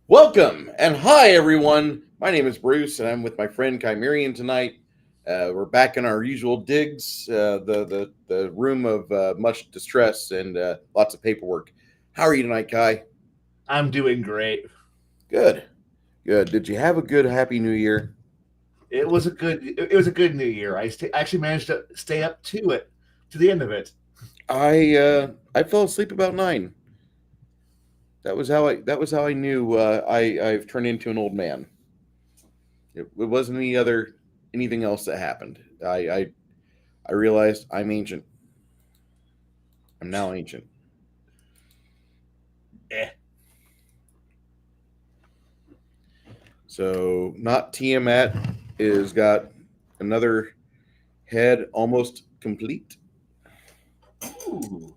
Welcome and hi everyone. My name is Bruce and I'm with my friend Khymerion tonight. We're back in our usual digs, the room of much distress and lots of paperwork. How are you tonight, Kai? I'm doing great. Good, good. Did you have a good Happy New Year? It was a good New Year. Actually managed to stay up to it to the end of it. I fell asleep about 9. That was how I knew I've turned into an old man. It wasn't anything else that happened. I realized I'm ancient. I'm now ancient. Eh. So not Tiamat is got another head almost complete. Ooh.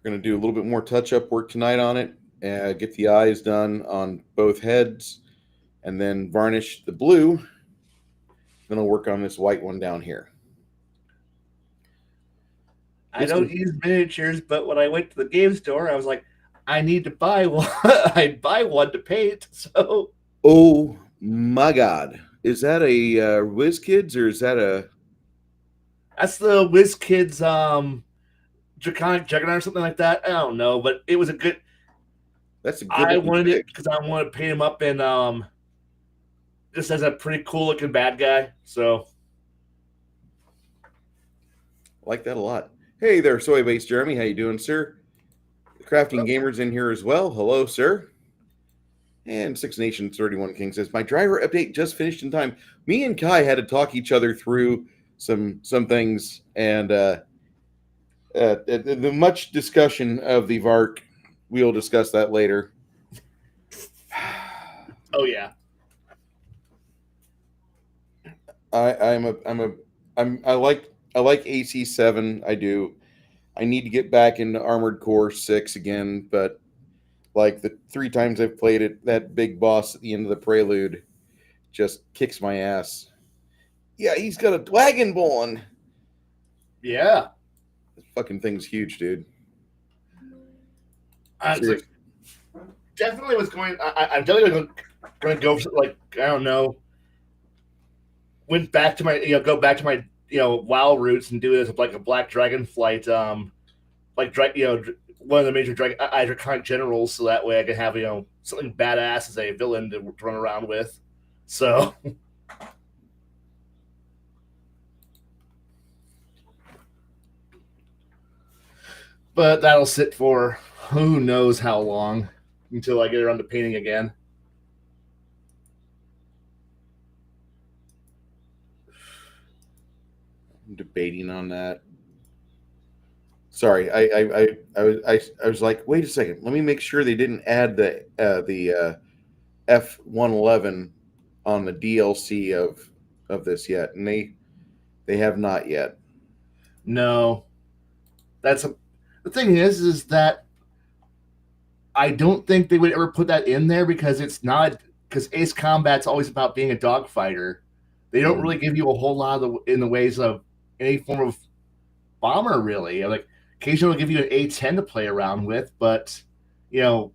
We're gonna do a little bit more touch up work tonight on it. Get the eyes done on both heads, and then varnish the blue. Then I'll work on this white one down here. I This don't one, use miniatures, but when I went to the game store, I was like, I need to buy one. I'd buy one to paint. So oh my God, is that a Whiz Kids or is that a? that's the WizKids Draconic Juggernaut or something like that. I don't know, but it was a good. That's a good I looking wanted it pick. because I wanted to paint him up in just as a pretty cool looking bad guy. So I like that a lot. Hey there, Soy Base Jeremy. How you doing, sir? The Crafting Gamers in here as well. Hello, sir. And Six Nations 31 King says, my driver update just finished in time. Me and Kai had to talk each other through some things, and the much discussion of the VARC, we'll discuss that later. oh yeah. I like AC7. I do. I need to get back into Armored Core 6 again, but like the 3 times I've played it, that big boss at the end of the prelude just kicks my ass. Yeah, he's got a dragon bone. Yeah. This fucking thing's huge, dude. It's like Seriously. definitely was going. I'm definitely going to go for like I don't know. Went back to my go back to my WoW roots and do this like a Black Dragon flight. Like one of the major Draconic generals, so that way I can have something badass as a villain to run around with. So, but that'll sit for who knows how long until I get around to painting again. I'm debating on that. Sorry, I was like, wait a second. Let me make sure they didn't add the F-111 on the DLC of this yet, and they have not yet. No, that's a, the thing is that I don't think they would ever put that in there because it's not because Ace Combat's always about being a dogfighter. They don't Mm. really give you a whole lot of in the ways of any form of bomber really. Like occasionally they'll give you an A10 to play around with, but you know,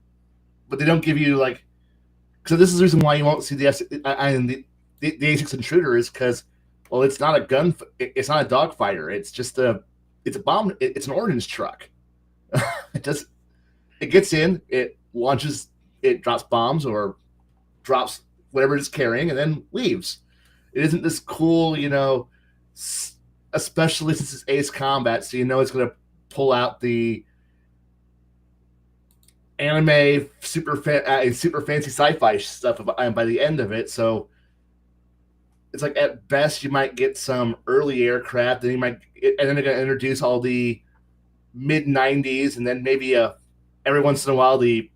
but they don't give you like. So this is the reason why you won't see the A6 intruder is because well, it's not a gun, it's not a dogfighter. It's a bomb. It's an ordnance truck. it does it gets in, it launches, it drops bombs or drops whatever it's carrying, and then leaves. It isn't this cool, especially since it's Ace Combat, so you know it's going to pull out the anime super fancy sci-fi stuff by the end of it. So it's like at best you might get some early aircraft, and and then they're going to introduce all the mid '90s, and then maybe every once in a while the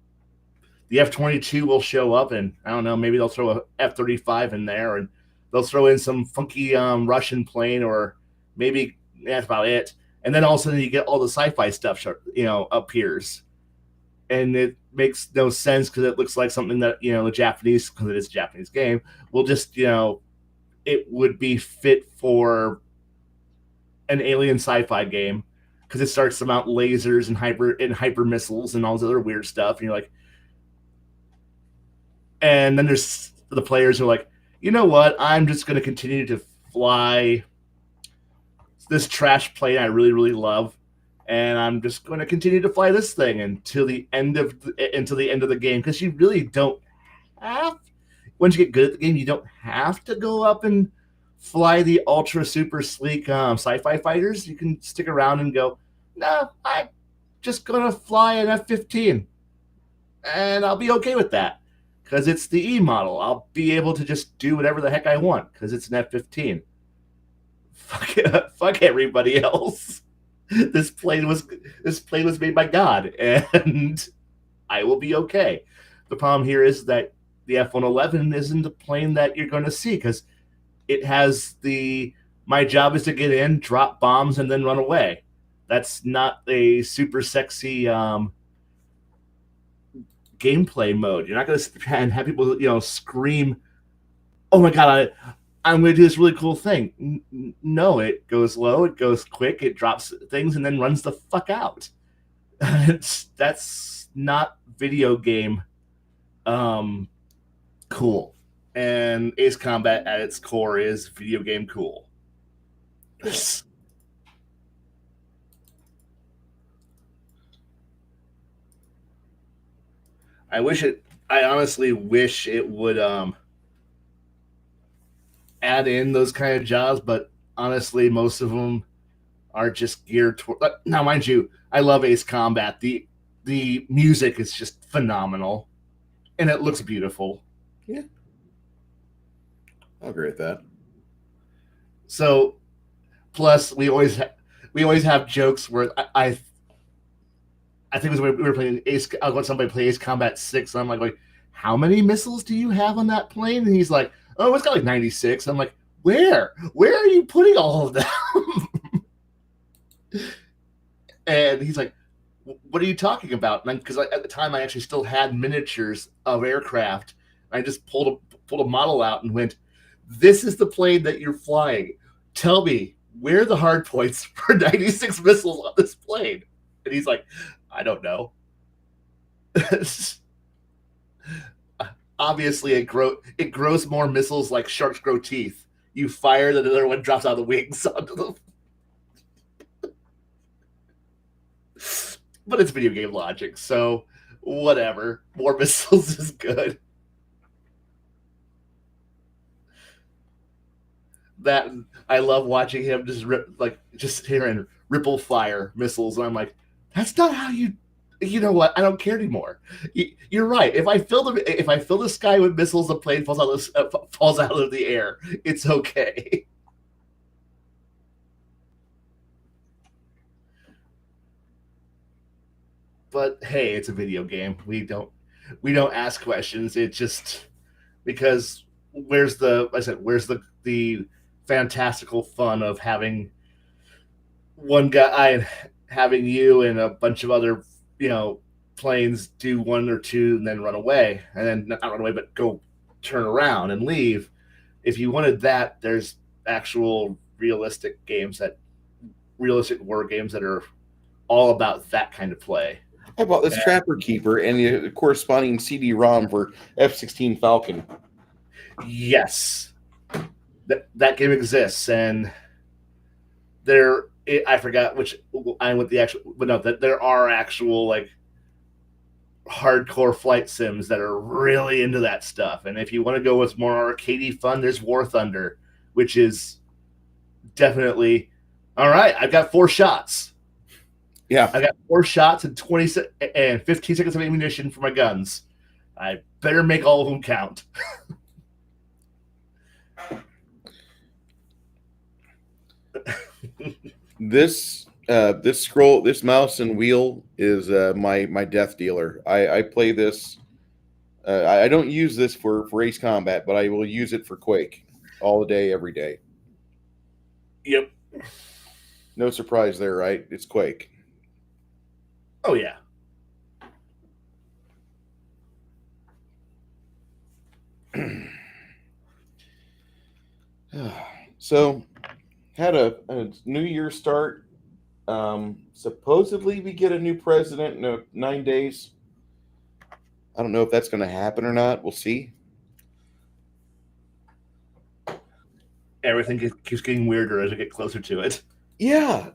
F-22 will show up, and I don't know, maybe they'll throw a F-35 in there, and they'll throw in some funky Russian plane, or maybe that's about it. And then all of a sudden you get all the sci-fi stuff, appears, and it makes no sense because it looks like something that the Japanese, because it is a Japanese game, will just it would be fit for an alien sci-fi game because it starts to mount lasers and hyper missiles and all this other weird stuff. And you're like, and then there's the players who are like, you know what? I'm just going to continue to fly this trash plane I really really love, and I'm just going to continue to fly this thing until the end of the game because you really don't have. Once you get good at the game, you don't have to go up and fly the ultra super sleek sci-fi fighters. You can stick around and go, no, I'm just gonna fly an F-15, and I'll be okay with that because it's the E model. I'll be able to just do whatever the heck I want because it's an F-15. Fuck everybody else. This plane was made by God, and I will be okay. The problem here is that the F-111 isn't the plane that you're going to see because it has the my job is to get in, drop bombs, and then run away. That's not a super sexy gameplay mode. You're not going to have people scream, "Oh my god, I'm going to do this really cool thing." No, it goes low, it goes quick, it drops things, and then runs the fuck out. That's not video game cool. And Ace Combat at its core is video game cool. I honestly wish it would add in those kind of jobs, but honestly, most of them are just geared toward. Now, mind you, I love Ace Combat. The music is just phenomenal, and it looks beautiful. Yeah, I'll agree with that. So, plus we always have jokes where I think it was when we were playing Ace. I want somebody to play Ace Combat 6, and I'm like, how many missiles do you have on that plane? And he's like, oh, it's got like 96. I'm like, where are you putting all of them? And he's like, what are you talking about? Because at the time I actually still had miniatures of aircraft. I just pulled a model out and went, this is the plane that you're flying. Tell me, where are the hard points for 96 missiles on this plane? And he's like, I don't know. Obviously, it grows more missiles like sharks grow teeth. You fire, then another one drops out of the wings onto them. But it's video game logic, so whatever. More missiles is good. That I love watching him just hearing ripple fire missiles, and I'm like, that's not how you. You know what? I don't care anymore. You're right. If I fill the sky with missiles, the plane falls out of the air. It's okay. But hey, it's a video game. We don't ask questions. It's just because where's the fantastical fun of having one guy having you and a bunch of other planes do one or two and then run away, and then not run away but go turn around and leave. If you wanted that, there's actual realistic war games that are all about that kind of play. I bought this Trapper Keeper and the corresponding CD-ROM for F-16 Falcon. Yes, that game exists, and I forgot which I went the actual, but no, that there are actual like hardcore flight sims that are really into that stuff. And if you want to go with more arcadey fun, there's War Thunder, which is definitely all right. I've got 4 shots. Yeah, I got 4 shots and 15 seconds of ammunition for my guns. I better make all of them count. this mouse and wheel is my death dealer. I play this. I don't use this for Ace Combat, but I will use it for Quake all day, every day. Yep. No surprise there, right? It's Quake. Oh yeah. So, had a New Year start. Supposedly, we get a new president in 9 days. I don't know if that's going to happen or not. We'll see. Everything keeps getting weirder as we get closer to it. Yeah,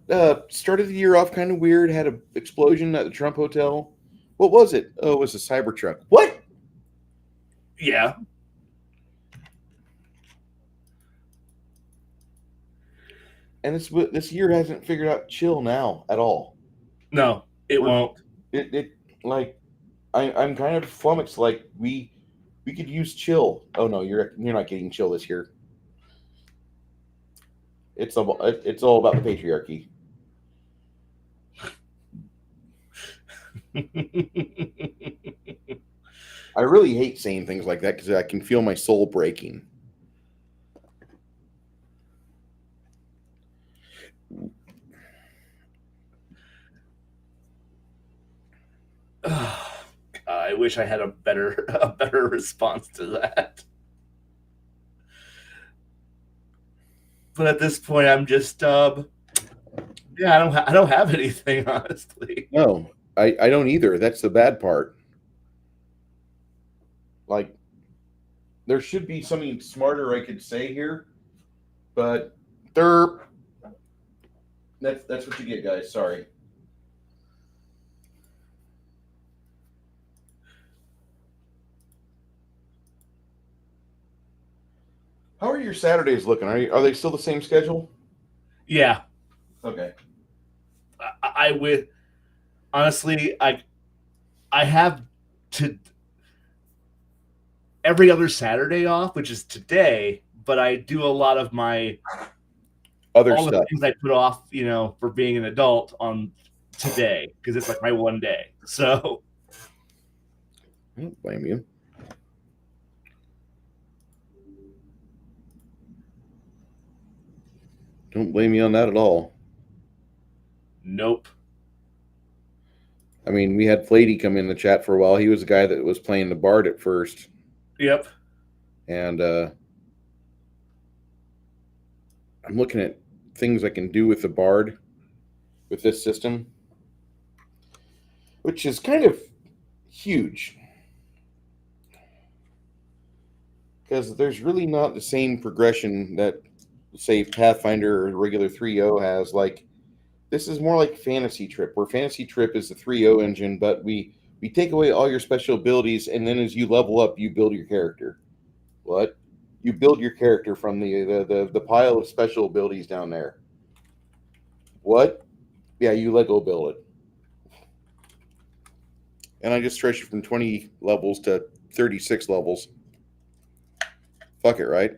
started the year off kind of weird. Had an explosion at the Trump Hotel. What was it? Oh, it was a Cybertruck. What? Yeah. And this year hasn't figured out chill now at all. No, it We're won't. it like I'm kind of flummoxed. Like we could use chill. Oh no, you're not getting chill this year. It's all about the patriarchy. I really hate saying things like that because I can feel my soul breaking. I wish I had a better response to that. But at this point, I'm just yeah, I don't have anything honestly. No, I don't either. That's the bad part. Like there should be something smarter I could say here, but there. That's what you get, guys. Sorry. How are your Saturdays looking? Are they still the same schedule? Yeah, Okay. I would honestly I have to every other Saturday off, which is today, but I do a lot of my Other all the stuff. things I put off, for being an adult on today because it's like my one day. So I don't blame you. Don't blame you on that at all. nope. I mean, we had Flady come in the chat for a while. He was the guy that was playing the bard at first, Yep. and I'm looking at things I can do with the bard with this system, which is kind of huge because there's really not the same progression that, say, Pathfinder or regular 3.0 has. Like this is more like Fantasy Trip, where Fantasy Trip is the 3.0 engine, but we take away all your special abilities, and then as you level up, you build your character. What? You build your character from the pile of special abilities down there. What? Yeah, you Lego build it. And I just stretched it from 20 levels to 36 levels. Fuck it, right?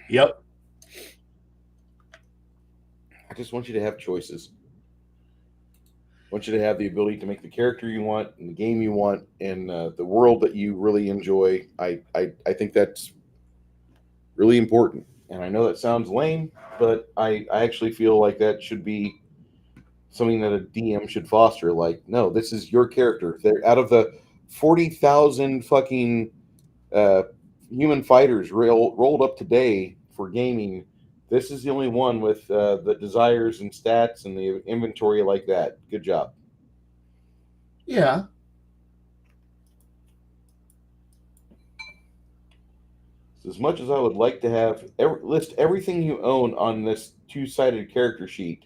Yep. I just want you to have choices. I want you to have the ability to make the character you want, and the game you want, and the world that you really enjoy. I think that's really important. And I know that sounds lame, but I actually feel like that should be something that a DM should foster. Like, no, this is your character. They're out of the 40,000 fucking uh, human fighters rolled up today for gaming. This is the only one with the desires and stats and the inventory like that. Good job. Yeah. As much as I would like to have list everything you own on this two-sided character sheet,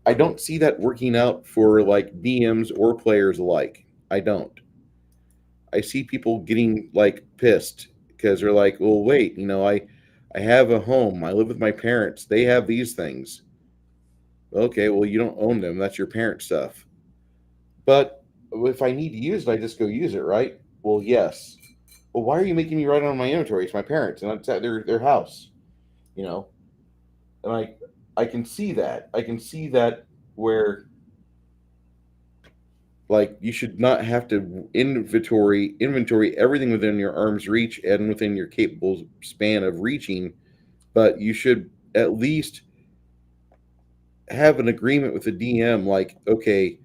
I don't see that working out for like DMs or players alike. I don't. I see people getting like pissed because they're like, "Well, wait, I have a home. I live with my parents. They have these things." Okay, well, you don't own them. That's your parent stuff. But if I need to use it, I just go use it, right? Well, yes. Well, why are you making me write on my inventory? It's my parents, and it's at their house, you know. And I can see that. I can see that where like you should not have to inventory everything within your arm's reach and within your capable span of reaching, but you should at least have an agreement with the DM like, okay,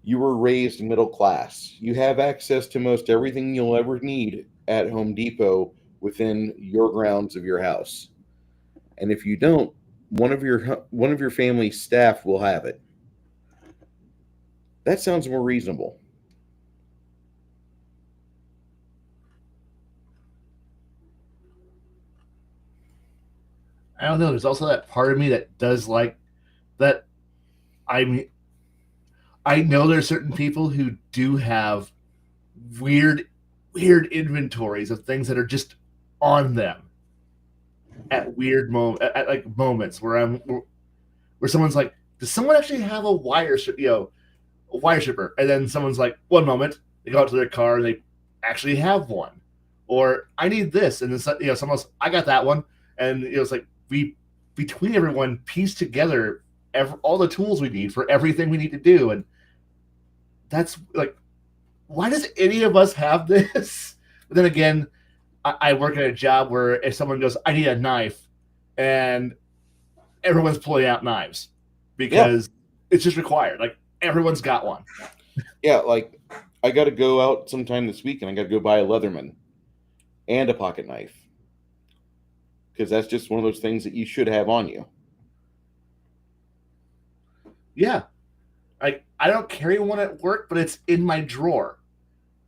you were raised middle class. You have access to most everything you'll ever need at Home Depot within your grounds of your house. And if you don't, one of your family staff will have it. That sounds more reasonable. I don't know. There's also that part of me that does like that. I mean, I know there's certain people who do have weird, weird inventories of things that are just on them at weird at like moments where someone's like, does someone actually have a a wire stripper? And then someone's like, one moment, they go out to their car and they actually have one, or I need this, and then someone else, I got that one, and it's like we between everyone piece together all the tools we need for everything we need to do, and that's like, why does any of us have this? But then again, I work at a job where if someone goes, I need a knife, and everyone's pulling out knives Yeah, because it's just required. Like everyone's got one. yeah. Like I got to go out sometime this week, and I got to go buy a Leatherman and a pocket knife because that's just one of those things that you should have on you. Yeah, like I don't carry one at work, but it's in my drawer.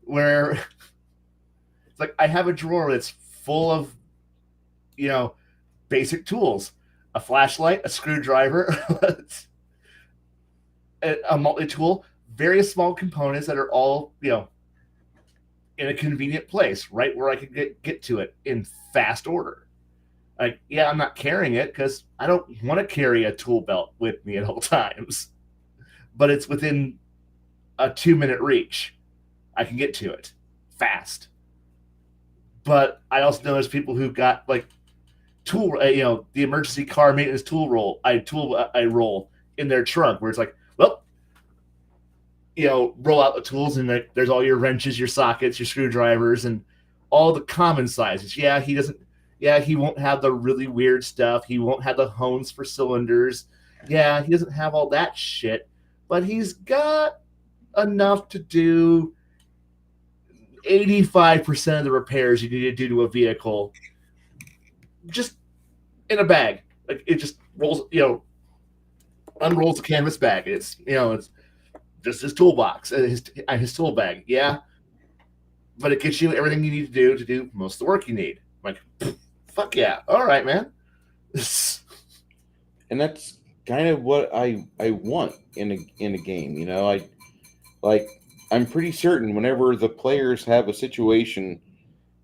Where it's like I have a drawer that's full of you know basic tools, a flashlight, a screwdriver, a multi tool, various small components that are all in a convenient place, right where I can get to it in fast order. Like, yeah, I'm not carrying it because I don't want to carry a tool belt with me at all times, but it's within a 2 minute reach. I can get to it fast. But I also know there's people who got like the emergency car maintenance I roll in their trunk where it's like, well, roll out the tools and there's all your wrenches, your sockets, your screwdrivers, and all the common sizes. Yeah, he doesn't. Yeah, he won't have the really weird stuff. He won't have the hones for cylinders. Yeah, he doesn't have all that shit, but he's got enough to do 85% of the repairs you need to do to a vehicle just in a bag. Like it just rolls, unrolls the canvas bag. It's just his toolbox, his tool bag. Yeah, but it gets you everything you need to do most of the work you need. I'm like, fuck yeah, all right, man. And that's kind of what I want in a game. Like I'm pretty certain whenever the players have a situation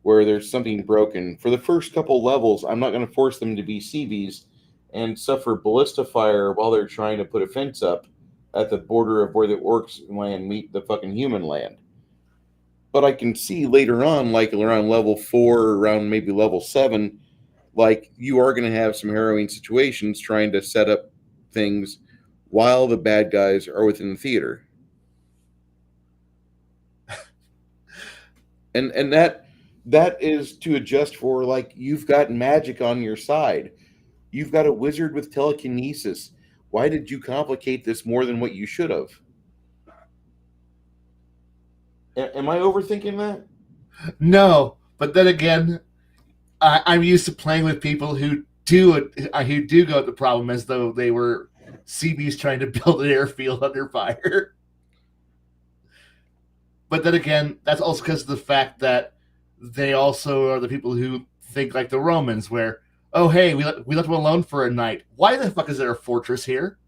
where there's something broken, for the first couple levels, I'm not going to force them to be CVs and suffer ballista fire while they're trying to put a fence up at the border of where the orcs land meet the fucking human land. But I can see later on, like around level 4, around maybe level 7, like you are going to have some harrowing situations trying to set up things while the bad guys are within the theater. And that is to adjust for, like, you've got magic on your side. You've got a wizard with telekinesis. Why did you complicate this more than what you should have? Am I overthinking that? No, but then again, I'm used to playing with people who do go at the problem as though they were CBs trying to build an airfield under fire. But then again, that's also because of the fact that they also are the people who think like the Romans, where, oh hey, we left them alone for a night. Why the fuck is there a fortress here?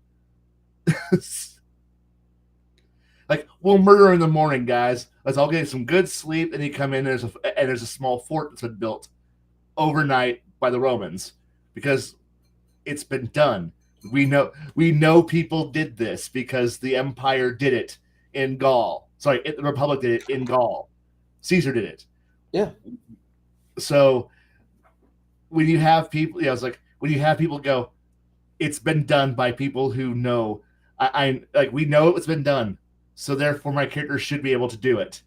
Like, we'll murder in the morning, guys. Let's all get some good sleep, and you come in. And there's a small fort that's been built overnight by the Romans because it's been done. We know people did this because the Empire did it in Gaul. Sorry, the Republic did it in Gaul. Caesar did it. Yeah. So when you have people, it's like when you have people go, it's been done by people who know. I like, we know it's been done, so therefore my character should be able to do it,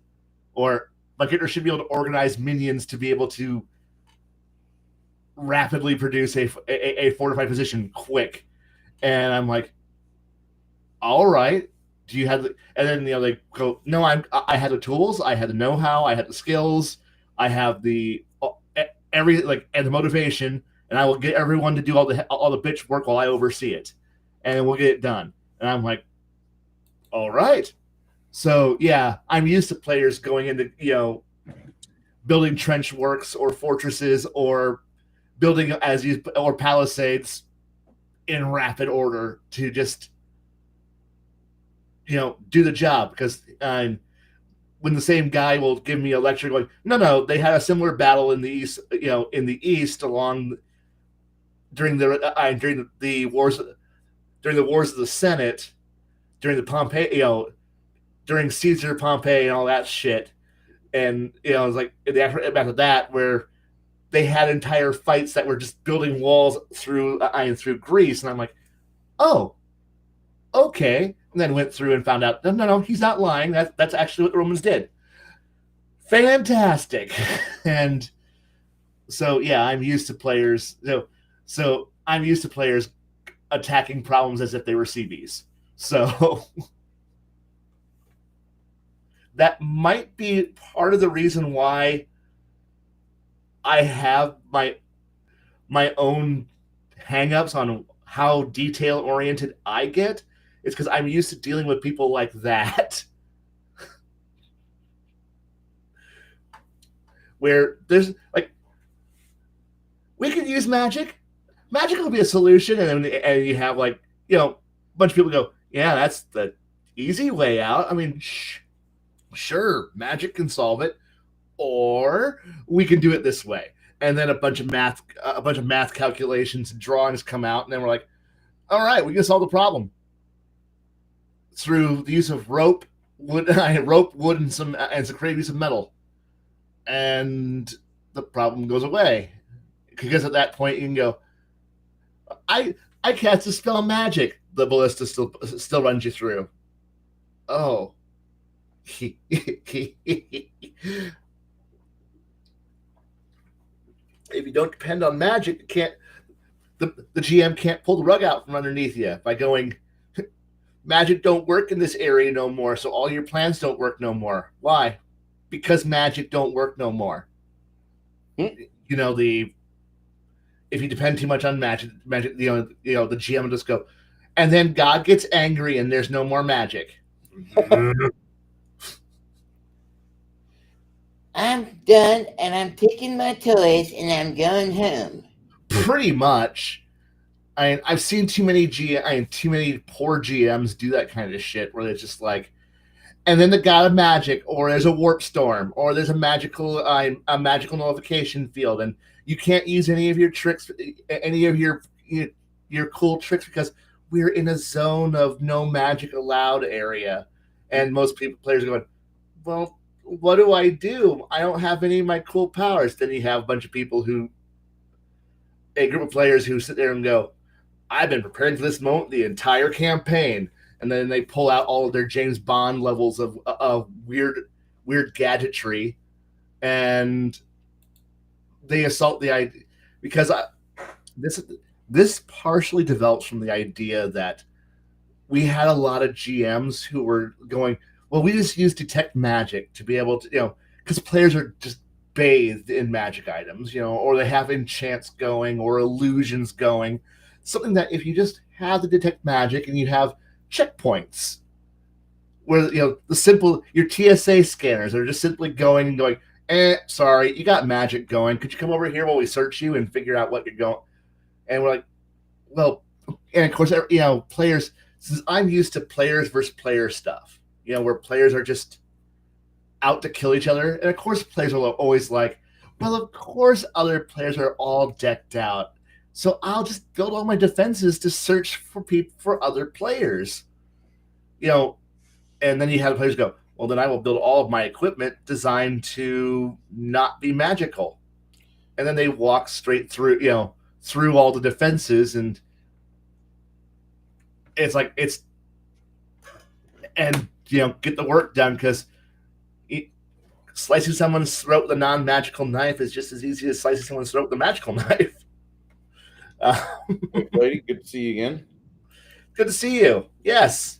or my character should be able to organize minions to be able to rapidly produce a fortified position quick. And I'm like, all right, do you have the, and then they go, no, I had the tools, I had the know-how, I had the skills, I have the every, like, and the motivation. and I will get everyone to do all the bitch work while I oversee it, and we'll get it done. And I'm like, all right. So yeah, I'm used to players going into building trench works or fortresses or building or palisades in rapid order to just do the job because when the same guy will give me a lecture going, no, they had a similar battle in the east, in the east along during the wars of the Senate, during the Pompey, during Caesar, Pompey, and all that shit. And it was like after that where they had entire fights that were just building walls through Greece, and I'm like, oh, okay. And then went through and found out, no, he's not lying. That's actually what the Romans did. Fantastic. And so yeah, I'm used to players. So I'm used to players attacking problems as if they were CBs. So that might be part of the reason why I have my own hangups on how detail oriented I get. It's because I'm used to dealing with people like that. Where there's like, we can use magic. Magic will be a solution, and you have like a bunch of people go, yeah, that's the easy way out. I mean, sure, magic can solve it, or we can do it this way. And then a bunch of math calculations and drawings come out, and then we're like, all right, we can solve the problem through the use of rope, wood, and some creative use of metal, and the problem goes away. Because at that point you can go, I cast a spell magic. The ballista still runs you through. Oh. If you don't depend on magic, you can't. The GM can't pull the rug out from underneath you by going, magic don't work in this area no more, so all your plans don't work no more. Why? Because magic don't work no more. If you depend too much on magic, the GM will just go, and then God gets angry and there's no more magic. I'm done and I'm taking my toys and I'm going home. Pretty much. I've seen too many poor GMs do that kind of shit where they're just like, and then the god of magic, or there's a warp storm, or there's a magical nullification field, and you can't use any of your tricks, any of your cool tricks because we're in a zone of no magic allowed area, and most players are going, well, what do? I don't have any of my cool powers. Then you have a bunch of people a group of players who sit there and go, I've been preparing for this moment the entire campaign. And then they pull out all of their James Bond levels of weird gadgetry, and they assault the idea because this partially develops from the idea that we had a lot of GMs who were going, well, we just use detect magic to be able to, because players are just bathed in magic items, or they have enchants going or illusions going, something that if you just have the detect magic and you have checkpoints where your TSA scanners are just simply going and going, sorry, you got magic going, could you come over here while we search you and figure out what you're going? And we're like, well, and of course, players, since I'm used to players versus player stuff, where players are just out to kill each other, and of course players are always like, well, of course other players are all decked out, so I'll just build all my defenses to search for other players. And then you have the players go, well, then I will build all of my equipment designed to not be magical. And then they walk straight through, through all the defenses, and it's like, get the work done, because slicing someone's throat with a non-magical knife is just as easy as slicing someone's throat with a magical knife. Lady, good to see you again. Good to see you. Yes.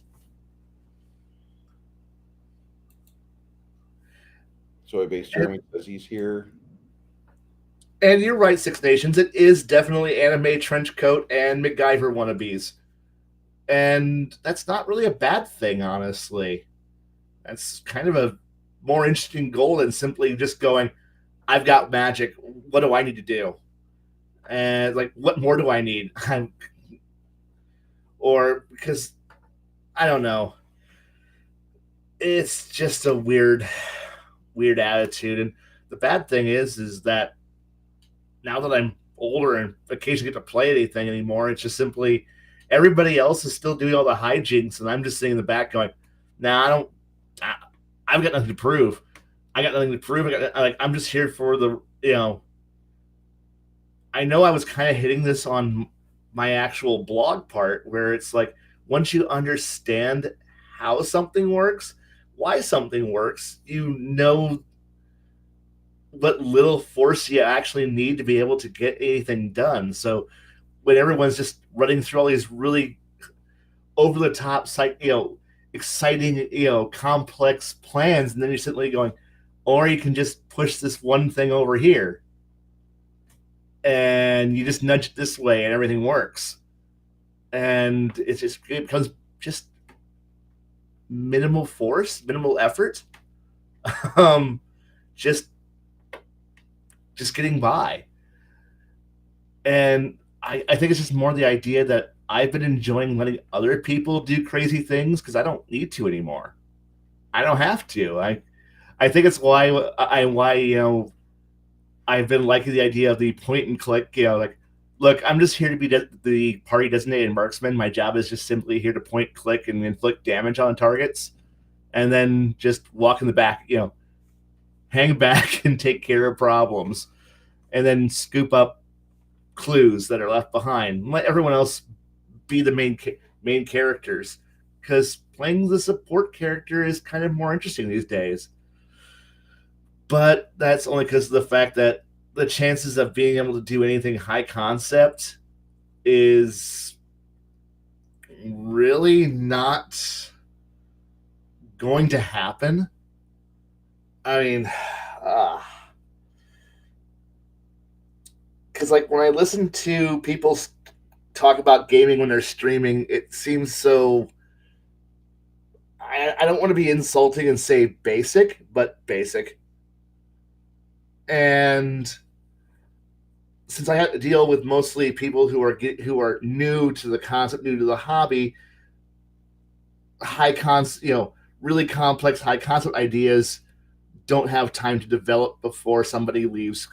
Soy Base Jeremy says he's here. And you're right, Six Nations. It is definitely anime trench coat and MacGyver wannabes. And that's not really a bad thing, honestly. That's kind of a more interesting goal than simply just going, I've got magic. What do I need to do? And like, what more do I need? Or because I don't know. It's just a weird attitude. And the bad thing is that now that I'm older and occasionally get to play anything anymore, it's just simply everybody else is still doing all the hijinks, and I'm just sitting in the back going, "Nah, I don't. I've got nothing to prove. I got nothing to prove. I'm just here for the I know I was kind of hitting this on my actual blog part where it's like once you understand how something works, why something works, you know what little force you actually need to be able to get anything done. So when everyone's just running through all these really over the top, exciting, complex plans, and then you're simply going, or you can just push this one thing over here and you just nudge it this way and everything works. And it becomes just minimal force, minimal effort. um, just getting by. And I think it's just more the idea that I've been enjoying letting other people do crazy things because I don't need to anymore. I don't have to. I think it's why I've been liking the idea of the point and click. Like, look, I'm just here to be the party designated marksman. My job is just simply here to point, click, and inflict damage on targets, and then just walk in the back. Hang back and take care of problems, and then scoop up clues that are left behind. Let everyone else be the main characters, because playing the support character is kind of more interesting these days. But that's only because of the fact that the chances of being able to do anything high concept is really not going to happen. I mean, because like when I listen to people talk about gaming when they're streaming, it seems so. I don't want to be insulting and say basic, but basic. And since I have to deal with mostly people who are new to the concept, new to the hobby, really complex high concept ideas don't have time to develop before somebody leaves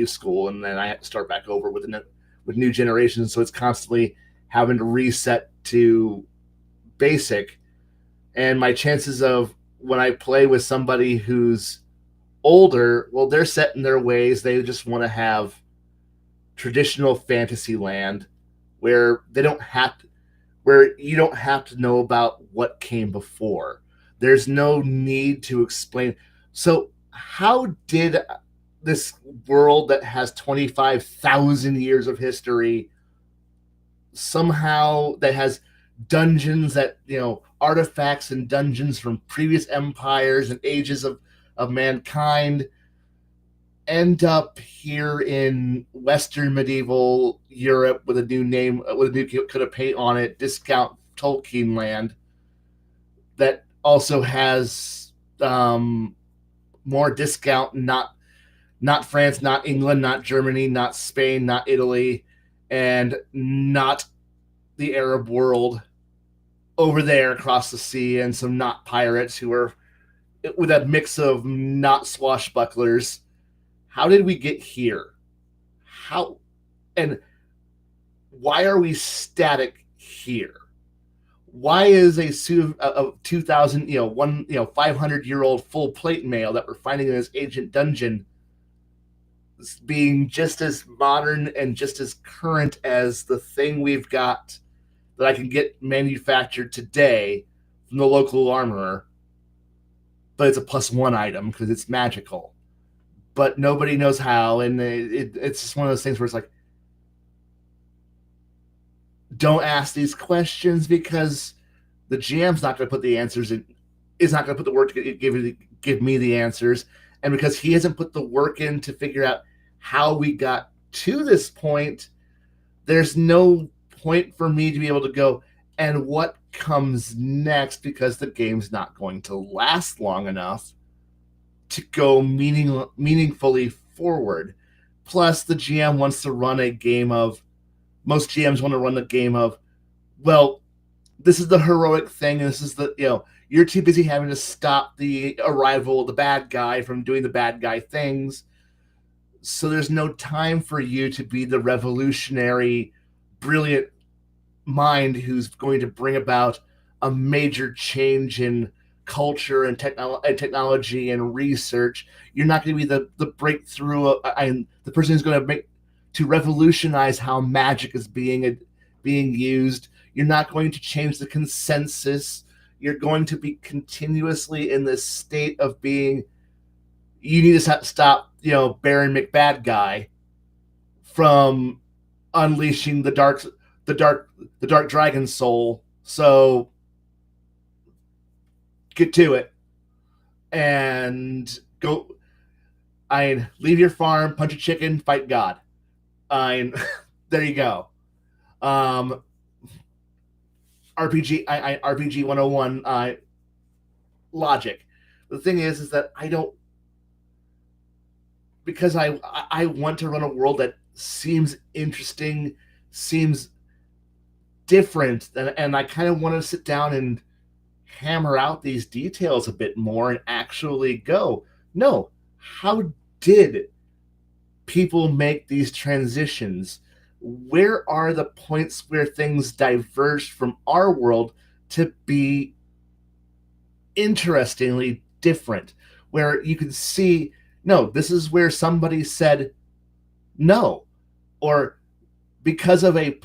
school, and then I have to start back over with new generations. So it's constantly having to reset to basic, and my chances of when I play with somebody who's older, well, they're set in their ways. They just want to have traditional fantasy land where where you don't have to know about what came before. There's no need to explain. So how did this world that has 25,000 years of history somehow that has dungeons that, artifacts and dungeons from previous empires and ages of mankind end up here in Western medieval Europe with a new name, with a new coat of paint on it, discount Tolkien land that also has more discount, not France, not England, not Germany, not Spain, not Italy, and not the Arab world over there across the sea, and some not pirates who are with a mix of not swashbucklers. How did we get here? How and why are we static here? Why is a suit of 2,000, 500-year-old full plate mail that we're finding in this ancient dungeon being just as modern and just as current as the thing we've got that I can get manufactured today from the local armorer, but it's a +1 item because it's magical, but nobody knows how, and it's just one of those things where it's like, don't ask these questions because the GM's not going to put the answers in, is not going to put the work to give me the answers, and because he hasn't put the work in to figure out how we got to this point, there's no point for me to be able to go, and what comes next, because the game's not going to last long enough to go meaningfully forward. Plus, the GM wants to run a game of, most GMs want to run the game of, well, this is the heroic thing, and this is the, you're too busy having to stop the arrival of the bad guy from doing the bad guy things. So there's no time for you to be the revolutionary, brilliant mind who's going to bring about a major change in culture and technology and research. You're not going to be the breakthrough and the person who's going to revolutionize how magic is being used. You're not going to change the consensus. You're going to be continuously in this state of being, you need to stop, Baron McBad guy from unleashing the dark dragon soul. So get to it and go. Leave your farm, punch a chicken, fight God. There you go. RPG 101 logic. The thing is that I don't, because I want to run a world that seems interesting, seems different, and I kind of want to sit down and hammer out these details a bit more and actually go, no, how did people make these transitions? Where are the points where things diverged from our world to be interestingly different, where you can see, no, this is where somebody said no, or because of a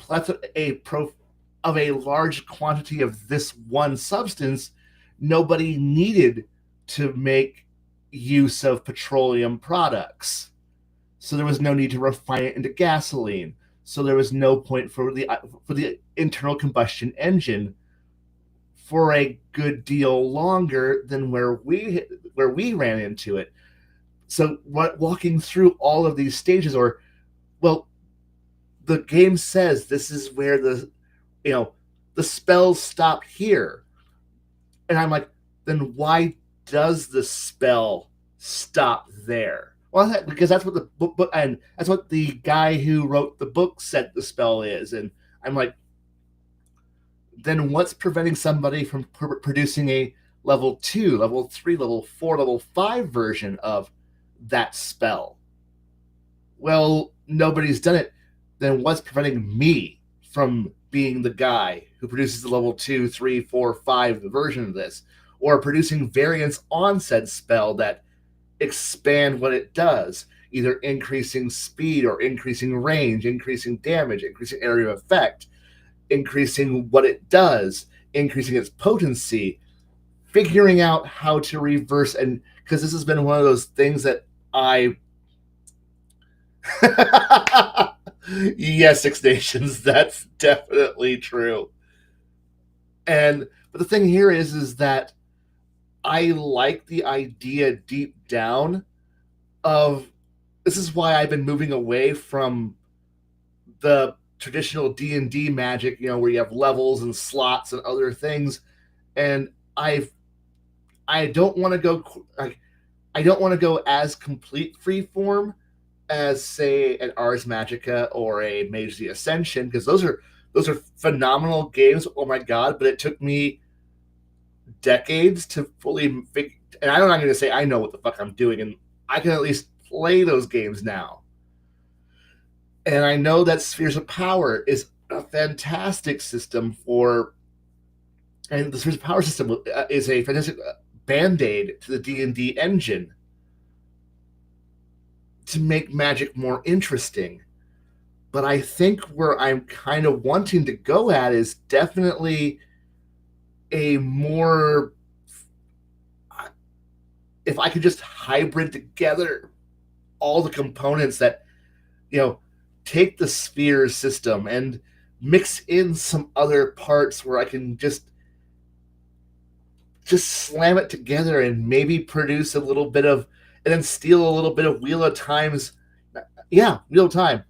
large quantity of this one substance, nobody needed to make use of petroleum products. So there was no need to refine it into gasoline. So there was no point for the internal combustion engine for a good deal longer than where we ran into it. So walking through all of these stages, or, well, the game says this is where the spells stop here. And I'm like, then why does the spell stop there? Well, because that's what the book, and that's what the guy who wrote the book said the spell is. And I'm like, then what's preventing somebody from producing a level 2, level 3, level 4, level 5 version of that spell? Well, nobody's done it. Then what's preventing me from being the guy who produces the level 2, 3, 4, 5 version of this, or producing variants on said spell that expand what it does, either increasing speed or increasing range, increasing damage, increasing area of effect, increasing what it does, increasing its potency, figuring out how to reverse. And because this has been one of those things that yes, Six Nations, that's definitely true. But the thing here is that I like the idea deep down of, this is why I've been moving away from the traditional D&D magic, where you have levels and slots and other things. And I don't want to go as complete freeform as, say, an Ars Magica or a Mage the Ascension, because those are phenomenal games. Oh my god! But it took me decades to fully figure. And I'm not going to say I know what the fuck I'm doing, and I can at least play those games now. And I know that Spheres of Power is a fantastic system for, and the Spheres of Power system is a fantastic band-aid to the D&D engine to make Magic more interesting. But I think where I'm kind of wanting to go at is definitely a more, if I could just hybrid together all the components that, take the Sphere system and mix in some other parts where I can just slam it together and maybe produce a little bit of, and then steal a little bit of Wheel of Time's, Yeah, real time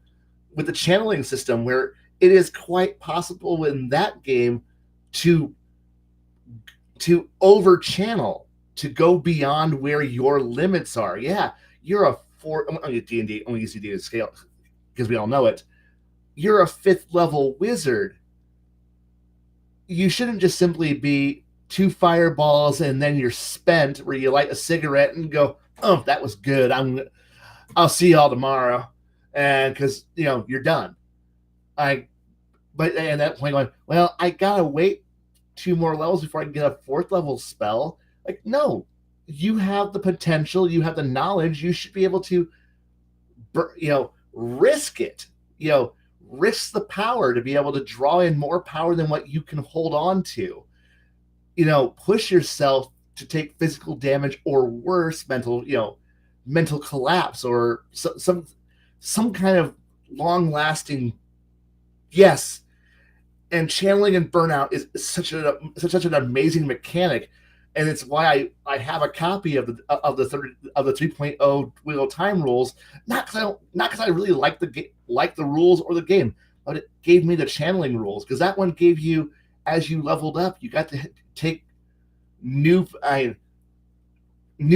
with the channeling system, where it is quite possible in that game to over channel, to go beyond where your limits are. Yeah, you're a four. I'm gonna D&D. I'm gonna use D&D to scale because we all know it. You're a 5th level wizard. You shouldn't just simply be 2 fireballs and then you're spent, where you light a cigarette and go, "Oh, that was good. I'll see y'all tomorrow," and because you're done. I But at that point, going, well, I gotta wait 2 more levels before I can get a 4th level spell. Like, no, you have the potential, you have the knowledge, you should be able to, risk it. Risk the power to be able to draw in more power than what you can hold on to. Push yourself to take physical damage or worse, mental collapse, or some kind of long lasting. Yes, and channeling and burnout is such an amazing mechanic, and it's why I have a copy of the 3.0 wheel time rules. Not because I really like the rules or the game, but it gave me the channeling rules, because that one gave you, as you leveled up, you got to take new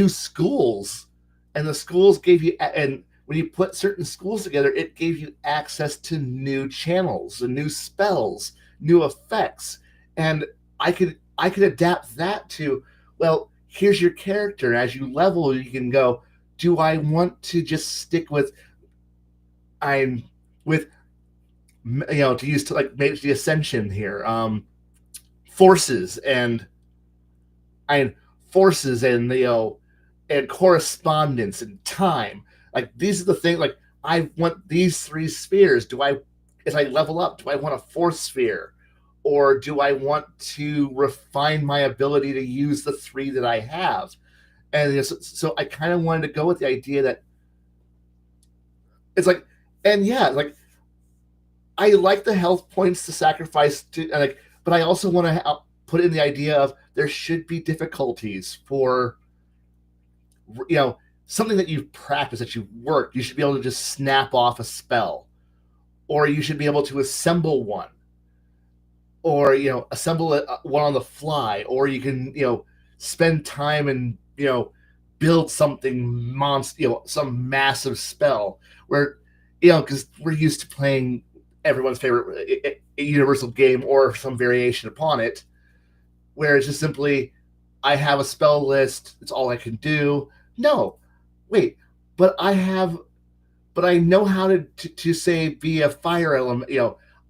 schools, and the schools gave you, and when you put certain schools together, it gave you access to new channels and new spells, new effects. And I could adapt that to, well, here's your character. As you level, you can go, do I want to just stick with to use to like maybe the ascension here, forces and and correspondence and time. Like, these are the things, like, I want these 3 spheres. As I level up, do I want a 4th sphere? Or do I want to refine my ability to use the 3 that I have? And so I kind of wanted to go with the idea that it's like, and yeah, like, I like the health points to sacrifice to, but I also want to put in the idea of there should be difficulties for, something that you've practiced, that you've worked. You should be able to just snap off a spell, or you should be able to assemble one, or assemble one on the fly, or you can spend time and build something some massive spell, where because we're used to playing everyone's favorite universal game or some variation upon it, where it's just simply, I have a spell list, it's all I can do. No, wait, but I know how to say, be a fire element.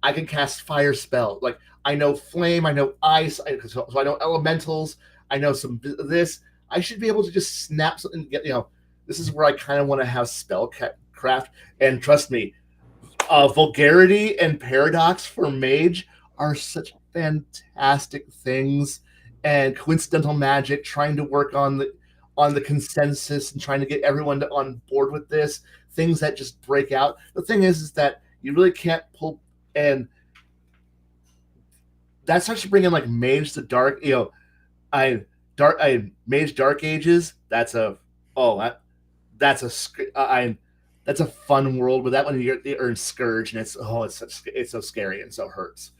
I can cast fire spell. Like, I know flame, I know ice, so I know elementals, I know some this. I should be able to just snap something. This is where I kind of want to have spellcraft. And trust me, vulgarity and paradox for mage are such fantastic things, and coincidental magic, trying to work on the consensus and trying to get everyone on board with this, things that just break out. The thing is that you really can't pull, and that starts to bring in like Mage the Dark, Mage Dark Ages. That's a fun world. But that one, you earn Scourge, and it's so scary and so hurts.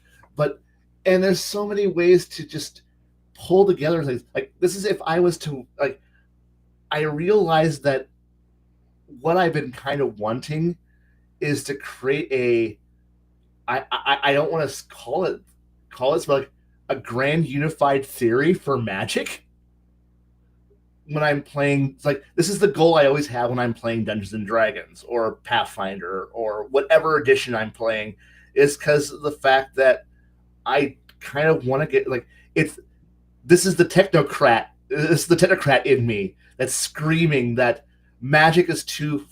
And there's so many ways to just pull together things. Like, this is, if I was to, like, I realized that what I've been kind of wanting is to create I don't want to call it, but like a grand unified theory for Magic. When I'm playing, it's like, this is the goal I always have when I'm playing Dungeons and Dragons or Pathfinder or whatever edition I'm playing, is because of the fact that I kind of want to get, like, this is the technocrat in me that's screaming that Magic is too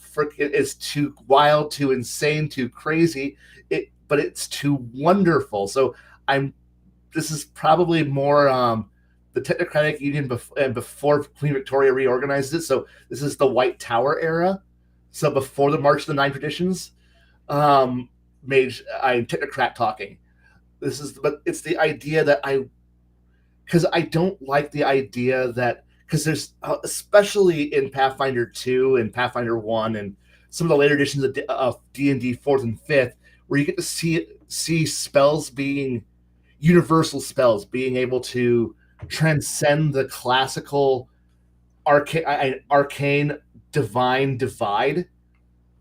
wild, too insane, too crazy. But it's too wonderful. So this is probably more the Technocratic Union before Queen Victoria reorganized it. So this is the White Tower era. So before the March of the Nine Traditions, I'm Technocrat talking. But it's the idea that because I don't like the idea that, because there's especially in Pathfinder 2 and Pathfinder 1 and some of the later editions of D&D 4th and 5th, where you get to see spells being universal spells, being able to transcend the classical arcane divine divide,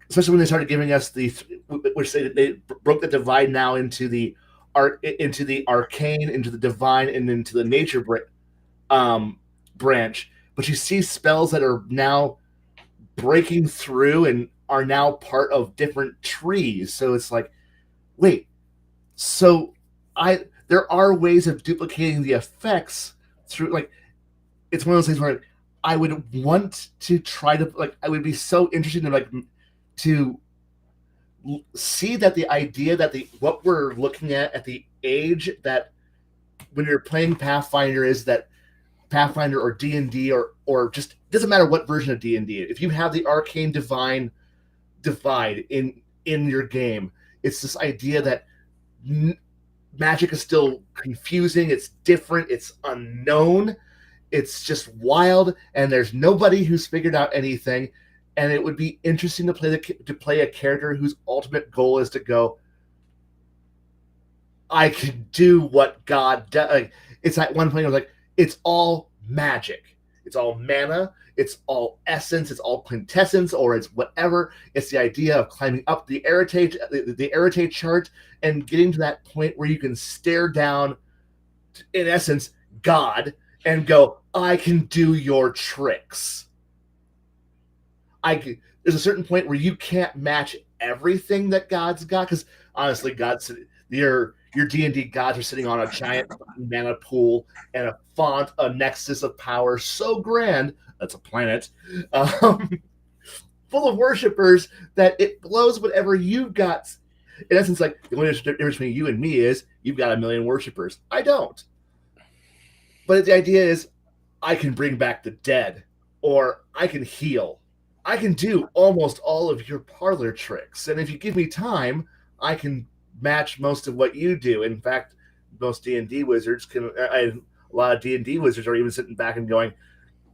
especially when they started giving us which they broke the divide now into the arcane, into the divine, and into the nature branch. But you see spells that are now breaking through and are now part of different trees. So it's like, wait, so there are ways of duplicating the effects through, like, it's one of those things where I would want to try to, like, I would be so interested in, like, to see that the idea that what we're looking at the age that when you're playing Pathfinder is that Pathfinder or D&D or just doesn't matter what version of D&D, if you have the arcane divine divide in your game, it's this idea that magic is still confusing, it's different, it's unknown, it's just wild, and there's nobody who's figured out anything. And it would be interesting to play a character whose ultimate goal is to go, I can do what God does. Like, it's at one point I was like, it's all magic, it's all mana, it's all essence, it's all quintessence, or it's whatever. It's the idea of climbing up the Arete chart and getting to that point where you can stare down, in essence, God, and go, I can do your tricks. There's a certain point where you can't match everything that God's got, because honestly, your D&D gods are sitting on a giant mana pool and a font, a nexus of power so grand, that's a planet, full of worshippers that it blows whatever you've got. In essence, like, the only difference between you and me is you've got 1 million worshippers. I don't. But the idea is I can bring back the dead, or I can heal. I can do almost all of your parlor tricks. And if you give me time, I can match most of what you do. In fact, most D&D wizards a lot of D&D wizards are even sitting back and going,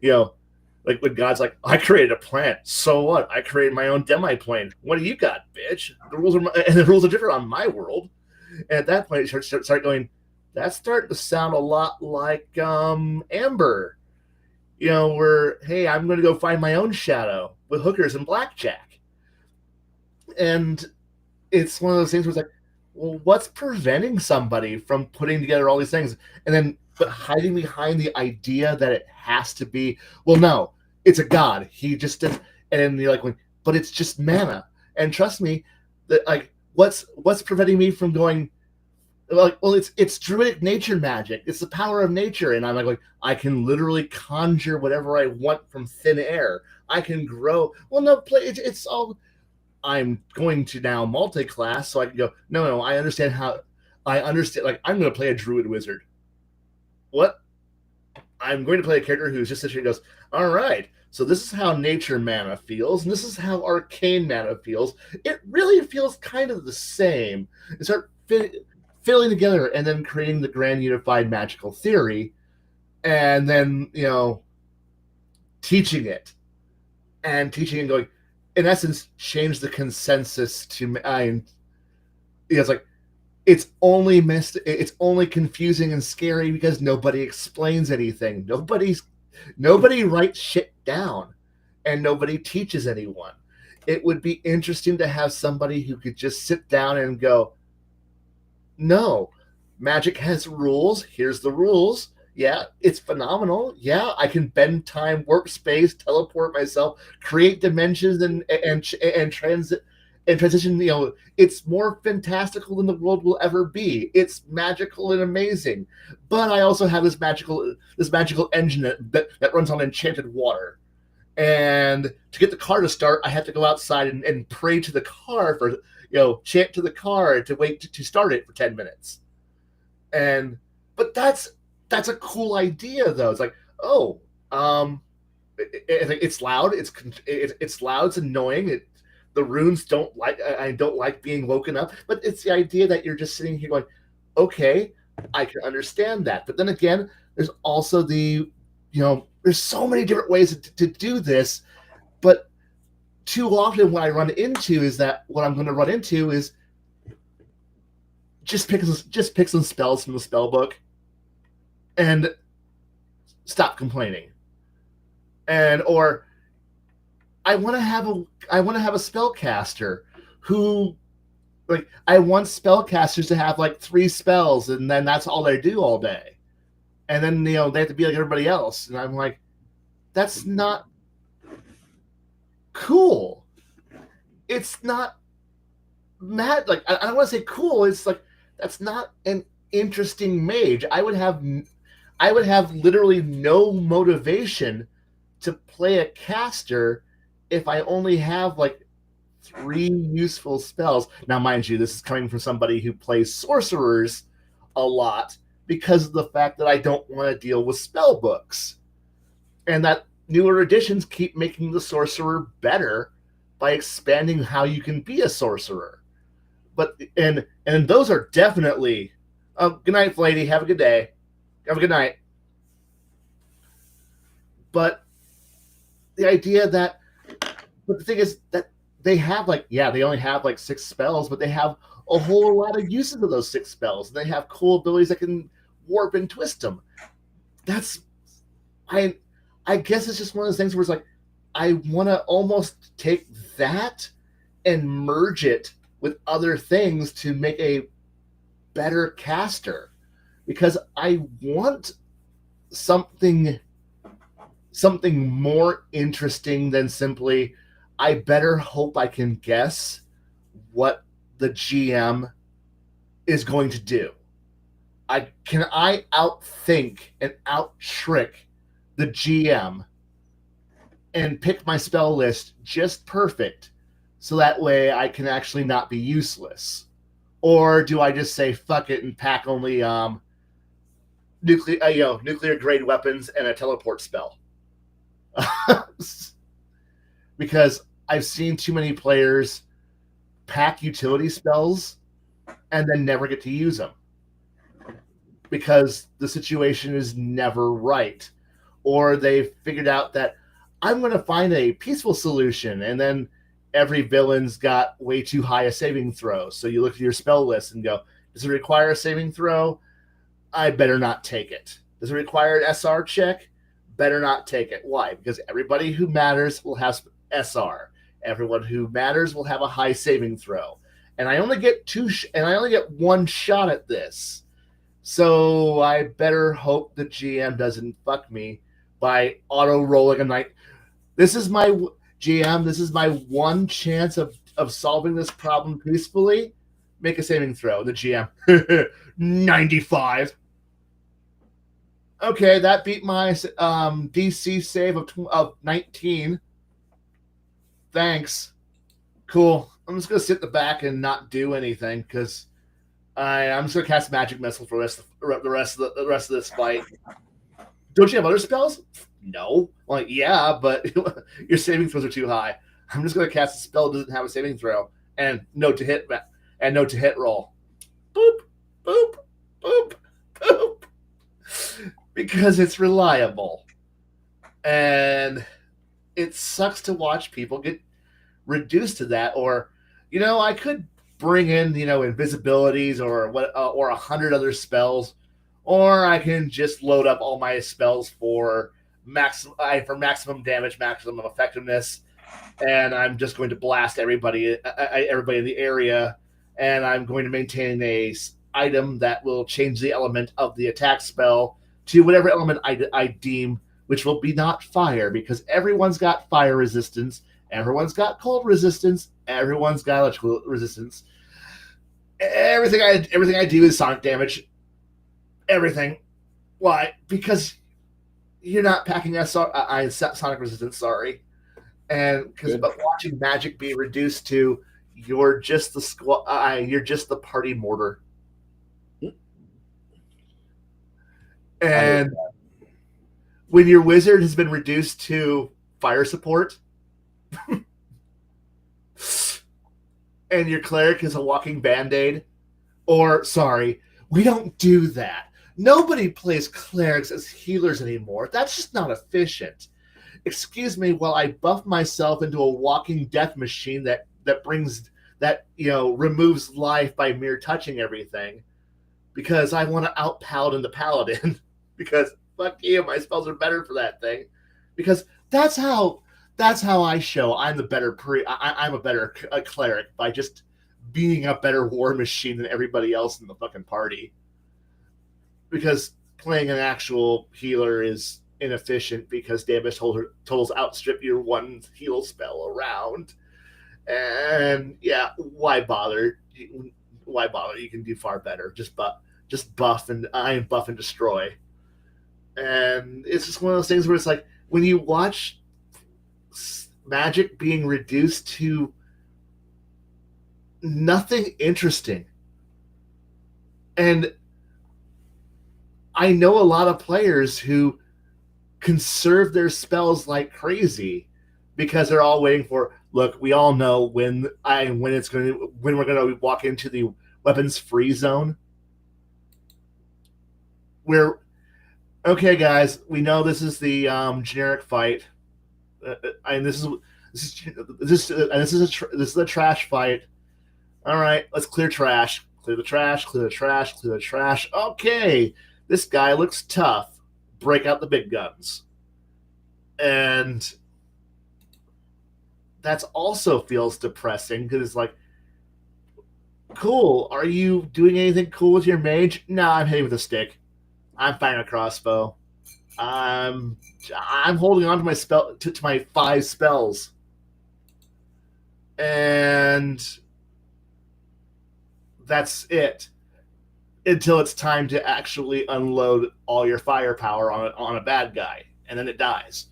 like when God's like, I created a planet. So what? I created my own demi-plane. What do you got, bitch? The rules are different on my world. And at that point, you start going, that's starting to sound a lot like Amber. Where, hey, I'm going to go find my own shadow with hookers and blackjack. And it's one of those things where it's like, well, what's preventing somebody from putting together all these things? And then, but hiding behind the idea that it has to be, well, no, it's a god. He just did. And then you're like, but it's just mana. And trust me, that, like, what's preventing me from going, like, well, it's druidic nature magic. It's the power of nature. And I'm like, I can literally conjure whatever I want from thin air. I can grow. Well, no, it's all, I'm going to now multi-class, so I can go, no, I understand, like, I'm going to play a druid wizard. What? I'm going to play a character who's just sitting here and goes, all right, so this is how nature mana feels, and this is how arcane mana feels. It really feels kind of the same. And start filling together and then creating the grand unified magical theory, and then, teaching it and going, in essence, change the consensus to, it's like, it's only confusing and scary because nobody explains anything. Nobody writes shit down, and nobody teaches anyone. It would be interesting to have somebody who could just sit down and go, no, magic has rules. Here's the rules. Yeah, it's phenomenal. Yeah, I can bend time, warp space, teleport myself, create dimensions, and transition. It's more fantastical than the world will ever be. It's magical and amazing. But I also have this magical engine that runs on enchanted water. And to get the car to start, I have to go outside and pray to the car for, chant to the car to wait to start it for 10 minutes. But that's a cool idea, though. It's like, it's loud. It's loud. It's annoying. The runes I don't like being woken up. But it's the idea that you're just sitting here going, okay, I can understand that. But then again, there's also there's so many different ways to do this. But too often what I'm going to run into is just pick some spells from the spell book and stop complaining. Or I want to have a spellcaster who, like, I want spellcasters to have like 3 spells and then that's all they do all day. And then, they have to be like everybody else. And I'm like, that's not cool. It's not mad. Like, I don't want to say cool. It's like, that's not an interesting mage. I would have literally no motivation to play a caster if I only have like 3 useful spells. Now, mind you, this is coming from somebody who plays sorcerers a lot because of the fact that I don't want to deal with spell books. And that newer editions keep making the sorcerer better by expanding how you can be a sorcerer. But and those are definitely good night, lady. Have a good day. Have a good night. But the idea that, but the thing is that they have they only have like 6 spells, but they have a whole lot of uses of those 6 spells. And they have cool abilities that can warp and twist them. I guess it's just one of those things where it's like, I want to almost take that and merge it with other things to make a better caster, because I want something more interesting than simply, I better hope I can guess what the GM is going to do. Can I outthink and out-trick the GM and pick my spell list just perfect so that way I can actually not be useless? Or do I just say fuck it and pack only nuclear grade weapons and a teleport spell? Because I've seen too many players pack utility spells and then never get to use them because the situation is never right. Or they've figured out that I'm going to find a peaceful solution, and then every villain's got way too high a saving throw. So you look at your spell list and go, does it require a saving throw? I better not take it. Does it require an SR check? Better not take it. Why? Because everybody who matters will have SR. Everyone who matters will have a high saving throw. And I only get 1 shot at this. So I better hope the GM doesn't fuck me by auto-rolling a night. This is my GM. This is my 1 chance of solving this problem peacefully. Make a saving throw. The GM. 95. Okay, that beat my DC save of 19. Thanks. Cool. I'm just going to sit in the back and not do anything because I'm just going to cast Magic Missile for the rest of this fight. Don't you have other spells? No. I'm like, yeah, but your saving throws are too high. I'm just going to cast a spell that doesn't have a saving throw and note to hit roll. Boop, boop, boop, boop. Because it's reliable. And it sucks to watch people get reduced to that. Or, I could bring in, invisibilities or 100 other spells, or I can just load up all my spells for maximum damage, maximum effectiveness, and I'm just going to blast everybody in the area, and I'm going to maintain a item that will change the element of the attack spell to whatever element I deem, which will be not fire, because everyone's got fire resistance, everyone's got cold resistance, everyone's got electrical resistance. Everything I do is sonic damage. Everything. Why? Because you're not packing sonic resistance. Sorry, but watching magic be reduced to you're just the party mortar, and when your wizard has been reduced to fire support, and your cleric is a walking band-aid, we don't do that. Nobody plays clerics as healers anymore. That's just not efficient. excuse me while I buff myself into a walking death machine that removes life by mere touching everything, because I want to out paladin the paladin. Because fuck you, my spells are better for that thing. Because that's how I show I'm the better I'm a better cleric, by just being a better war machine than everybody else in the fucking party. Because playing an actual healer is inefficient, because damage totals outstrip your one heal spell around. And yeah, why bother? Why bother? You can do far better. Just buff and buff and destroy. And it's just one of those things where it's like, when you watch Magic being reduced to nothing interesting, and I know a lot of players who conserve their spells like crazy, because they're all waiting for, look, we all know when we're going to walk into the weapons free zone, where, okay, guys, we know this is the generic fight, and this is a trash fight. All right, let's clear trash. Clear the trash. Clear the trash. Clear the trash. Okay, this guy looks tough. Break out the big guns. And that also feels depressing, because it's like, cool, are you doing anything cool with your mage? No, I'm hitting with a stick. I'm firing a crossbow. I'm holding on to my to my 5 spells. And that's it. Until it's time to actually unload all your firepower on a bad guy, and then it dies.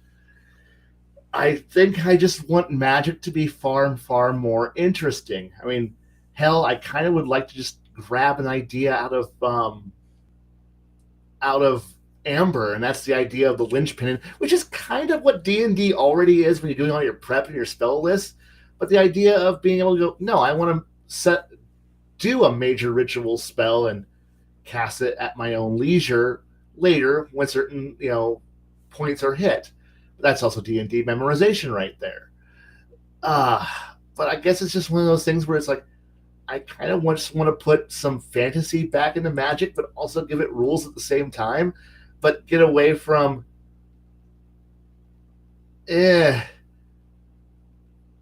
I think I just want Magic to be far and far more interesting. I mean, hell, I kind of would like to just grab an idea out of Amber, and that's the idea of the linchpin, which is kind of what D&D already is when you're doing all your prep and your spell list. But the idea of being able to go, no, I want to do a major ritual spell and cast it at my own leisure later when certain points are hit. But that's also D&D memorization right there. But I guess it's just one of those things where it's like, I kind of just want to put some fantasy back into Magic, but also give it rules at the same time, but get away from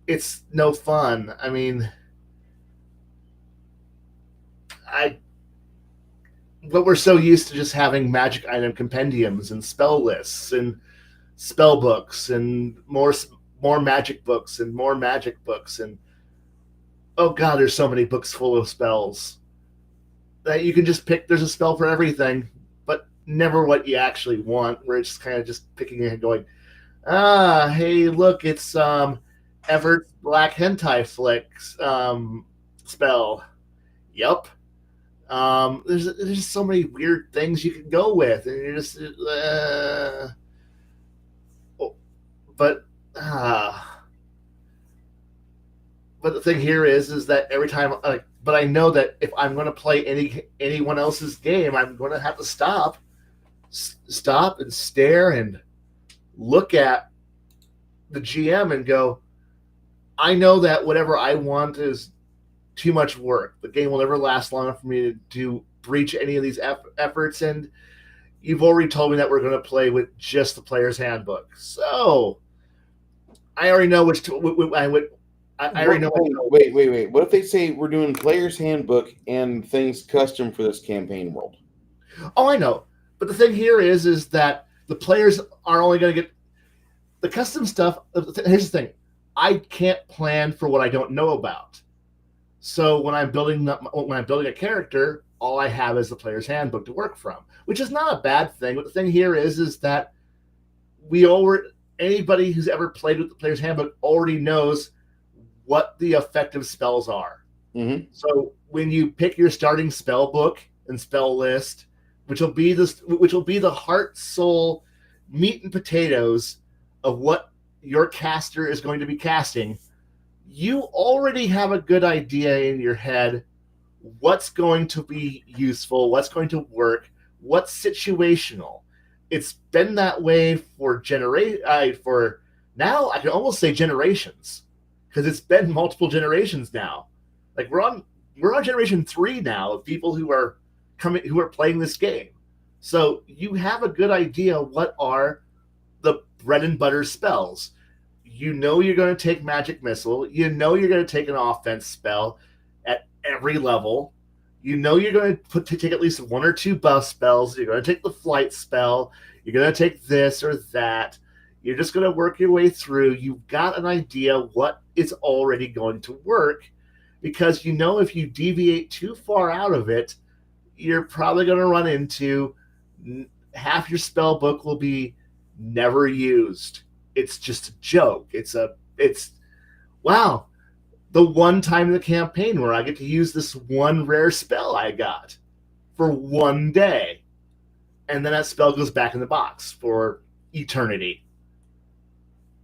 it's no fun. I mean, but we're so used to just having Magic item compendiums and spell lists and spell books and more Magic books and more Magic books, and oh god, there's so many books full of spells that you can just pick. There's a spell for everything, but never what you actually want, where it's kind of just picking it and going, hey, look, it's Everett's Black Hentai Flicks spell. Yup. There's just so many weird things you can go with, and you're just but the thing here is that every time, but I know that if I'm going to play anyone else's game, I'm going to have to stop and stare and look at the GM and go, I know that whatever I want is too much work. The game will never last long enough for me to breach any of these efforts, and you've already told me that we're going to play with just the player's handbook. So I already know which I already know. Wait. What if they say we're doing player's handbook and things custom for this campaign world? Oh, I know. But the thing here is that the players are only going to get the custom stuff. Here's the thing. I can't plan for what I don't know about. So when I'm building a character, all I have is the player's handbook to work from, which is not a bad thing. But the thing here is that anybody who's ever played with the player's handbook already knows what the effective spells are. Mm-hmm. So when you pick your starting spell book and spell list, which will be the heart, soul, meat and potatoes of what your caster is going to be casting, you already have a good idea in your head what's going to be useful, what's going to work, what's situational. it's been that way for for now I can almost say generations, because it's been multiple generations now. Like we're on generation 3 now of people who are playing this game. So you have a good idea what are the bread and butter spells. You know you're going to take Magic Missile. You know you're going to take an offense spell at every level. You know you're going to take at least 1 or 2 buff spells. You're going to take the flight spell. You're going to take this or that. You're just going to work your way through. You've got an idea what is already going to work, because you know if you deviate too far out of it, you're probably going to run into half your spell book will be never used. It's just a joke. It's wow, the one time in the campaign where I get to use this one rare spell I got for one day, and then that spell goes back in the box for eternity.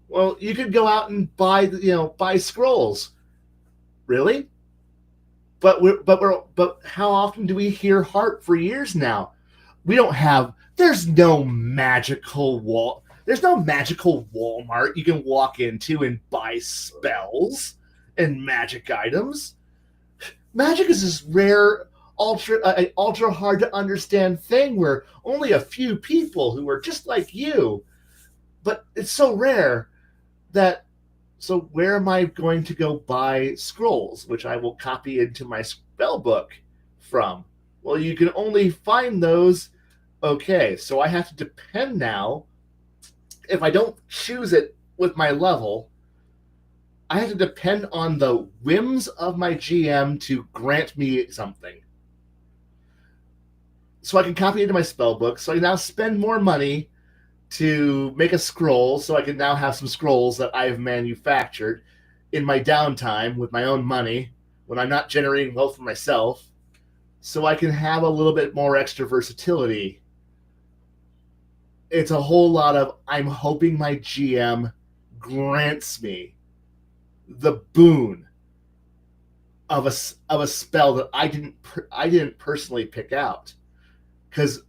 Well, you could go out and buy scrolls. Really? But how often do we hear Heart for years now? There's no magical Walmart you can walk into and buy spells and magic items. Magic is this rare, ultra hard to understand thing where only a few people who are just like you, but it's so rare so where am I going to go buy scrolls, which I will copy into my spell book from? Well, you can only find those. Okay, so I have to depend now. If I don't choose it with my level, I have to depend on the whims of my GM to grant me something. So I can copy it into my spell book. So I now spend more money to make a scroll, so I can now have some scrolls that I've manufactured in my downtime with my own money when I'm not generating wealth for myself, so I can have a little bit more extra versatility. It's a whole lot of I'm hoping my GM grants me the boon of a spell that I didn't personally pick out. Because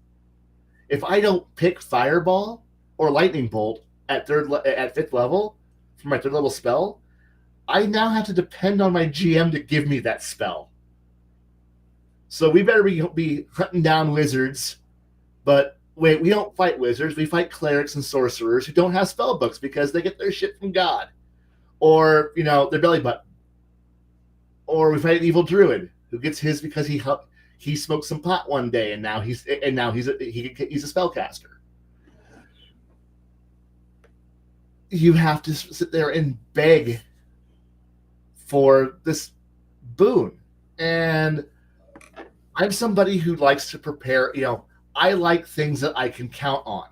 if I don't pick Fireball or Lightning Bolt at 5th level for my 3rd level spell, I now have to depend on my GM to give me that spell. So we better be hunting down wizards. But wait, we don't fight wizards. We fight clerics and sorcerers who don't have spell books because they get their shit from God, or their belly button. Or we fight an evil druid who gets his because he smoked some pot one day and now he's a spellcaster. You have to sit there and beg for this boon. And I'm somebody who likes to prepare, I like things that I can count on.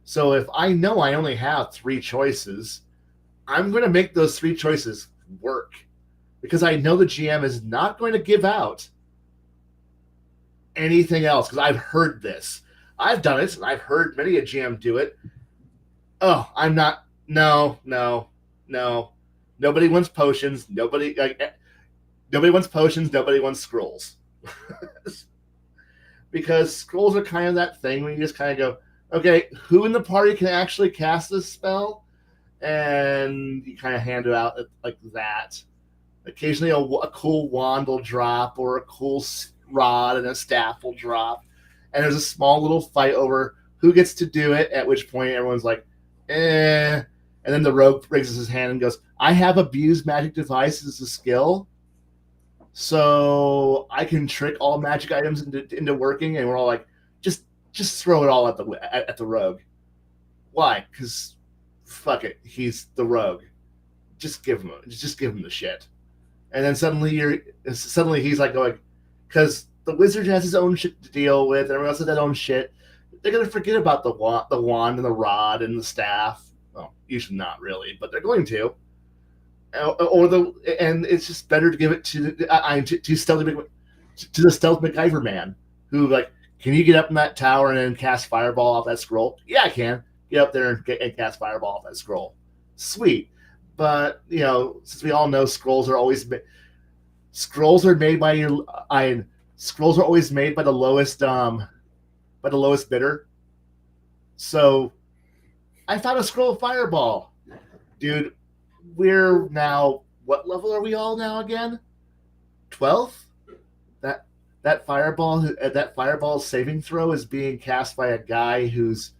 So if I know I only have 3 choices, I'm going to make those 3 choices work, because I know the GM is not going to give out anything else, because I've heard this. I've done it, and I've heard many a GM do it. Oh, I'm not. No. Nobody wants potions. Nobody wants potions. Nobody wants scrolls. Because scrolls are kind of that thing where you just kind of go, okay, who in the party can actually cast this spell? And you kind of hand it out like that. Occasionally a cool wand will drop, or a cool rod and a staff will drop. And there's a small little fight over who gets to do it, at which point everyone's like, eh. And then the rogue raises his hand and goes, I have abused magic devices as a skill, so I can trick all magic items into working. And we're all like, just throw it all at the rogue. Why? Because fuck it, he's the rogue. Just give him the shit. And then suddenly he's like going, because the wizard has his own shit to deal with, and everyone else has their own shit. They're gonna forget about the wand and the rod and the staff. Well, usually not really, but they're going to. And it's just better to give it to the stealth MacGyver man, who like, can you get up in that tower and then cast Fireball off that scroll? Yeah, I can. Get up there and cast Fireball off that scroll. Sweet. But since we all know scrolls are always made by the lowest bidder. So I found a scroll fireball. Dude, we're now, what level are we all now again? 12th? That fireball saving throw is being cast by a guy who's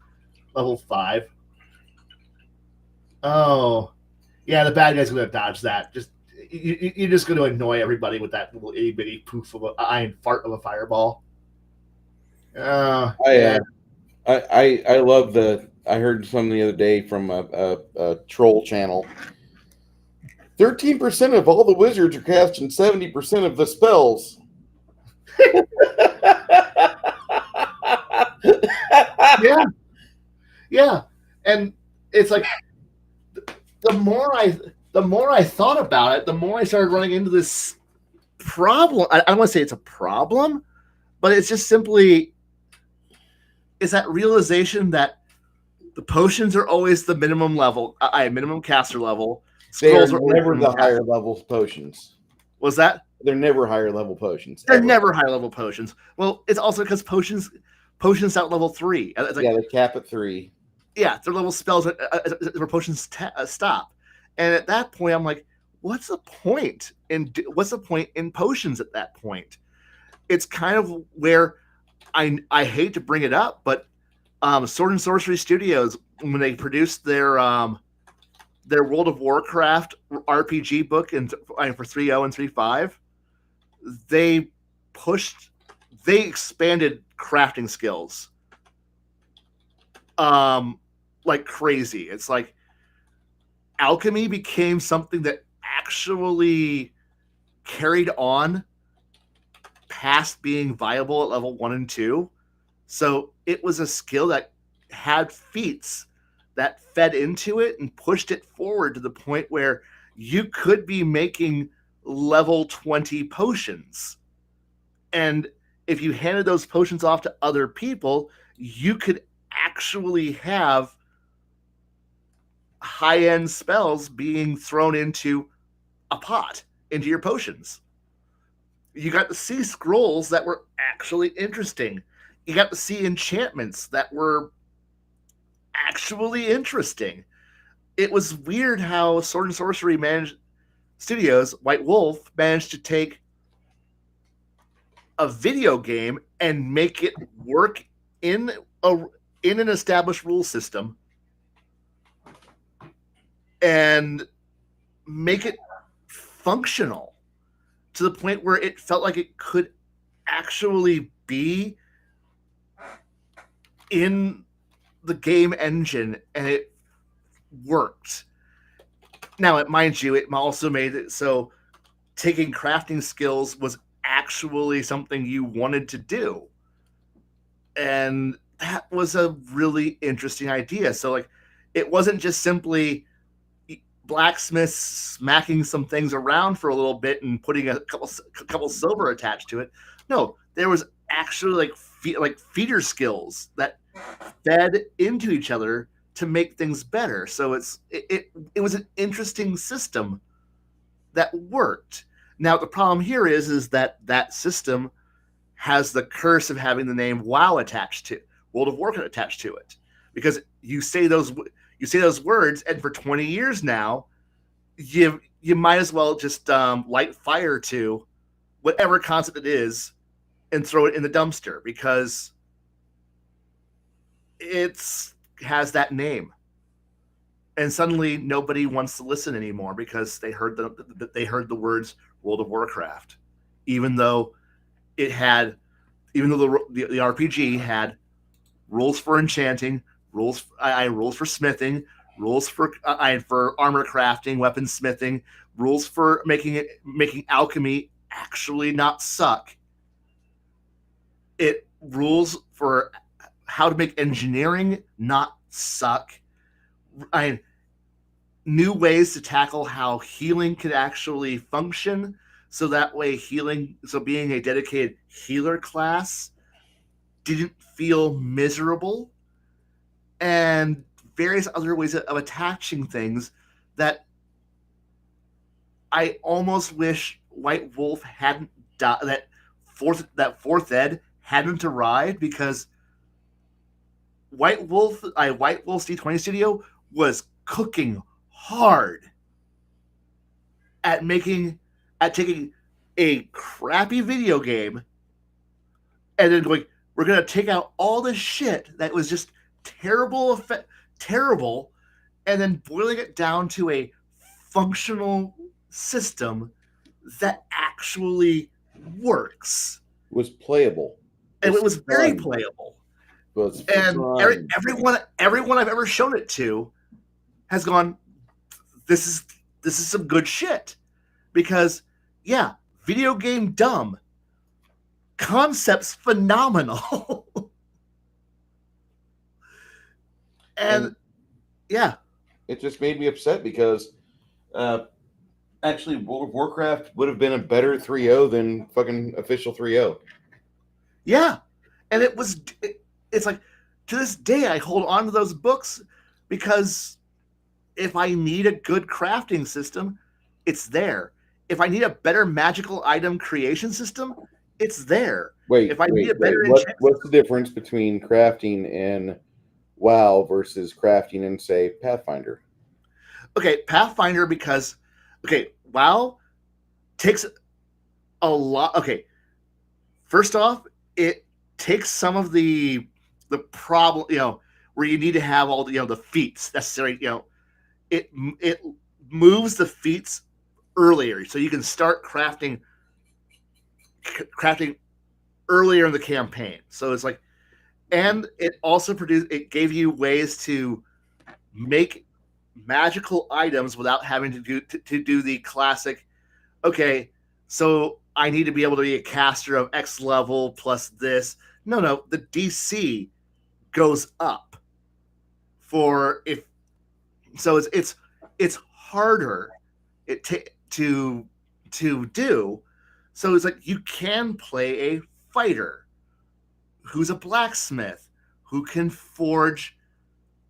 level 5. Oh, yeah, the bad guy's going to dodge that. You're just going to annoy everybody with that little itty bitty poof of an iron fart of a fireball. Yeah. I love the. I heard something the other day from a troll channel. 13% of all the wizards are casting 70% of the spells. Yeah, yeah, and it's like the more I thought about it, the more I started running into this problem. I don't want to say it's a problem, but it's just simply it's that realization that the potions are always the minimum level, minimum caster level. They are Scrolls never the higher level potions. Was that? They're never higher level potions. They're ever. never higher level potions. Well, it's also because potions out level 3. It's like, yeah, they cap at 3. Yeah, they're level spells where potions stop. And at that point, I'm like, what's the point in potions at that point? It's kind of where I hate to bring it up, but Sword and Sorcery Studios, when they produced their World of Warcraft RPG book for 3.0 and 3.5, they expanded crafting skills like crazy. It's like alchemy became something that actually carried on past being viable at level 1 and 2. So it was a skill that had feats that fed into it and pushed it forward to the point where you could be making level 20 potions. And if you handed those potions off to other people, you could actually have high-end spells being thrown into a pot, into your potions. You got to see scrolls that were actually interesting. You got to see enchantments that were actually interesting. It was weird how Sword and Sorcery Studios, White Wolf, managed to take a video game and make it work in an established rule system and make it functional to the point where it felt like it could actually be in the game engine, and it worked. Now, mind you, it also made it so taking crafting skills was actually something you wanted to do. And that was a really interesting idea. So, like, it wasn't just simply blacksmiths smacking some things around for a little bit and putting a couple silver attached to it. No, there was actually like feeder skills that fed into each other to make things better. So it was an interesting system that worked. Now the problem here is that system has the curse of having the name WoW attached to World of Warcraft attached to it, because you say those words, and for 20 years now, you might as well just light fire to whatever concept it is and throw it in the dumpster because it has that name. And suddenly nobody wants to listen anymore because they heard the words World of Warcraft, even though the RPG had rules for enchanting, rules for smithing, rules for armor crafting, weapon smithing, rules for making alchemy actually not suck. It rules for how to make engineering not suck. New ways to tackle how healing could actually function, so that way being a dedicated healer class didn't feel miserable, and various other ways of attaching things that I almost wish White Wolf hadn't that fourth ed hadn't arrived, because White Wolf D20 Studio was cooking hard at taking a crappy video game and then going, we're gonna take out all the shit that was just terrible, and then boiling it down to a functional system that actually works. Was playable. And it was very fun. playable. Was And fun. everyone I've ever shown it to has gone, this is some good shit. Because, yeah, video game dumb. Concepts phenomenal. and yeah. It just made me upset because actually World of Warcraft would have been a better 3.0 than fucking official 3.0. Yeah. And it's like, to this day, I hold on to those books because if I need a good crafting system, it's there. If I need a better magical item creation system, it's there. Wait, what's the difference between crafting in WoW versus crafting in, say, Pathfinder? Okay, Pathfinder, because WoW takes a lot. Okay, first off, it takes some of the problem, where you need to have all the feats necessary. It moves the feats earlier, so you can start crafting earlier in the campaign. So it's like, and it also gave you ways to make magical items without having to do the classic, okay, so I need to be able to be a caster of X level plus this. No, the DC goes up it's harder to do. So it's like, you can play a fighter who's a blacksmith who can forge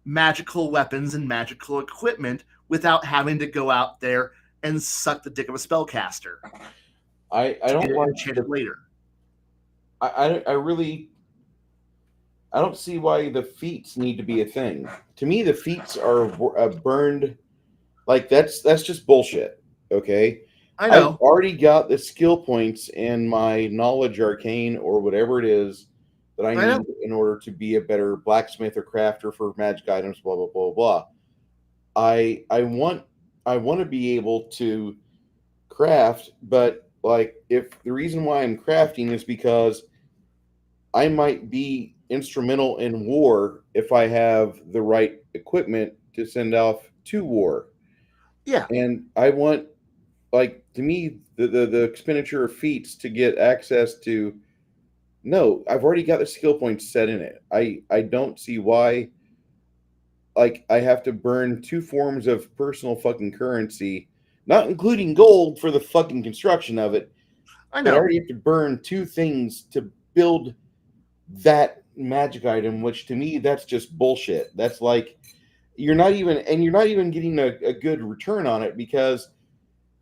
magical weapons and magical equipment without having to go out there and suck the dick of a spellcaster. I don't want to later. I don't see why the feats need to be a thing. To me, the feats are burned. Like, that's just bullshit. Okay, I know. I've already got the skill points in my knowledge arcane or whatever it is that I need in order to be a better blacksmith or crafter for magic items. Blah blah blah blah. I want to be able to craft, but like, if the reason why I'm crafting is because I might be instrumental in war if I have the right equipment to send off to war. Yeah. And I want, like, to me, the expenditure of feats to get access to, no, I've already got the skill points set in it. I don't see why, like, I have to burn 2 forms of personal fucking currency, not including gold for the fucking construction of it. I know. But I already have to burn 2 things to build that magic item, which to me, that's just bullshit. That's like, you're not even getting a good return on it, because,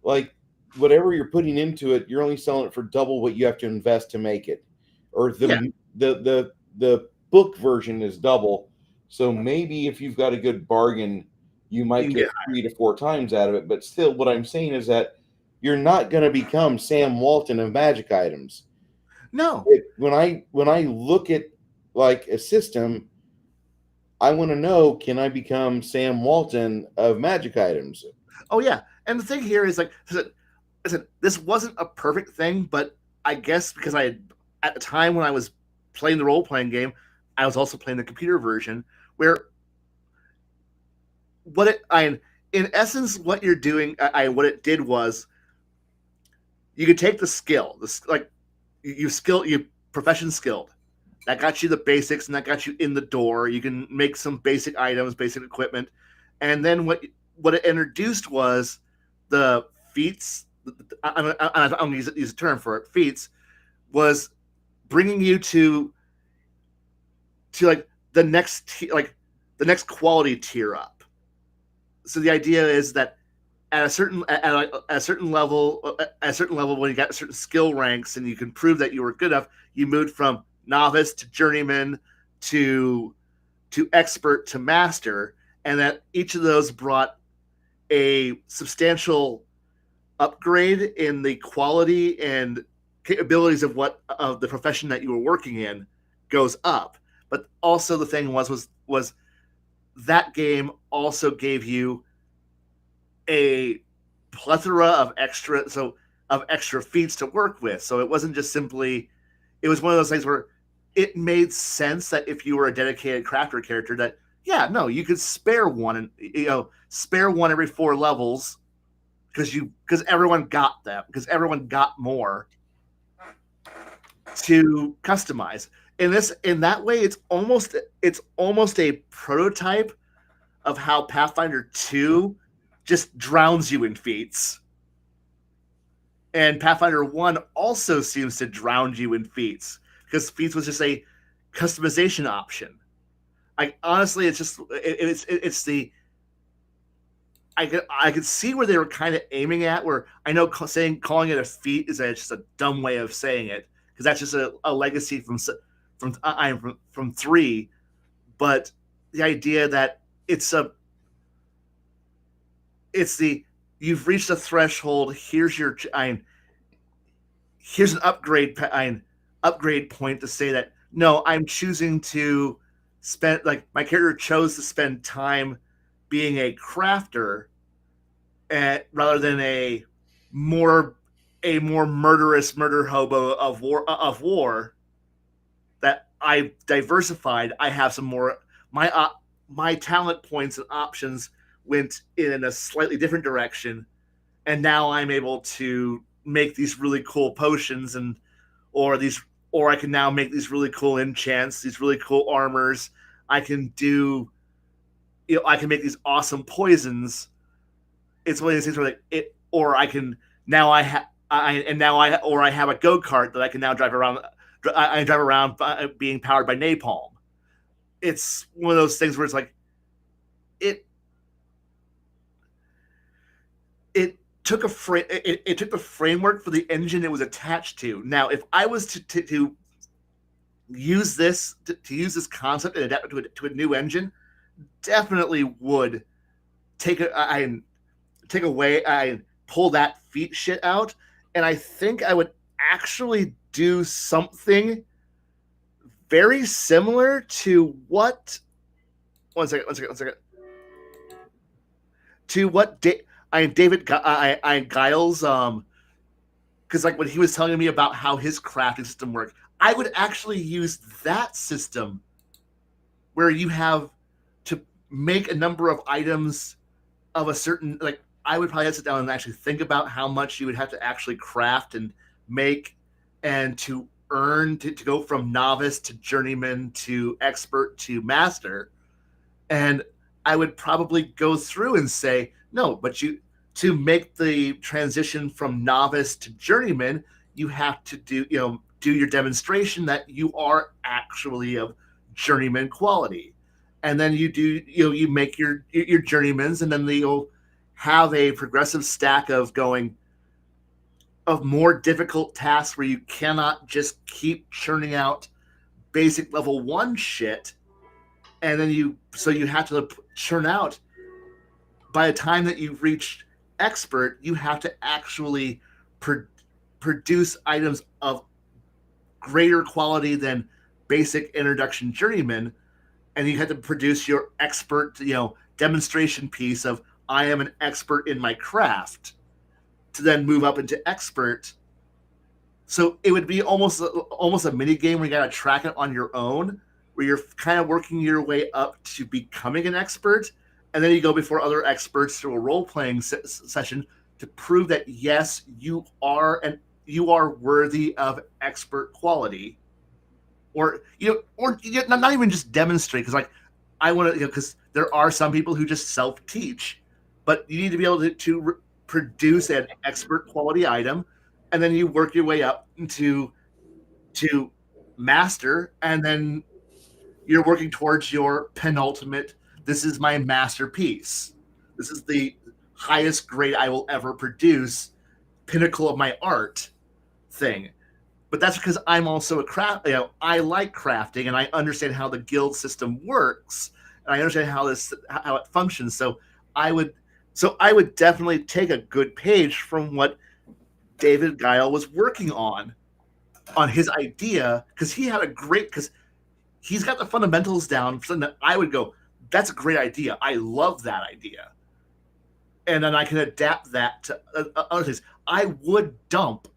like, whatever you're putting into it, you're only selling it for double what you have to invest to make it. Or the book version is double. So maybe if you've got a good bargain, you might get 3 to 4 times out of it. But still, what I'm saying is that you're not going to become Sam Walton of magic items. No. When I look at, like, a system, I want to know, can I become Sam Walton of magic items? Oh yeah. And the thing here is, like, this wasn't a perfect thing, but I guess because at the time when I was playing the role-playing game, I was also playing the computer version, where in essence, what you're doing, what it did was, you could take the skill, you profession skilled. That got you the basics, and that got you in the door. You can make some basic items, basic equipment. And then what it introduced was the feats. I'm going to use a term for it. Feats was bringing you to like the next quality tier up. So the idea is that at a certain level, when you got certain skill ranks and you can prove that you were good enough, you moved from novice to journeyman to to expert to master, and that each of those brought a substantial upgrade in the quality and capabilities of the profession that you were working in goes up. But also the thing was that game also gave you a plethora of extra feats to work with. So it wasn't just simply, it was one of those things where it made sense that if you were a dedicated crafter character that, yeah, no, you could spare one and spare one every 4 levels because everyone got them, because everyone got more to customize. In that way, it's almost a prototype of how Pathfinder 2 just drowns you in feats. And Pathfinder 1 also seems to drown you in feats, because feats was just a customization option. Honestly, it's just it's the I could see where they were kind of aiming at. Where I know calling it a feat is just a dumb way of saying it, because that's just a legacy from 3. But the idea that it's you've reached a threshold. Here's an upgrade point to say that no, I'm choosing to spend, like, my character chose to spend time being a crafter rather than a more murderous murder hobo of war. That I diversified. I have some more my talent points and options went in a slightly different direction, and now I'm able to make these really cool potions or I can now make these really cool enchants, these really cool armors. I can I can make these awesome poisons. It's one of these things where I have a go-kart that I can now drive around. I drive around being powered by napalm. It's one of those things where it's like it took the framework for the engine it was attached to. Now, if I was to use this concept and adapt it to a new engine, definitely would pull that feat shit out, and I think I would actually do something very similar to what. One second. To what David Giles, because like when he was telling me about how his crafting system worked, I would actually use that system where you have to make a number of items of a certain, like, I would probably have to sit down and actually think about how much you would have to actually craft and make, and to earn to go from novice to journeyman to expert to master. And I would probably go through and say, no, but to make the transition from novice to journeyman, you have to do your demonstration that you are actually of journeyman quality. And then you make your journeymans, and then you'll have a progressive stack of more difficult tasks where you cannot just keep churning out basic level 1 shit, and then you have to churn out. By the time that you've reached expert, you have to actually produce items of greater quality than basic introduction journeyman, and you have to produce your expert demonstration piece of I am an expert in my craft, to then move up into expert. So it would be almost a mini game where you got to track it on your own, where you're kind of working your way up to becoming an expert, and then you go before other experts through a role-playing session to prove that yes, you are worthy of expert quality, or not even just demonstrate, because like I want to, because there are some people who just self-teach, but you need to be able to produce an expert quality item, and then you work your way up to master, and then you're working towards your penultimate. This is my masterpiece. This is the highest grade I will ever produce, pinnacle of my art thing. but that's because I'm also a craft. I like crafting and I understand how the guild system works, and I understand how it functions. So I would definitely take a good page from what David Guile was working on his idea, because he had because he's got the fundamentals down for something that I would go, that's a great idea. I love that idea. And then I can adapt that to other things. I would dump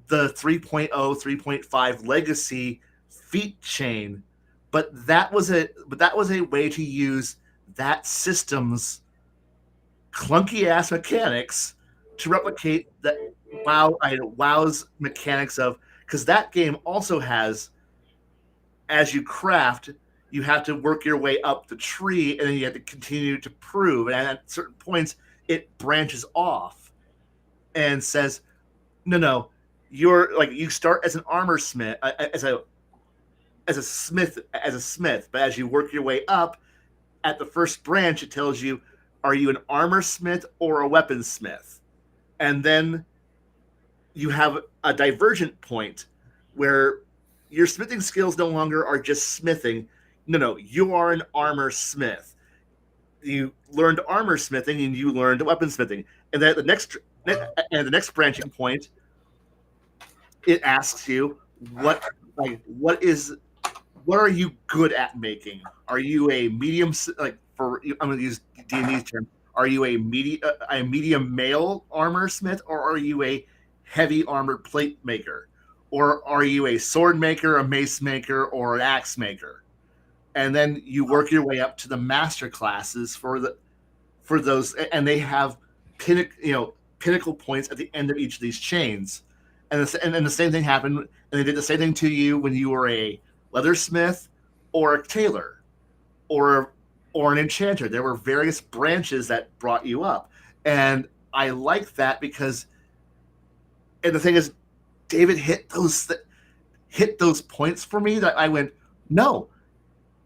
the 3.0, 3.5 legacy feat chain, but that was a way to use that system's clunky ass mechanics to replicate the WoW's mechanics of, because that game also has, as you craft, you have to work your way up the tree, and then you have to continue to prove. And at certain points, it branches off and says, no, you're like, you start as an armor smith, as a smith, but as you work your way up, at the first branch, it tells you, are you an armor smith or a weaponsmith? And then you have a divergent point where your smithing skills no longer are just smithing. No, you are an armor smith. You learned armor smithing and you learned weaponsmithing. And then the next branching point, it asks you, what are you good at making? Are you a medium, I'm going to use D&D's term, are you a medium male armor smith, or are you a heavy armor plate maker? Or are you a sword maker, a mace maker, or an axe maker? And then you work your way up to the master classes for those, and they have pinnacle points at the end of each of these chains. And the same thing happened, and they did the same thing to you when you were a leathersmith or a tailor or an enchanter. There were various branches that brought you up. And I like that because, and the thing is, David hit those points for me that I went, no,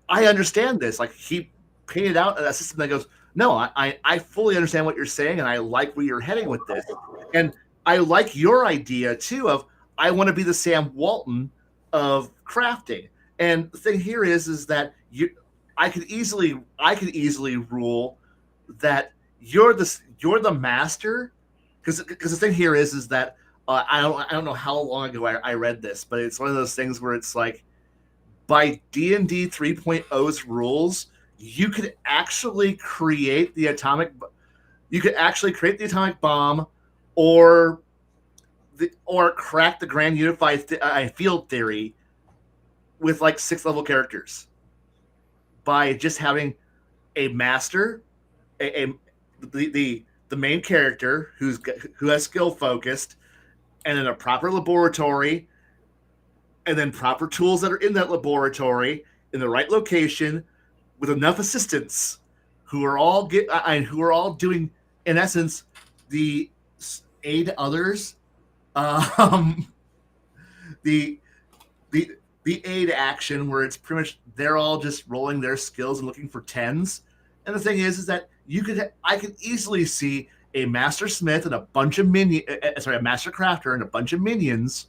I understand this. Like, he painted out a system that goes, no, I fully understand what you're saying, and I like where you're heading with this. And I like your idea too of, I want to be the Sam Walton of crafting. And the thing here is that I could easily rule that you're the master, because the thing here is that I don't know how long ago I read this, but it's one of those things where it's like, by D&D 3.0's rules, you could actually create the atomic bomb, or crack the Grand Unified Field Theory with like 6th level characters by just having a master, the main character who has skill focused, and then a proper laboratory, and then proper tools that are in that laboratory in the right location, with enough assistants who are all doing, in essence, the aid others, the aid action, where it's pretty much they're all just rolling their skills and looking for 10s. And the thing is that I could easily see a master smith and a bunch of a master crafter and a bunch of minions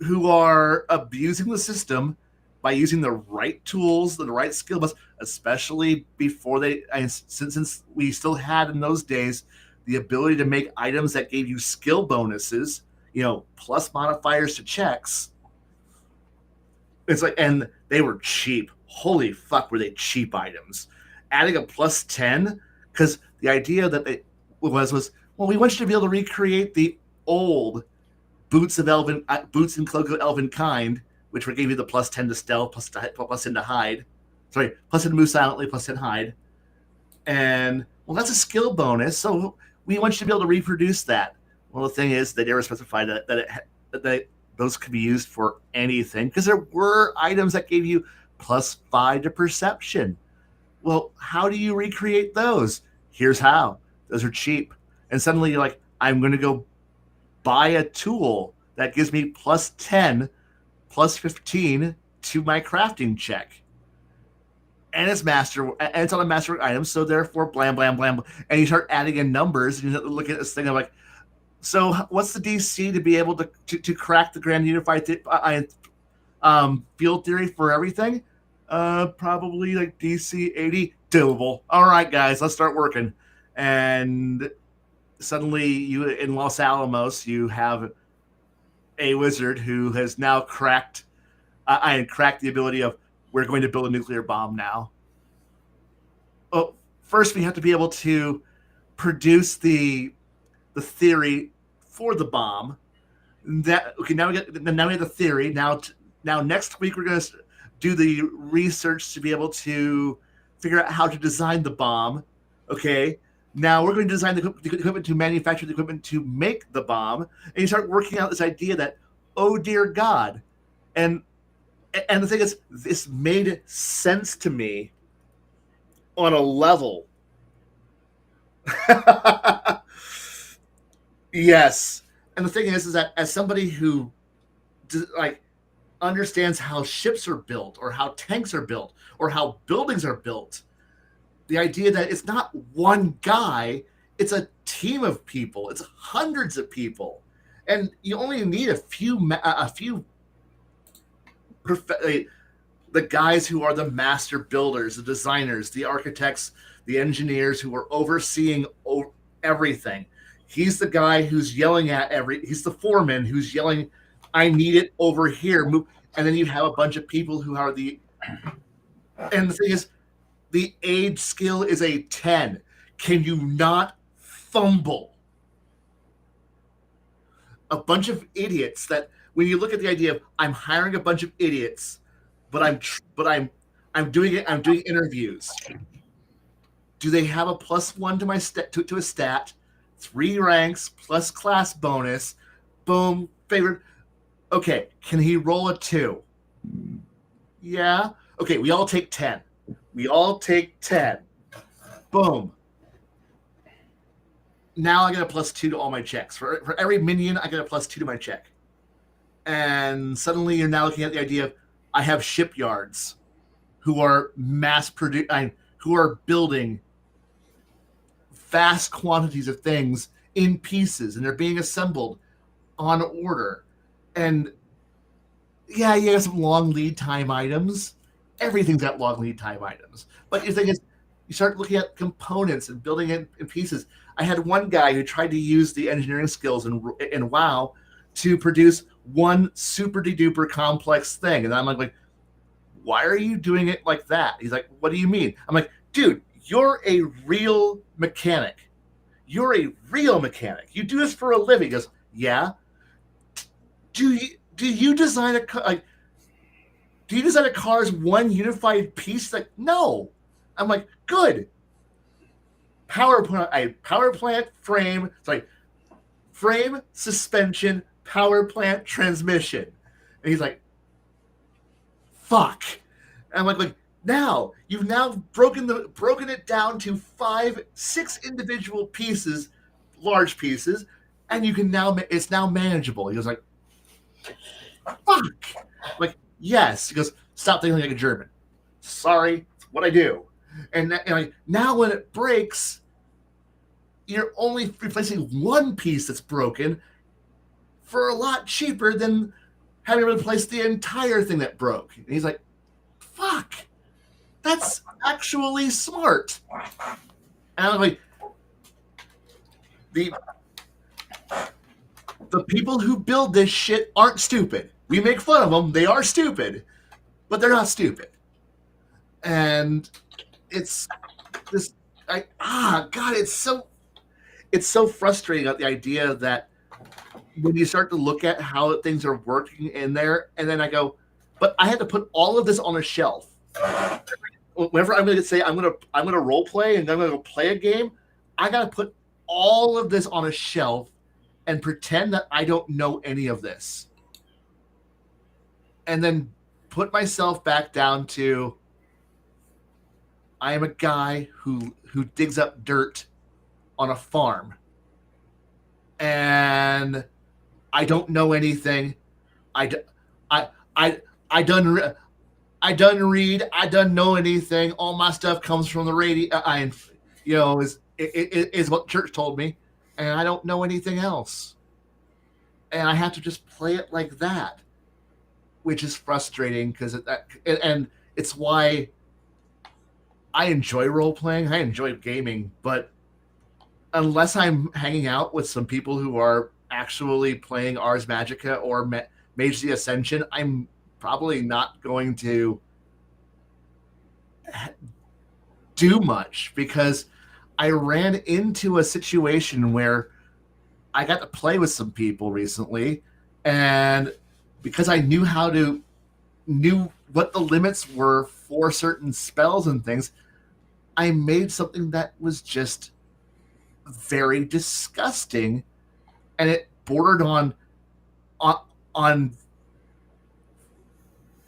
who are abusing the system by using the right tools, the right skill bus, especially before since we still had in those days the ability to make items that gave you skill bonuses, plus modifiers to checks. It's like, and they were cheap. Holy fuck, were they cheap items? Adding a plus 10, because the idea that was, well, we want you to be able to recreate the old boots and cloak of elven kind, which gave you the plus 10 to stealth, plus 10 to hide. Sorry, plus 10 to move silently, plus 10 hide. And, well, that's a skill bonus, so we want you to be able to reproduce that. Well, the thing is, they never specified that those could be used for anything, because there were items that gave you plus 5 to perception. Well, how do you recreate those? Here's how. Those are cheap. And suddenly you're like, I'm going to go buy a tool that gives me plus 10, plus 15 to my crafting check. And it's on a master item, so therefore blam, blam, blam. And you start adding in numbers, and you look at this thing of like, So what's the DC to be able to crack the grand unified field theory for everything? Probably like DC 80. Doable. All right, guys, let's start working. And suddenly, you in Los Alamos, you have a wizard who has now cracked the ability of we're going to build a nuclear bomb now. Oh, first we have to be able to produce the theory for the bomb. Now we have the theory. Now next week we're going to do the research to be able to figure out how to design the bomb. Okay. Now we're going to design the equipment to manufacture the equipment to make the bomb, and you start working out this idea that, oh dear God, and the thing is, this made sense to me on a level. Yes, and the thing is that as somebody who like understands how ships are built, or how tanks are built, or how buildings are built, the idea that it's not one guy, it's a team of people, it's hundreds of people, and you only need a few the guys who are the master builders, the designers, the architects, the engineers who are overseeing everything. He's the guy who's yelling at he's the foreman who's yelling, I need it over here. And then you have a bunch of people who are and the thing is, the age skill is a 10. Can you not fumble? A bunch of idiots that when you look at the idea of I'm hiring a bunch of idiots, but I'm doing it. I'm doing interviews. Do they have a +1 to my to a stat? 3 ranks plus class bonus. Boom. Favorite. Okay. Can he roll a 2? Yeah. Okay. We all take 10. Boom. Now I get a +2 to all my checks. For every minion, I get a +2 to my check. And suddenly you're now looking at the idea of I have shipyards who are who are building vast quantities of things in pieces, and they're being assembled on order. And yeah, you have some long lead time items. Everything's got long lead time items. But the thing is, you start looking at components and building it in pieces. I had one guy who tried to use the engineering skills in WoW to produce one super duper complex thing. And I'm like, why are you doing it like that? He's like, what do you mean? I'm like, dude, you're a real mechanic. You do this for a living. He goes, yeah. Do you design a car? Do you design a car as one unified piece? Like, no. I'm like, good. Power plant, frame. It's like frame, suspension, power plant, transmission. And he's like, fuck. And I'm like, now you've broken it down to 5-6 individual pieces, large pieces, and it's now manageable. He goes like, fuck. Like, yes. He goes, stop thinking like a German. Sorry, it's what I do. And now when it breaks, you're only replacing one piece that's broken for a lot cheaper than having to replace the entire thing that broke. And he's like, fuck, that's actually smart. And I'm like, the people who build this shit aren't stupid. We make fun of them. They are stupid, but they're not stupid. And it's this, God, it's so frustrating about the idea that when you start to look at how things are working in there, and then I go, but I had to put all of this on a shelf. Whenever I'm going to say I'm going to role play and I'm going to go play a game, I got to put all of this on a shelf and pretend that I don't know any of this, and then put myself back down to I am a guy who digs up dirt on a farm, and I don't know anything. I done read. I done know anything. All my stuff comes from the radio. Is what church told me, and I don't know anything else. and I have to just play it like that, which is frustrating because and it's why I enjoy role playing, I enjoy gaming, but unless I'm hanging out with some people who are actually playing Ars Magica or Mage the Ascension, I'm probably not going to do much because I ran into a situation where I got to play with some people recently, and because I knew what the limits were for certain spells and things, I made something that was just very disgusting, and it bordered on on.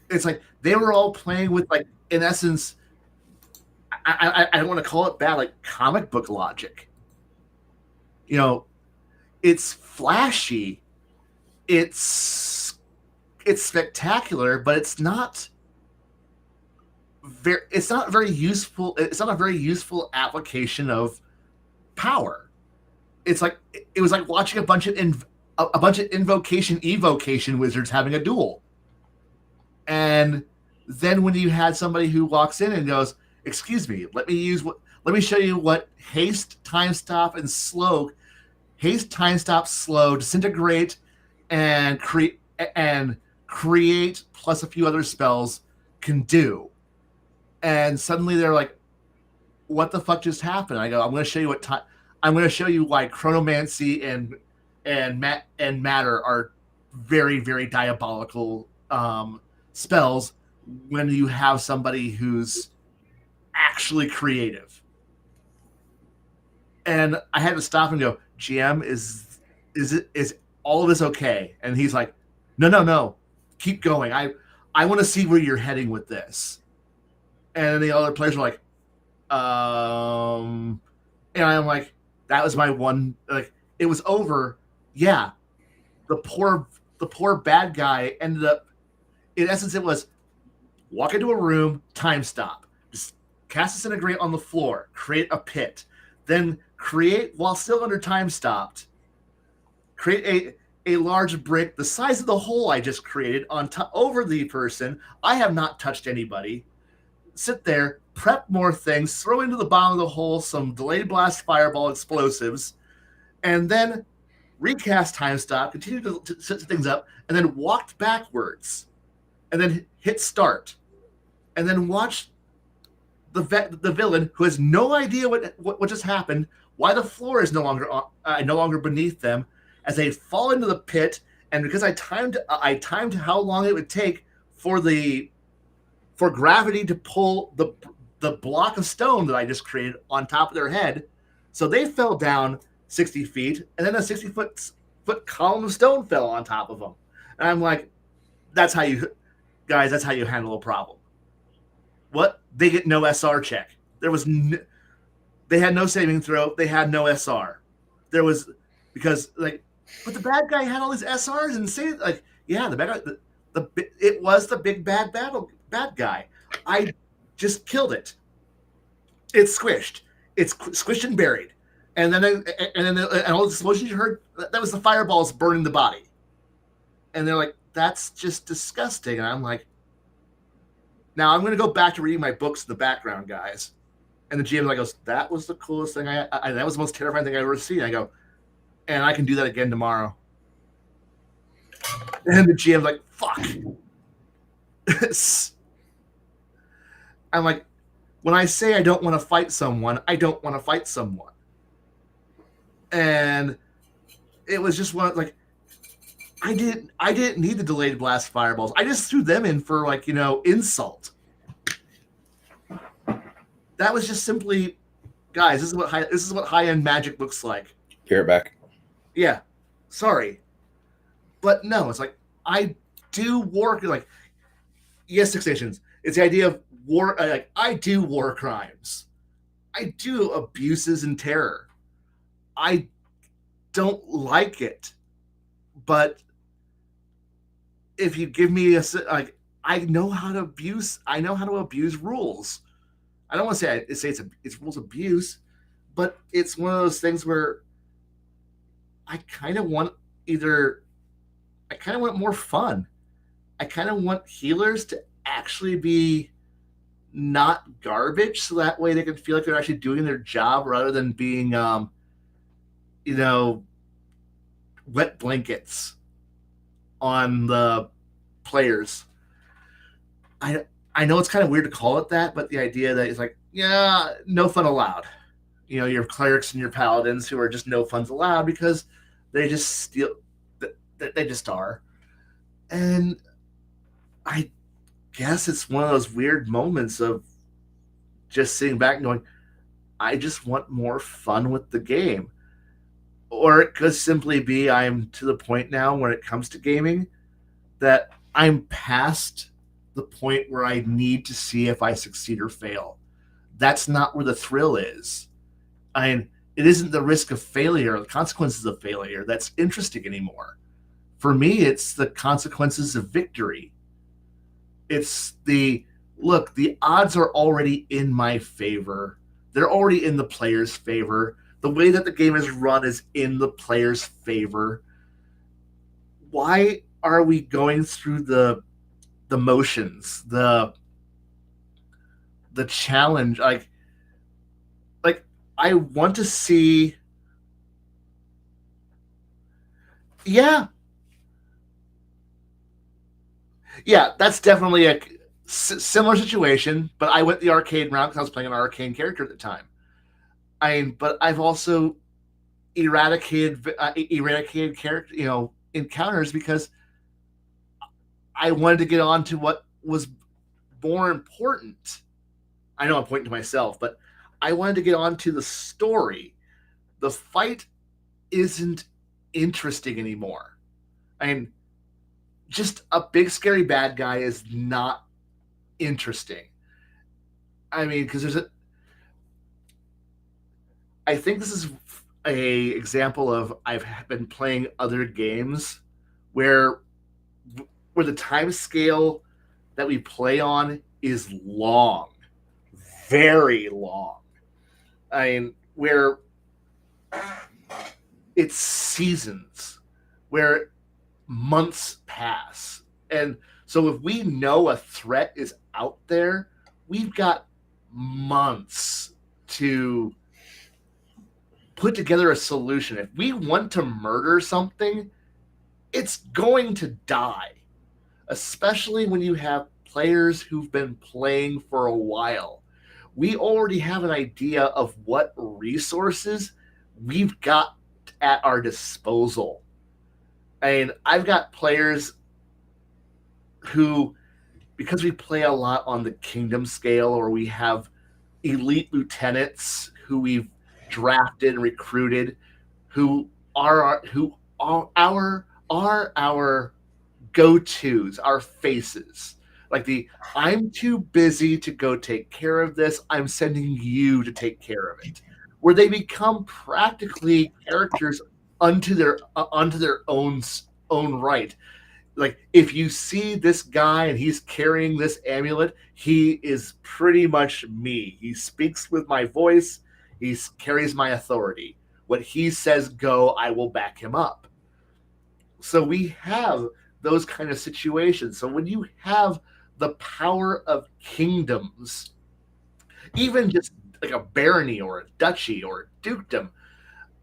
It's like they were all playing with, like, in essence, I don't want to call it bad, like comic book logic. You know, it's flashy, it's spectacular, but it's not very useful. It's not a very useful application of power. It's like it was like watching a bunch of invocation evocation wizards having a duel. And then when you had somebody who walks in and goes, "Excuse me, let me show you what haste, time stop, and slow, disintegrate, and create plus a few other spells can do." And suddenly they're like, "What the fuck just happened?" I go, I'm going to show you why chronomancy and matter are very, very diabolical spells when you have somebody who's actually creative. And I had to stop and go, "GM, is all of this okay?" And he's like, no, keep going. I want to see where you're heading with this." And the other players were like, and I'm like, that was my one, like, it was over. Yeah. The poor bad guy ended up, in essence, it was walk into a room, time stop, just cast disintegrate on the floor, create a pit, then create, while still under time stopped, create a large brick the size of the hole I just created on top over the person. I have not touched anybody. Sit there, prep more things, throw into the bottom of the hole some delayed blast fireball explosives, and then recast time stop, continue to set things up, and then walked backwards, and then hit start, and then watch the villain, who has no idea what just happened, why the floor is no longer beneath them, as they fall into the pit. And because I timed how long it would take for gravity to pull the block of stone that I just created on top of their head, so they fell down 60 feet, and then a 60-foot column of stone fell on top of them. And I'm like, that's how you handle a problem. What? They get no SR check. They had no saving throw. They had no SR. There was, because, like, but the bad guy had all these SRs and say, like, yeah, the bad guy, it was the big bad guy. I just killed it. It's squished. It's squished and buried. And then all the explosions you heard, that was the fireballs burning the body. And they're like, that's just disgusting. And I'm like, now I'm going to go back to reading my books in the background, guys. And the GM goes, that was the coolest thing. That was the most terrifying thing I've ever seen. I go, and I can do that again tomorrow. And the GM's like, fuck. I'm like, when I say I don't want to fight someone, I don't want to fight someone. And it was just one, like, I didn't need the delayed blast fireballs. I just threw them in for, like, insult. That was just simply, guys, this is what high-end magic looks like. Care back. Yeah. Sorry. But no, it's like, I do war, like, yes, fixations. It's the idea of war, like, I do war crimes. I do abuses and terror. I don't like it. But if you give me I know how to abuse rules. I don't want to say it's rules abuse, but it's one of those things where I kind of want either I kind of want more fun. I kind of want healers to actually be not garbage, so that way they can feel like they're actually doing their job rather than being, you know, wet blankets on the players. I I know it's kind of weird to call it that, but the idea that it's like, yeah, no fun allowed. Your clerics and your paladins who are just no fun's allowed because they just steal. They just are, and I guess it's one of those weird moments of just sitting back and going, I just want more fun with the game. Or it could simply be I'm to the point now when it comes to gaming that I'm past the point where I need to see if I succeed or fail. That's not where the thrill is. I mean, it isn't the risk of failure or the consequences of failure that's interesting anymore. For me, it's the consequences of victory. It's the look, the odds are already in my favor. They're already in the player's favor. The way that the game is run is in the player's favor. Why are we going through the motions, the challenge? Like I want to see. Yeah, yeah, that's definitely a similar situation. But I went the arcade route because I was playing an arcane character at the time. But I've also eradicated character, encounters because I wanted to get on to what was more important. I know I'm pointing to myself, but I wanted to get on to the story. The fight isn't interesting anymore. I mean, just a big scary bad guy is not interesting. I mean, because I think this is a example of I've been playing other games where the time scale that we play on is long, very long. I mean, where it's seasons, where months pass. And so if we know a threat is out there, we've got months to put together a solution. If we want to murder something, it's going to die, especially when you have players who've been playing for a while. We already have an idea of what resources we've got at our disposal. I mean, I've got players who, because we play a lot on the kingdom scale, or we have elite lieutenants who we've drafted and recruited, who are our go-tos, our faces. Like I'm too busy to go take care of this. I'm sending you to take care of it. Where they become practically characters unto their own right. Like if you see this guy and he's carrying this amulet, he is pretty much me. He speaks with my voice. He carries my authority. What he says go, I will back him up. So we have those kind of situations. So when you have the power of kingdoms, even just like a barony or a duchy or a dukedom,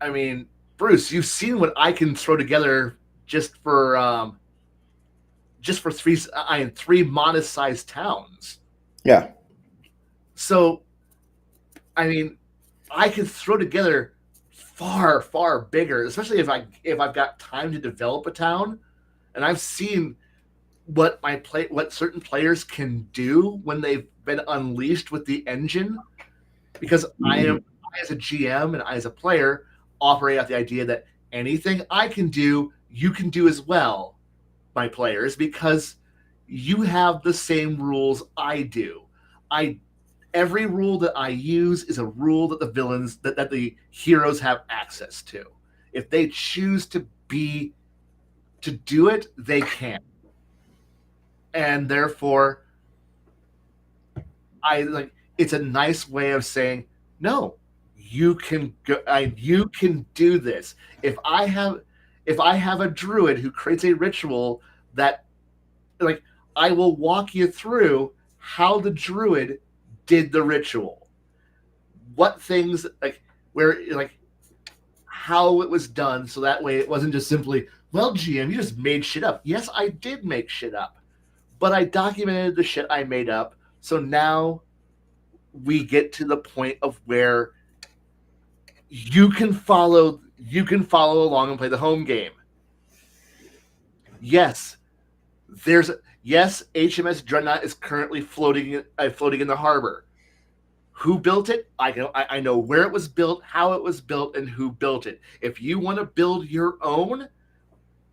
I mean, Bruce, you've seen what I can throw together just for three modest-sized towns. Yeah. So, I mean, I could throw together far, far bigger, especially if I've got time to develop a town, and I've seen what certain players can do when they've been unleashed with the engine. Because I as a GM and I as a player operate out the idea that anything I can do, you can do as well, my players, because you have the same rules I do. Every rule that I use is a rule that the villains that the heroes have access to. If they choose to do it, they can. And therefore it's a nice way of saying, no, you can go, you can do this. If if I have a druid who creates a ritual that, like, I will walk you through how the druid did the ritual, what things, like, where, like, how it was done, so that way it wasn't just simply, well, GM, you just made shit up. Yes, I did make shit up, but I documented the shit I made up, so now we get to the point of where you can follow along and play the home game. Yes, HMS Dreadnought is currently floating in the harbor. Who built it? I know where it was built, how it was built, and who built it. If you want to build your own,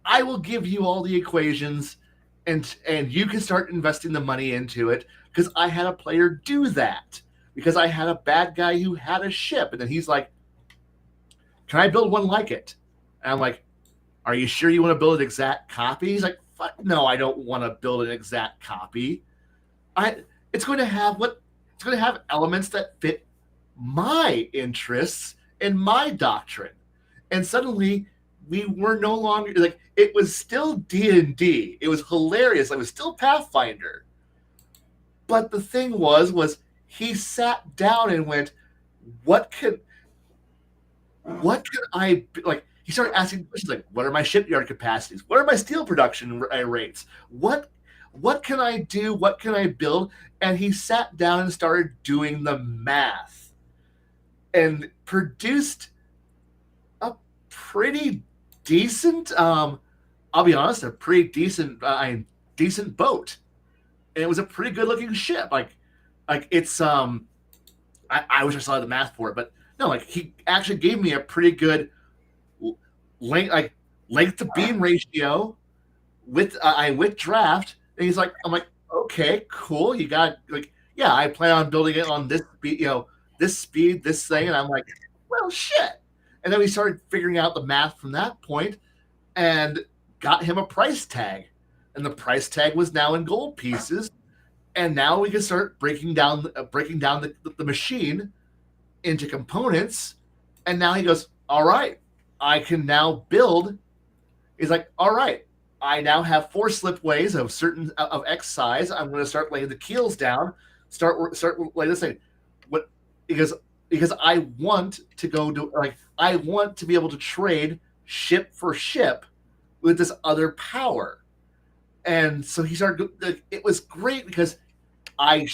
I will give you all the equations, and you can start investing the money into it, because I had a player do that. Because I had a bad guy who had a ship, and then he's like, can I build one like it? And I'm like, are you sure you want to build an exact copy? He's like, fuck no, I don't want to build an exact copy. It's going to have elements that fit my interests and my doctrine. And suddenly we were no longer, like, it was still D&D. It was hilarious. I was still Pathfinder. But the thing was he sat down and went, what can I, like, he started asking questions like, what are my shipyard capacities? What are my steel production rates? What can I do? What can I build? And he sat down and started doing the math and produced a pretty decent, I'll be honest, a pretty decent boat. And it was a pretty good looking ship. Like it's, I wish I saw the math for it, but no, like, he actually gave me a pretty good length to beam ratio with draft. And he's like, I'm like, okay, cool. You got, like, yeah, I plan on building it on this speed, this thing. And I'm like, well, shit. And then we started figuring out the math from that point and got him a price tag. And the price tag was now in gold pieces. And now we can start breaking down the machine into components. And now he goes, all right, I can now build. He's like, all right, I now have 4 slipways of X size. I'm going to start laying the keels down. Start like this thing. What? Because I want to go to, like, I want to be able to trade ship for ship with this other power. And so he started. It was great because I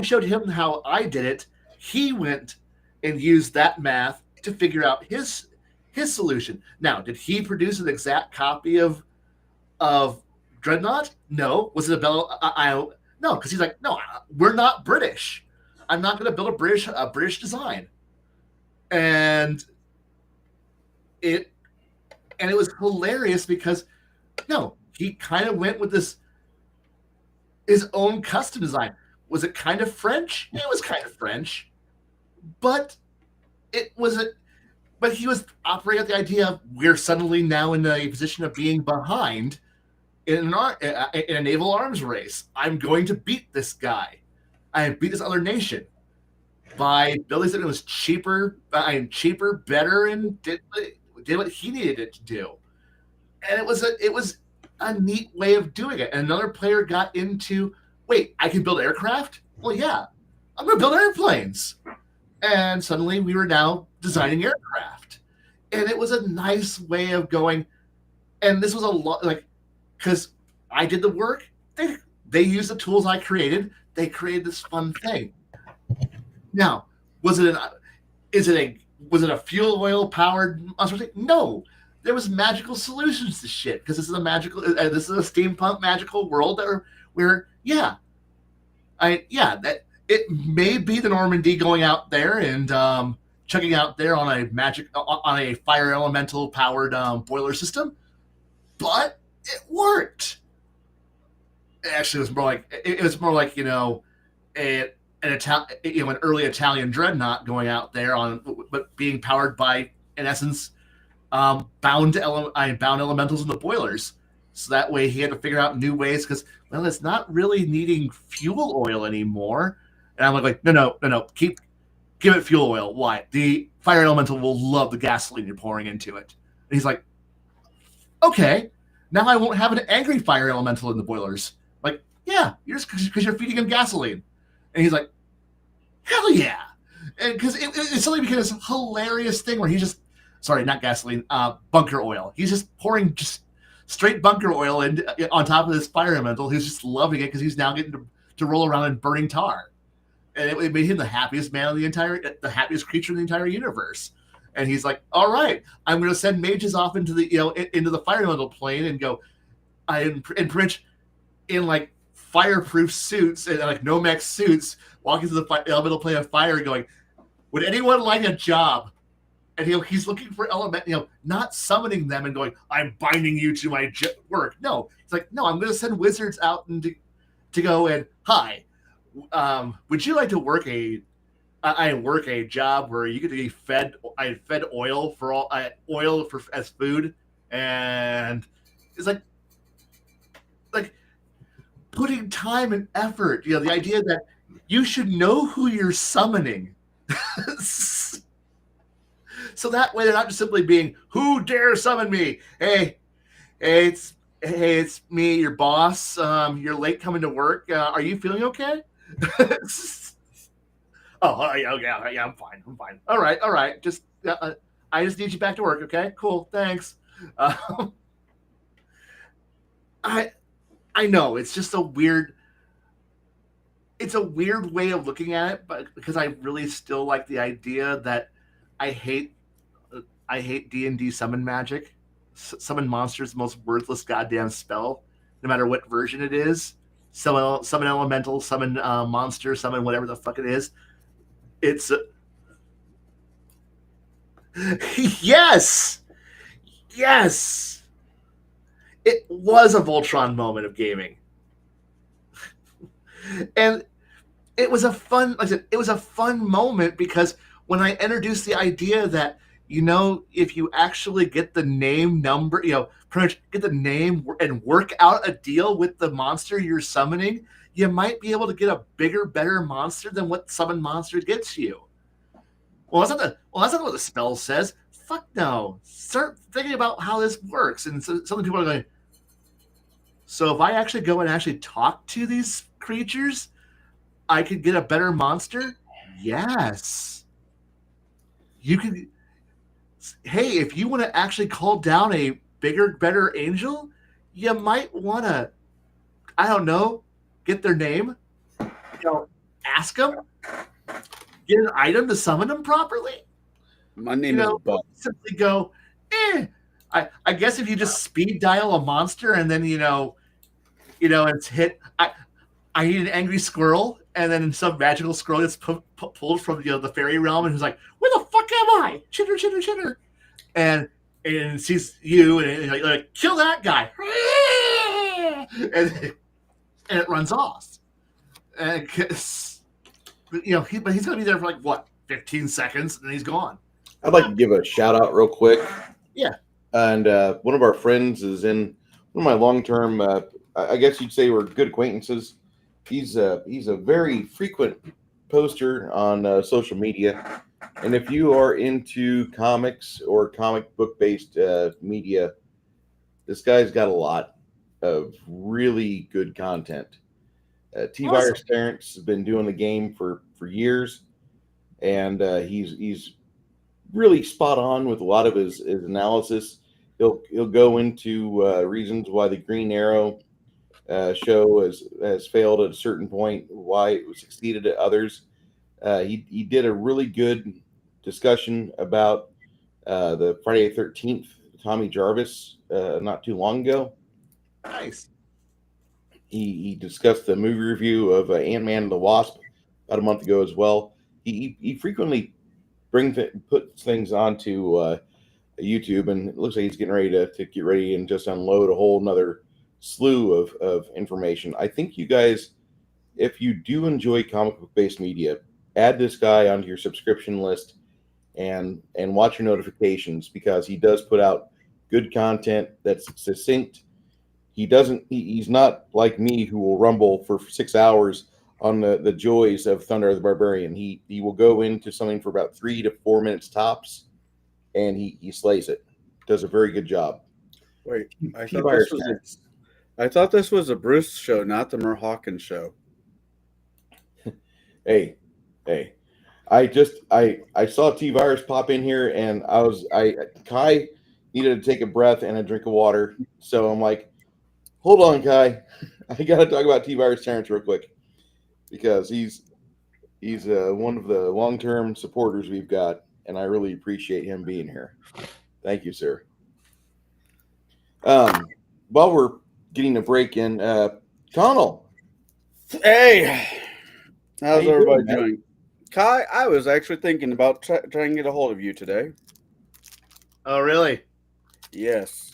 showed him how I did it. He went and used that math to figure out his solution. Now, did he produce an exact copy of Dreadnought? No. Was it a Bell? No, because he's like, no, we're not British. I'm not going to build a British design. And it was hilarious because, no, he kind of went with his own custom design. Was it kind of French? It was kind of French, but but he was operating at the idea of, we're suddenly now in a position of being behind in a naval arms race. I'm going to beat this guy. I beat this other nation by building something that was cheaper, better, and did what he needed it to do. And it was a neat way of doing it. And another player got into, wait, I can build aircraft? Well, yeah, I'm going to build airplanes. And suddenly we were now designing aircraft. And it was a nice way of going. And this was a lot, like, because I did the work. They used the tools I created. They created this fun thing. Now, was it a fuel oil powered monster thing? No. There was magical solutions to shit, because this is a steampunk magical world where that it may be the Normandy going out there and chugging out there on a fire elemental powered boiler system, but it worked. Actually, it was more like an early Italian dreadnought going out there but being powered by, in essence, bound elementals in the boilers. So that way he had to figure out new ways, because, well, it's not really needing fuel oil anymore. And I'm like, no, give it fuel oil. Why? The fire elemental will love the gasoline you're pouring into it. And he's like, okay, now I won't have an angry fire elemental in the boilers. Like, yeah, you're just because you're feeding him gasoline. And he's like, hell yeah. And because it suddenly became this hilarious thing where he's just, sorry, not gasoline, bunker oil. He's just pouring just straight bunker oil on top of this fire elemental who's just loving it because he's now getting to roll around in burning tar. And it made him the happiest the happiest creature in the entire universe. And he's like, all right, I'm going to send mages off into the fire elemental plane and go, and pretty much in like fireproof suits and like Nomex suits, walking to the elemental plane of fire, going, would anyone like a job? And he's looking for not summoning them and going, I'm binding you to my work. No, it's like, no, I'm going to send wizards out and to go and, hi, would you like to work I work a job where you get to be fed oil as food, and it's like putting time and effort. The idea that you should know who you're summoning, so that way they're not just simply being, who dare summon me? Hey, it's me, your boss. You're late coming to work. Are you feeling okay? Oh, yeah, I'm fine. All right. Just, I just need you back to work, okay? Cool, thanks. I know it's just a weird way of looking at it, but because I really still like the idea that I hate D&D summon magic. Summon monsters, the most worthless goddamn spell, no matter what version it is. Summon elemental, summon monster, summon whatever the fuck it is. It's yes. It was a Voltron moment of gaming, and it was a fun moment because when I introduced the idea that if you actually get the name number, pretty much get the name and work out a deal with the monster you're summoning, you might be able to get a bigger, better monster than what summon monster gets you. Well, that's not what the spell says. Fuck no. Start thinking about how this works. And so some people are going, so if I actually go and actually talk to these creatures, I could get a better monster? Yes. You can. Hey, if you want to actually call down a bigger, better angel, you might want to, I don't know, get their name, ask them, get an item to summon them properly. My name is Bob. Simply go, I guess if you just speed dial a monster and then it's hit. I need an angry squirrel, and then some magical squirrel gets pulled from the fairy realm, and who's like, "Where the fuck am I?" Chitter, and sees you, and like kill that guy, and it runs off. And but he's gonna be there for like what, 15 seconds, and he's gone. I'd like to give a shout out real quick. Yeah. And one of our friends is in one of my long-term, I guess you'd say we're good acquaintances. He's a very frequent poster on social media. And if you are into comics or comic book-based media, this guy's got a lot of really good content. T-Virus Terrence has been doing the game for years, and he's really spot on with a lot of his analysis. He'll go into reasons why the Green Arrow show has failed at a certain point, why it succeeded at others. He did a really good discussion about the Friday the 13th Tommy Jarvis not too long ago. Nice. He discussed the movie review of Ant-Man and the Wasp about a month ago as well. He frequently puts things onto YouTube, and it looks like he's getting ready to get ready and just unload a whole nother slew of information. I think you guys, if you do enjoy comic book based media, add this guy onto your subscription list and watch your notifications, because he does put out good content that's succinct. He's not like me, who will rumble for 6 hours on the joys of Thunder the Barbarian. He will go into something for about 3 to 4 minutes tops, and he slays it. Does a very good job. Wait, I thought T-Virus this was Terrence. I thought this was a Bruce show, not the Mer Hawkins show. Hey, hey. I saw T-Virus pop in here, and Kai needed to take a breath and a drink of water. So I'm like, hold on, Kai. I got to talk about T-Virus Terrence real quick because he's one of the long-term supporters we've got, and I really appreciate him being here. Thank you, sir. While we're getting a break in, Connell, Hey, how's you everybody doing, man? doing? Kai, I was actually thinking about trying to get a hold of you today. Oh, really? Yes.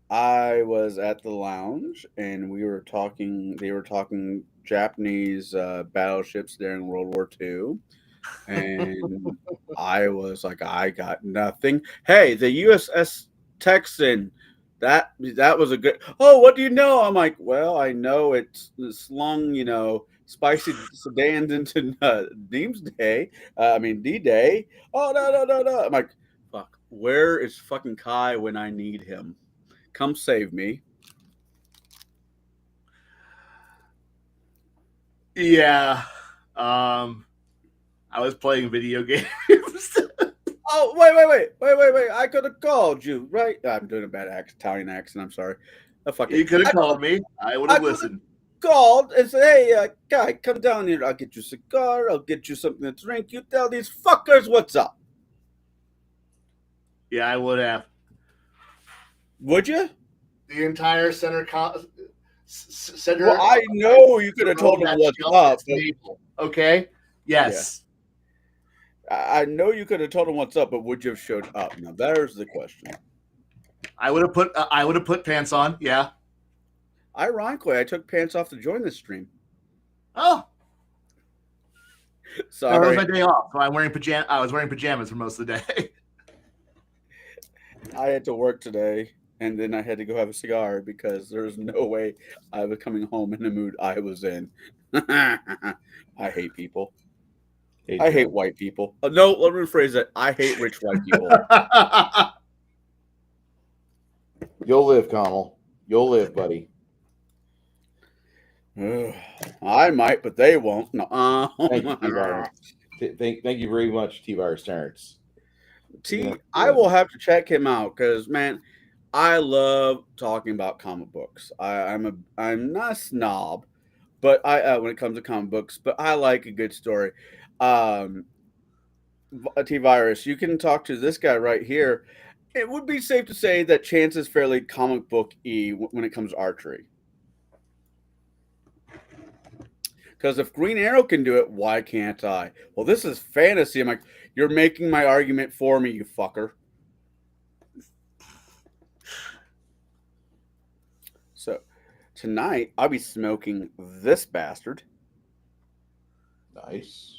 I was at the lounge and we were talking. They were talking Japanese battleships during World War II, and I was like, I got nothing. Hey, the USS Texan. That was a good. Oh, what do you know? I'm like, well, I know it's slung, spicy sedans into Doomsday. D-Day. Oh no. I'm like, fuck. Where is fucking Kai when I need him? Come save me. Yeah. I was playing video games. Oh, wait. I could have called you, right? I'm doing a bad Italian accent. I'm sorry. Oh, fuck You it. could have I called me. I would I have could've listened. called and said, hey, guy, come down here. I'll get you a cigar. I'll get you something to drink. You tell these fuckers what's up. Yeah, I would have. Would you? The entire center. Well, I know you could have told them what's up. Okay. Yes. I know you could have told them what's up, but would you have showed up? Now, there's the question. I would have put pants on. Yeah. Ironically, I took pants off to join this stream. Oh. Sorry. No, that was my day off. So I was wearing pajamas for most of the day. I had to work today, and then I had to go have a cigar because there was no way I was coming home in the mood I was in. I hate people. I hate white people. No, let me rephrase that. I hate rich white people. You'll live, Connell. You'll live, buddy. I might, but they won't. No. Thank you, T-Virus. Thank you very much, T-Virus Terrence. I will have to check him out because, man, I love talking about comic books. I'm not a snob, but when it comes to comic books, but I like a good story. T-Virus, you can talk to this guy right here. It would be safe to say that Chance is fairly comic book-y when it comes to archery. Because if Green Arrow can do it, why can't I? Well, this is fantasy. I'm like, you're making my argument for me, you fucker. So, tonight, I'll be smoking this bastard. Nice.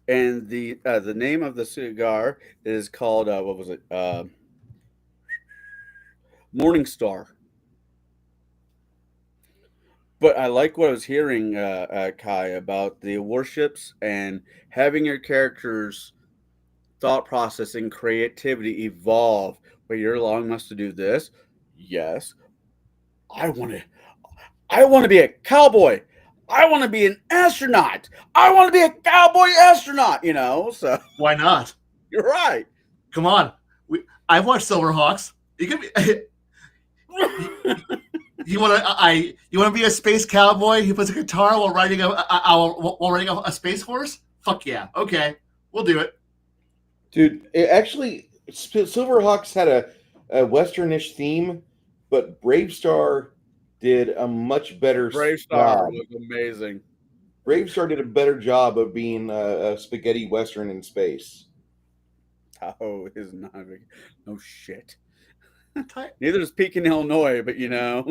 And the name of the cigar is called, what was it? Morning Star. But I like what I was hearing, Kai, about the warships and having your characters' thought process and creativity evolve. Where you're allowing us to do this. Yes, I want to be a cowboy. I want to be an astronaut. I want to be a cowboy astronaut. So why not? You're right. Come on, I've watched Silverhawks. You can be. You want to be a space cowboy who plays a guitar while riding a space horse? Fuck yeah. Okay, we'll do it. Dude, Silverhawks had a westernish theme, but Bravestar did a much better Bravestar was amazing. Bravestar did a better job of being a spaghetti western in space. Tahoe is not no shit. Neither is Pekin, Illinois, but I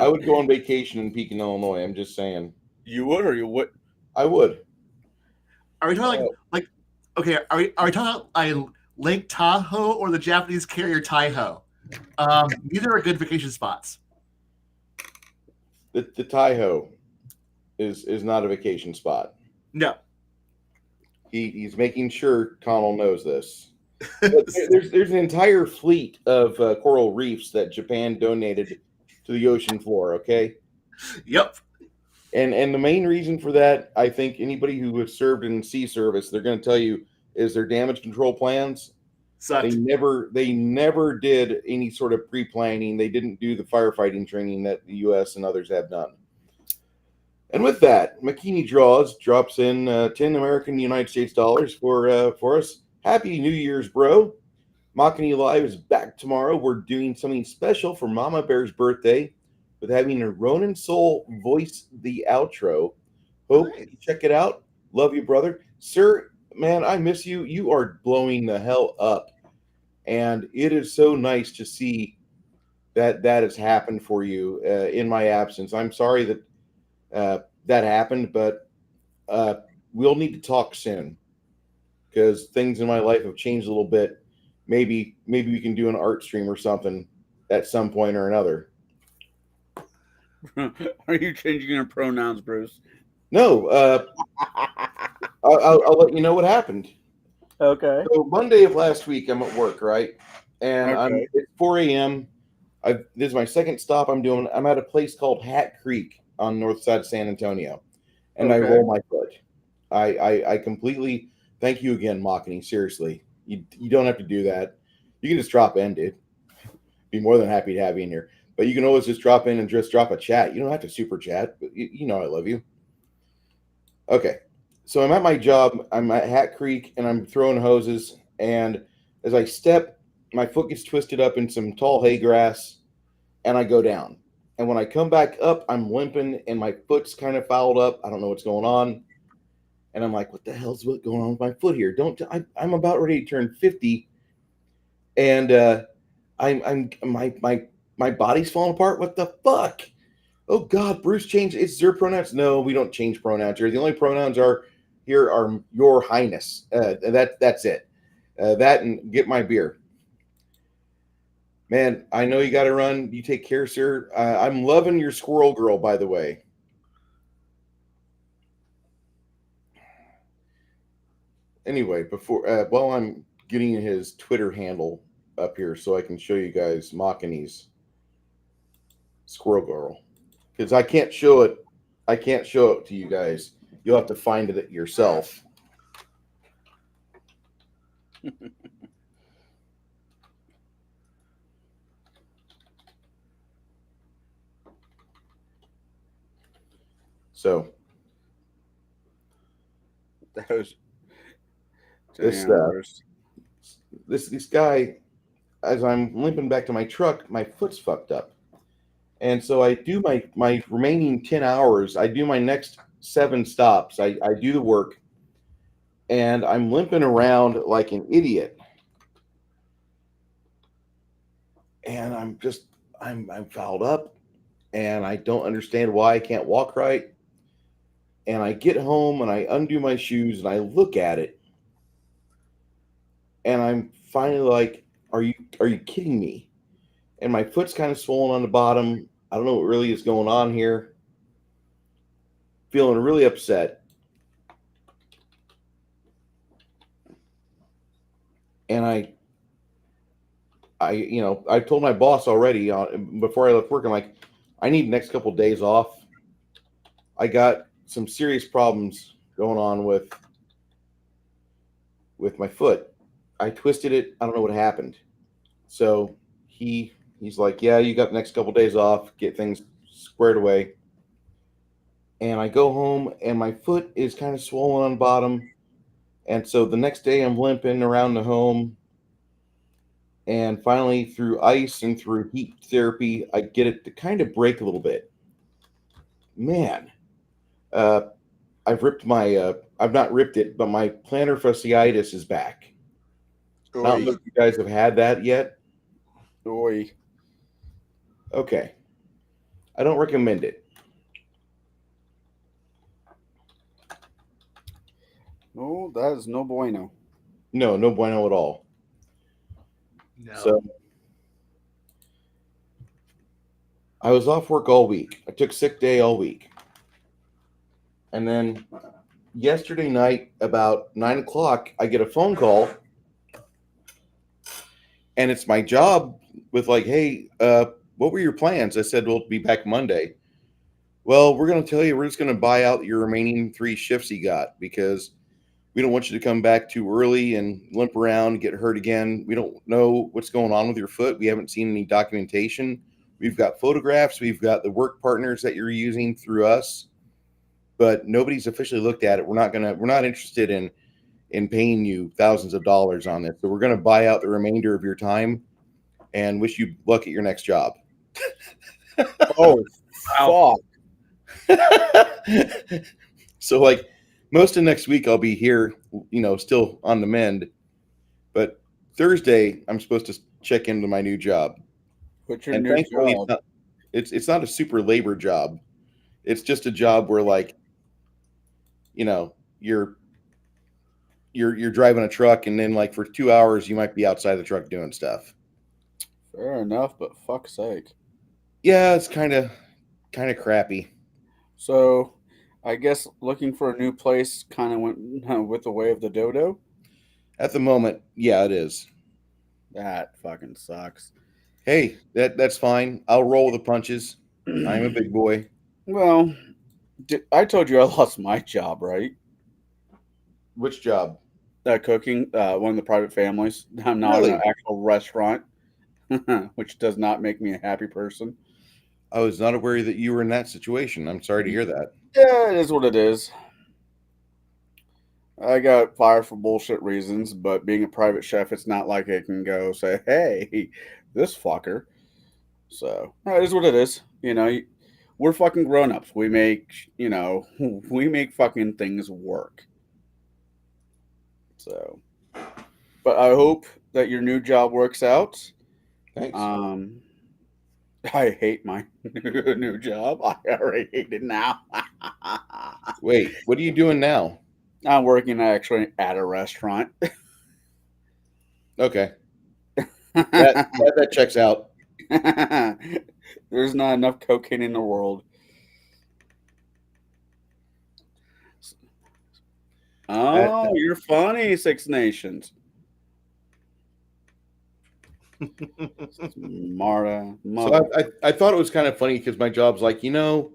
would go on vacation in Pekin, Illinois. I'm just saying. You would or you would? I would. Are we talking okay? Are we talking about Lake Tahoe or the Japanese carrier Taiho? Neither are good vacation spots. The Taiho is not a vacation spot. No. He's making sure Connell knows this. But there's an entire fleet of coral reefs that Japan donated to the ocean floor. Okay, Yep. and the main reason for that, I think anybody who has served in sea service, they're going to tell you, is their damage control plans. They Sucked. never did any sort of pre-planning. They didn't do the firefighting training that the U.S. and others have done. And with that, McKinney drops in 10 American United States dollars for us. Happy New Year's, bro. Machiny Live is back tomorrow. We're doing something special for Mama Bear's birthday with having a Ronin Soul voice the outro. Hope Nice. you check it out. Love you, brother. Sir, man, I miss you. You are blowing the hell up. And it is so nice to see that has happened for you in my absence. I'm sorry that that happened, but we'll need to talk soon because things in my life have changed a little bit. Maybe we can do an art stream or something at some point or another. Are you changing your pronouns, Bruce? No, I'll let you know what happened. Okay. So Monday of last week, I'm at work, right? And Okay. it's 4 a.m. This is my second stop I'm doing. I'm at a place called Hat Creek on north side of San Antonio. And I Okay. roll my foot. I completely thank you again, Machiny. Seriously. You don't have to do that. You can just drop in, dude. Be more than happy to have you in here. But you can always just drop in and just drop a chat. You don't have to super chat, but you know I love you. Okay. So I'm at my job. I'm at Hat Creek and I'm throwing hoses. And as I step, my foot gets twisted up in some tall hay grass and I go down. And when I come back up, I'm limping and my foot's kind of fouled up. I don't know what's going on. And I'm like, what the hell's going on with my foot here? I'm about ready to turn 50. And my body's falling apart. What the fuck? Oh God, Bruce changed. It's your pronouns. No, we don't change pronouns here. The only pronouns are your highness. That's it. That and get my beer. Man, I know you got to run. You take care, sir. I'm loving your squirrel girl, by the way. Anyway, before while I'm getting his Twitter handle up here so I can show you guys Machiny's squirrel girl, because I can't show it to you guys. You'll have to find it yourself. So That was this damn, Bruce. this guy, as I'm limping back to my truck, my foot's fucked up. And so I do my remaining 10 hours. I do my next 7 stops. I do the work and I'm limping around like an idiot. And I'm fouled up and I don't understand why I can't walk right. And I get home and I undo my shoes and I look at it. And I'm finally like, are you kidding me? And my foot's kind of swollen on the bottom. I don't know what really is going on here. Feeling really upset. And I told my boss already before I left work, I'm like, I need the next couple of days off. I got some serious problems going on with my foot. I twisted it. I don't know what happened. So he's like, yeah, you got the next couple of days off, get things squared away. And I go home and my foot is kind of swollen on the bottom. And so the next day I'm limping around the home. And finally, through ice and through heat therapy, I get it to kind of break a little bit. Man, I've not ripped it, but my plantar fasciitis is back. I don't know if you guys have had that yet. Oy. Okay. I don't recommend it. No, that is no bueno. No bueno at all. No. So I was off work all week. I took sick day all week. And then yesterday night, about 9 o'clock, I get a phone call And it's my job with like, hey, what were your plans? I said, we'll be back Monday. Well, we're going to tell you we're just going to buy out your remaining 3 shifts you got because we don't want you to come back too early and limp around and get hurt again. We don't know what's going on with your foot. We haven't seen any documentation. We've got photographs. We've got the work partners that you're using through us, but nobody's officially looked at it. We're not interested in paying you thousands of dollars on this. So we're going to buy out the remainder of your time and wish you luck at your next job. Oh, Wow. fuck. So like most of next week I'll be here, still on the mend. But Thursday I'm supposed to check into my new job. What's your And new thankfully job? it's not a super labor job. It's just a job where like, you're driving a truck and then like for 2 hours you might be outside the truck doing stuff. Fair enough, but fuck's sake. Yeah, it's kind of crappy. So, I guess looking for a new place kind of went with the way of the dodo. At the moment, yeah, it is. That fucking sucks. Hey, that's fine. I'll roll with the punches. I'm a big boy. Well, I told you I lost my job, right? Which job? Cooking, one of the private families. I'm now in an Really? actual restaurant, which does not make me a happy person. I was not aware that you were in that situation. I'm sorry to hear that. Yeah, it is what it is. I got fired for bullshit reasons, but being a private chef, it's not like I can go say, "Hey, this fucker." So it is what it is. We're fucking grown ups. We make we make fucking things work. So, but I hope that your new job works out. Thanks. I hate my new job. I already hate it now. Wait, what are you doing now? I'm working actually at a restaurant. Okay, that checks out. There's not enough cocaine in the world. Oh, you're funny, Six Nations. Marta, So I thought it was kind of funny because my job's like, you've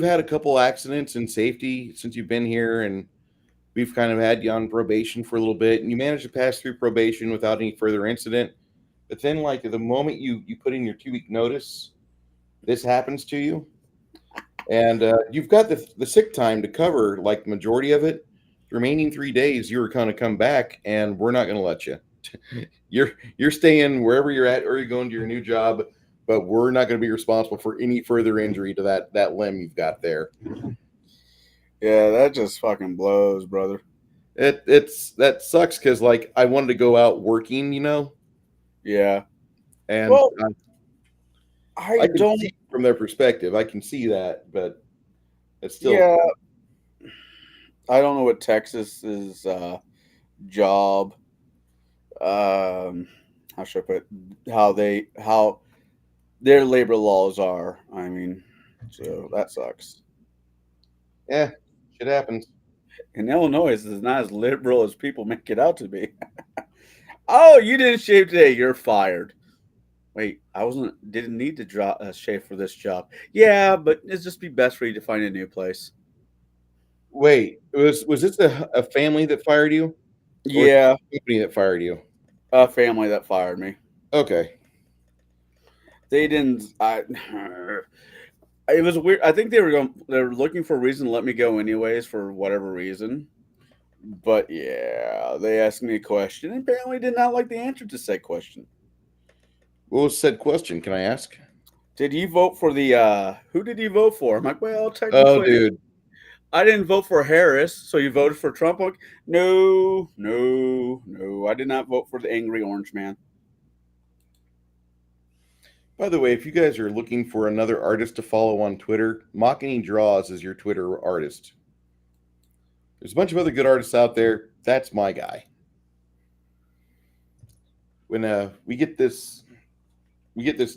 had a couple accidents in safety since you've been here, and we've kind of had you on probation for a little bit, and you managed to pass through probation without any further incident. But then, like the moment you put in your 2-week notice, this happens to you, and you've got the sick time to cover like the majority of it. The remaining 3 days, you were going to come back, and we're not going to let you. You're staying wherever you're at, or you're going to your new job, but we're not going to be responsible for any further injury to that limb you've got there. Yeah, that just fucking blows, brother. That sucks because like I wanted to go out working, Yeah. and Well, I I can don't. see from their perspective. I can see that, but it's still Yeah, I don't know what Texas's job. How should I put it? How their labor laws are. I mean, so that sucks. yeah, shit happens. And Illinois is not as liberal as people make it out to be. Oh, you didn't shave today. You're fired. Wait, I didn't need to shave for this job. Yeah, but it'd just be best for you to find a new place. Wait, was this a family that fired you, or Yeah, a company that fired you? a family that fired me. Okay, They didn't. It was weird. I think they were looking for a reason to let me go anyways for whatever reason. But yeah, they asked me a question and apparently did not like the answer to said question. what was said question? Can I ask? Did you vote for the who did you vote for? I'm like, well, Oh, technically dude, I didn't vote for Harris, so you voted for Trump. Like, no, no, no. I did not vote for the angry orange man. by the way, if you guys are looking for another artist to follow on Twitter, Mockany Draws is your Twitter artist. There's a bunch of other good artists out there. That's my guy. When we get this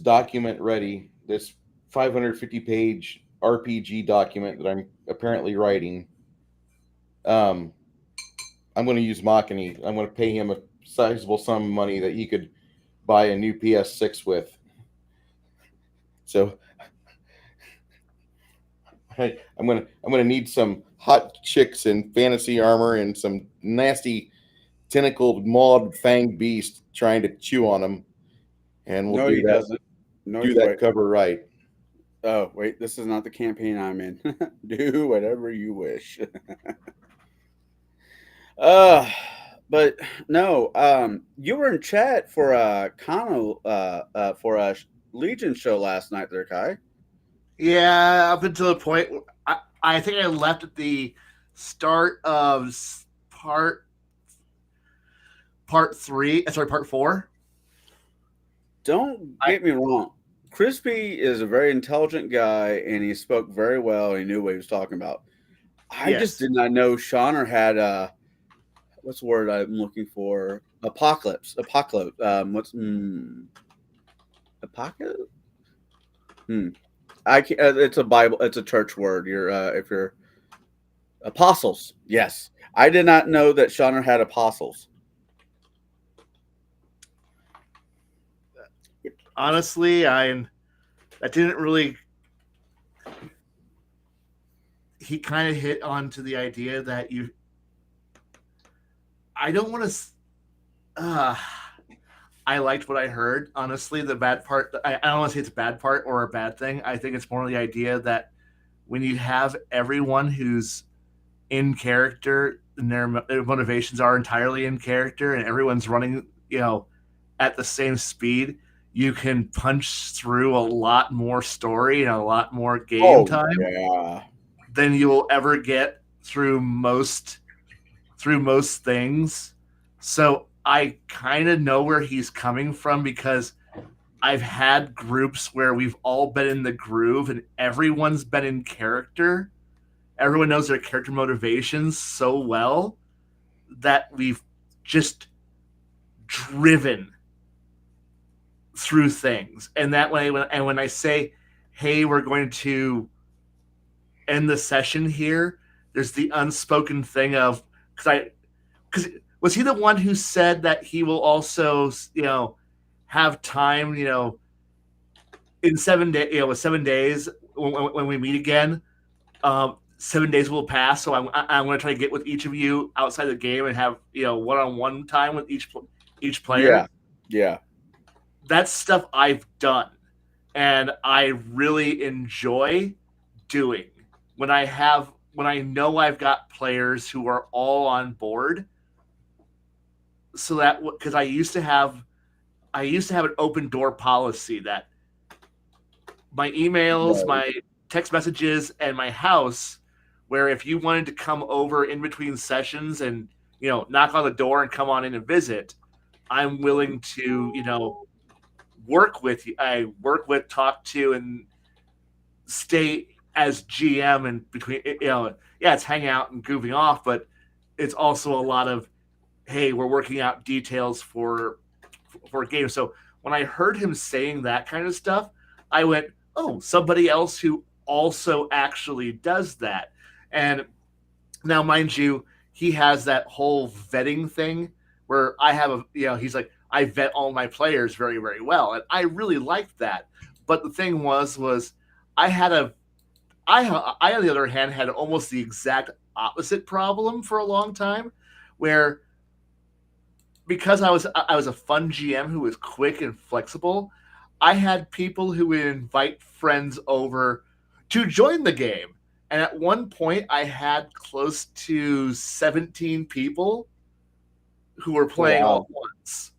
document ready, this 550-page RPG document that I'm apparently writing. I'm going to use Mockany. I'm going to pay him a sizable sum of money that you could buy a new PS6 with. So I'm gonna need some hot chicks in fantasy armor and some nasty tentacled mauled fanged beast trying to chew on them, and we'll No, do he that. doesn't. No, Do that wait. cover right. Oh, wait. This is not the campaign I'm in. Do whatever you wish. uh, but no. You were in chat for a for a Legion show last night, there, Kai. Yeah, up until the point I think I left at the start of part 3. Sorry, part 4. Don't get me wrong. Crispy is a very intelligent guy, and he spoke very well. He knew what he was talking about. I just did not know Shauner had what's the word I'm looking for? Apocalypse. What's apocalypse? I can't, it's a Bible. It's a church word. You're if you're apostles. Yes, I did not know that Shauner had apostles. Honestly, that didn't really. He kind of hit onto the idea that I don't want to. I liked what I heard. Honestly, the bad part, I don't want to say it's a bad part or a bad thing. I think it's more the idea that when you have everyone who's in character and their motivations are entirely in character and everyone's running, at the same speed, you can punch through a lot more story and a lot more game time than you will ever get through most things. So I kind of know where he's coming from because I've had groups where we've all been in the groove and everyone's been in character. Everyone knows their character motivations so well that we've just driven through things. And that way, when I say, hey, we're going to end the session here, there's the unspoken thing of, because was he the one who said that he will also, have time, in 7 days, with 7 days when we meet again, 7 days will pass. So I'm going to try to get with each of you outside the game and have, one-on-one time with each player. Yeah. That's stuff I've done and I really enjoy doing when I know I've got players who are all on board. So that, because I used to have an open door policy that my emails, my text messages, and my house, where if you wanted to come over in between sessions and, knock on the door and come on in and visit, I'm willing to, work with you. I work with, talk to, and stay as GM and between, it's hang out and goofing off, but it's also a lot of, hey, we're working out details for a game. So when I heard him saying that kind of stuff, I went, oh, somebody else who also actually does that. And now, mind you, he has that whole vetting thing where I have he's like, I vet all my players very, very well. And I really liked that. But the thing was I, on the other hand, had almost the exact opposite problem for a long time where, because I was a fun GM who was quick and flexible, I had people who would invite friends over to join the game. And at one point, I had close to 17 people who were playing all at once.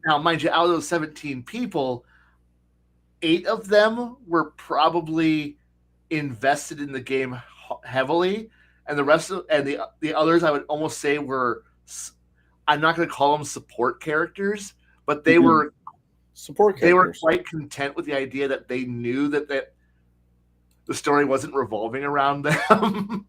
Now, mind you, out of those 17 people, 8 of them were probably invested in the game heavily, and the rest of the others, I would almost say, were, I'm not going to call them support characters, but they were support characters. They were quite content with the idea that they knew that the story wasn't revolving around them.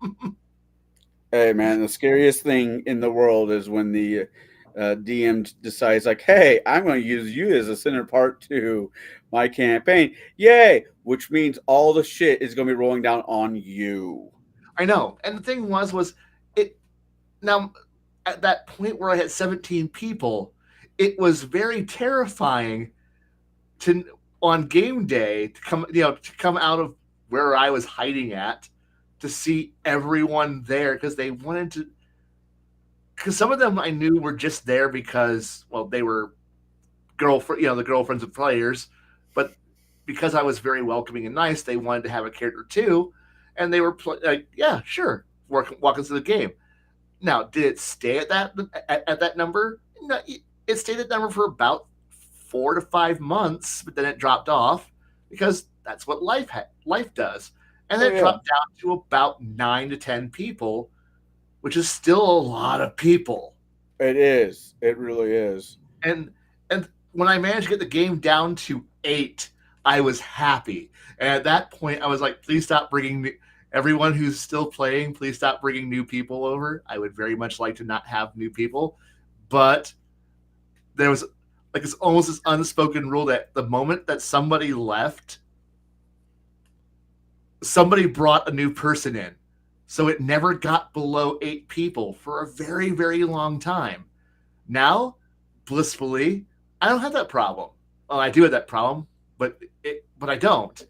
Hey, man, the scariest thing in the world is when the DM decides, like, hey, I'm going to use you as a center part to my campaign. Yay! Which means all the shit is going to be rolling down on you. I know. And the thing was it now, at that point where I had 17 people, it was very terrifying to on game day to come out of where I was hiding at to see everyone there because they wanted to. Because some of them I knew were just there because they were the girlfriends of players, but because I was very welcoming and nice, they wanted to have a character too, and they were like, yeah, sure, walk us through the game. Now, did it stay at that number? No, it stayed at that number for about 4 to 5 months, but then it dropped off because that's what life does, and then it dropped down to about 9 to 10 people, which is still a lot of people. It is. It really is. And when I managed to get the game down to 8, I was happy. And at that point, I was like, please stop bringing everyone who's still playing, please stop bringing new people over. I would very much like to not have new people. But there was like it's almost this unspoken rule that the moment that somebody left, somebody brought a new person in. So it never got below 8 people for a very, very long time. Now, blissfully, I don't have that problem. Well, I do have that problem, but I don't.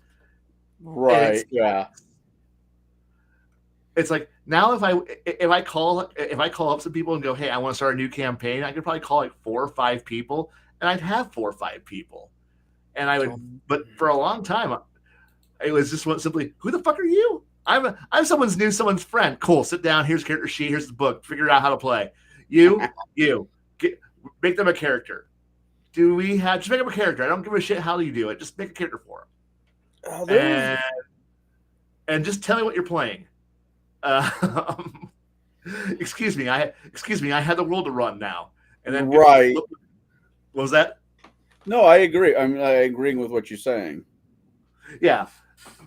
Right. Yeah. It's like now if I call up some people and go, hey, I want to start a new campaign, I could probably call like 4 or 5 people, and I'd have 4 or 5 people, and I would. But for a long time, it was just simply, who the fuck are you? I'm someone's someone's friend. Cool. Sit down. Here's a character sheet. Here's the book. Figure out how to play. Make them a character. Just make them a character. I don't give a shit how you do it. Just make a character for them. And just tell me what you're playing. Excuse me. I had the world to run now. And then right. What was that? No, I agree. I'm agreeing with what you're saying. Yeah.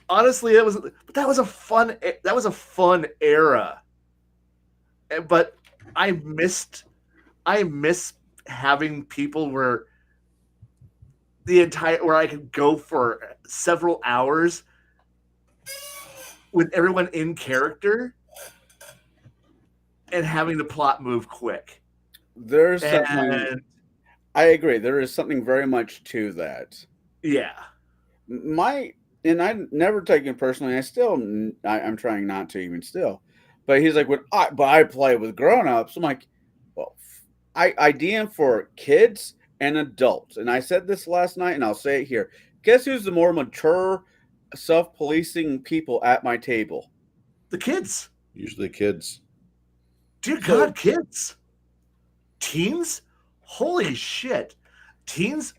Honestly, that was a fun era. But I miss having people where I could go for several hours with everyone in character and having the plot move quick. Something. I agree. There is something very much to that. Yeah. And I've never taken it personally. I'm trying not to even still. But he's like, but I play with grown-ups. I'm like, well, I DM for kids and adults. And I said this last night, and I'll say it here. Guess who's the more mature, self-policing people at my table? The kids. Usually kids. Dear God, kids. Teens? Holy shit. Teens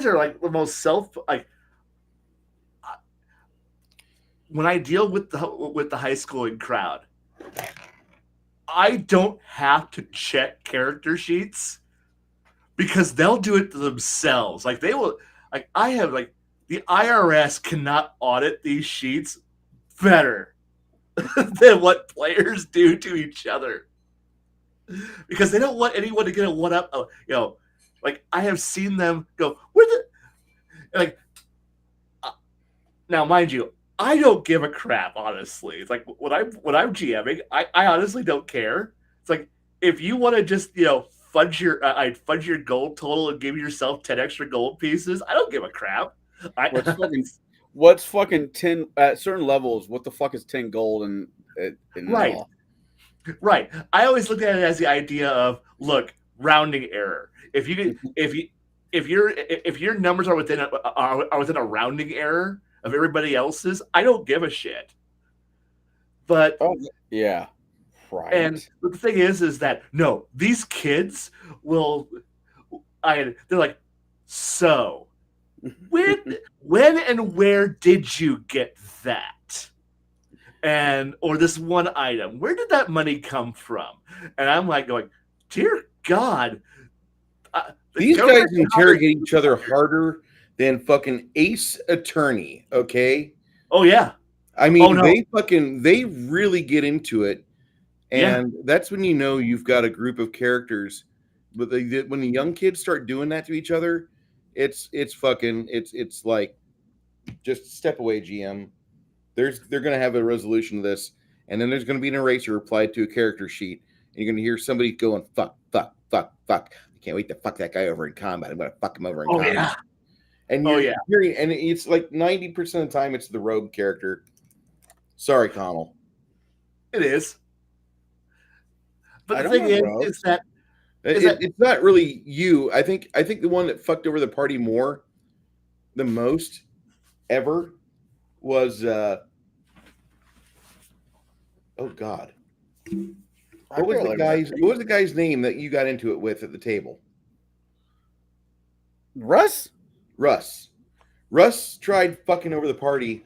are like the most when I deal with the high schooling crowd, I don't have to check character sheets because they'll do it to themselves. Like they will, like I have like the IRS cannot audit these sheets better than what players do to each other because they don't want anyone to get a one up. Like I have seen them go, now mind you, I don't give a crap, honestly. It's like when I'm GMing, I honestly don't care. It's like if you want to just fudge your gold total and give yourself 10 extra gold pieces, I don't give a crap. What's fucking 10 at certain levels? What the fuck is 10 gold and right? All? Right. I always look at it as the idea of rounding error. If your numbers are within a rounding error of everybody else's, I don't give a shit. But yeah, right. But the thing is that no, these kids they're like, so when and where did you get that? Or this one item, where did that money come from? And I'm like going, dear God, these guys interrogate each other harder than fucking Ace Attorney, okay? Oh yeah. I mean, they really get into it, and that's when you know you've got a group of characters. But when the young kids start doing that to each other, it's like, just step away, GM. They're gonna have a resolution to this, and then there's gonna be an eraser applied to a character sheet. and you're gonna hear somebody going fuck, fuck, fuck, fuck. I can't wait to fuck that guy over in combat. I'm gonna fuck him over in combat. Yeah. And you're hearing, and it's like 90% of the time it's the rogue character. Sorry, Connell. It is. But I the don't thing know, is that It's not really you. I think the one that fucked over the party the most ever was oh God. What was the guy's name that you got into it with at the table? Russ? Russ tried fucking over the party,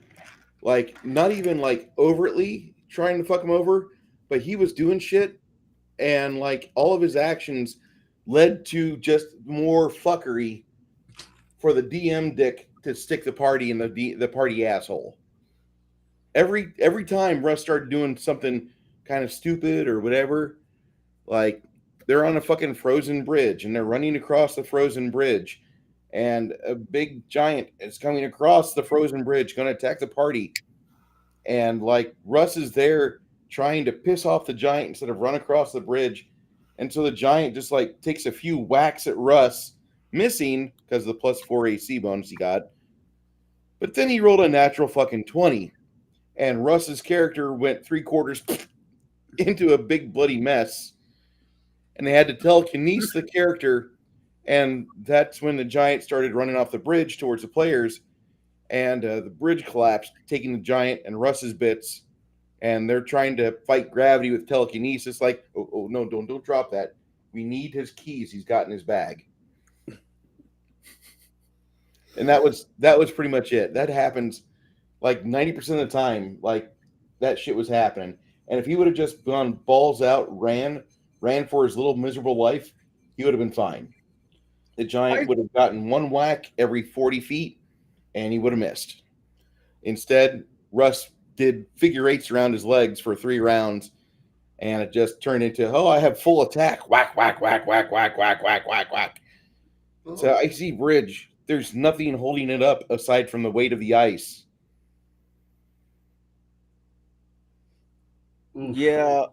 like not even like overtly trying to fuck him over, but he was doing shit, and like all of his actions led to just more fuckery for the DM dick to stick the party in the party asshole. Every time Russ started doing something kind of stupid or whatever, like they're on a fucking frozen bridge and they're running across the frozen bridge, and a big giant is coming across the frozen bridge, going to attack the party. And like Russ is there trying to piss off the giant instead of run across the bridge. And so the giant just like takes a few whacks at Russ, missing because of the +4 AC bonus he got. But then he rolled a natural fucking 20. And Russ's character went 3/4 into a big bloody mess. And they had to telekinesis the character. And that's when the giant started running off the bridge towards the players. And the bridge collapsed, taking the giant and Russ's bits. And they're trying to fight gravity with telekinesis. Like, oh no, don't drop that. We need his keys he's got in his bag. And that was pretty much it. That happens like 90% of the time. Like that shit was happening. And if he would have just gone balls out, ran for his little miserable life, he would have been fine. The giant would have gotten one whack every 40 feet, and he would have missed. Instead, Russ did figure eights around his legs for 3 rounds, and it just turned into, oh, I have full attack. Whack, whack, whack, whack, whack, whack, whack, whack, whack. So Icy Bridge, there's nothing holding it up aside from the weight of the ice. Yeah.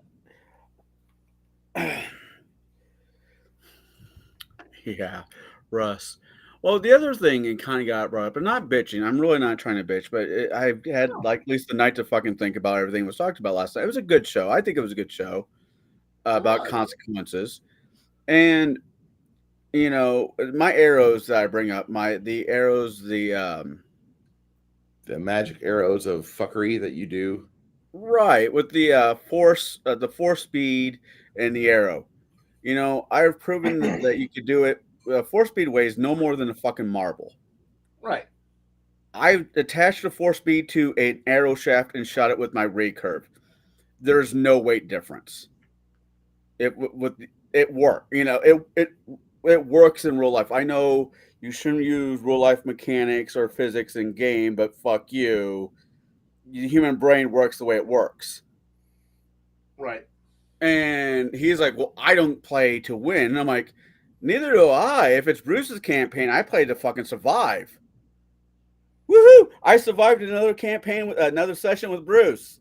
Yeah, Russ. Well, the other thing it kind of got brought up, and not bitching. I'm really not trying to bitch, but I've had like at least the night to fucking think about everything was talked about last night. It was a good show. I think it was a good show about consequences, and my arrows that I bring up, the magic arrows of fuckery that you do, right, with the force speed and the arrow. I've proven that you could do it. Force speed weighs no more than a fucking marble. Right. I've attached the force speed to an arrow shaft and shot it with my ray curve. There's no weight difference. It works. It works in real life. I know you shouldn't use real life mechanics or physics in game, but fuck you. The human brain works the way it works. Right. And he's like, well, I don't play to win. And I'm like, neither do I. If it's Bruce's campaign, I play to fucking survive. Woohoo! I survived another campaign with another session with Bruce.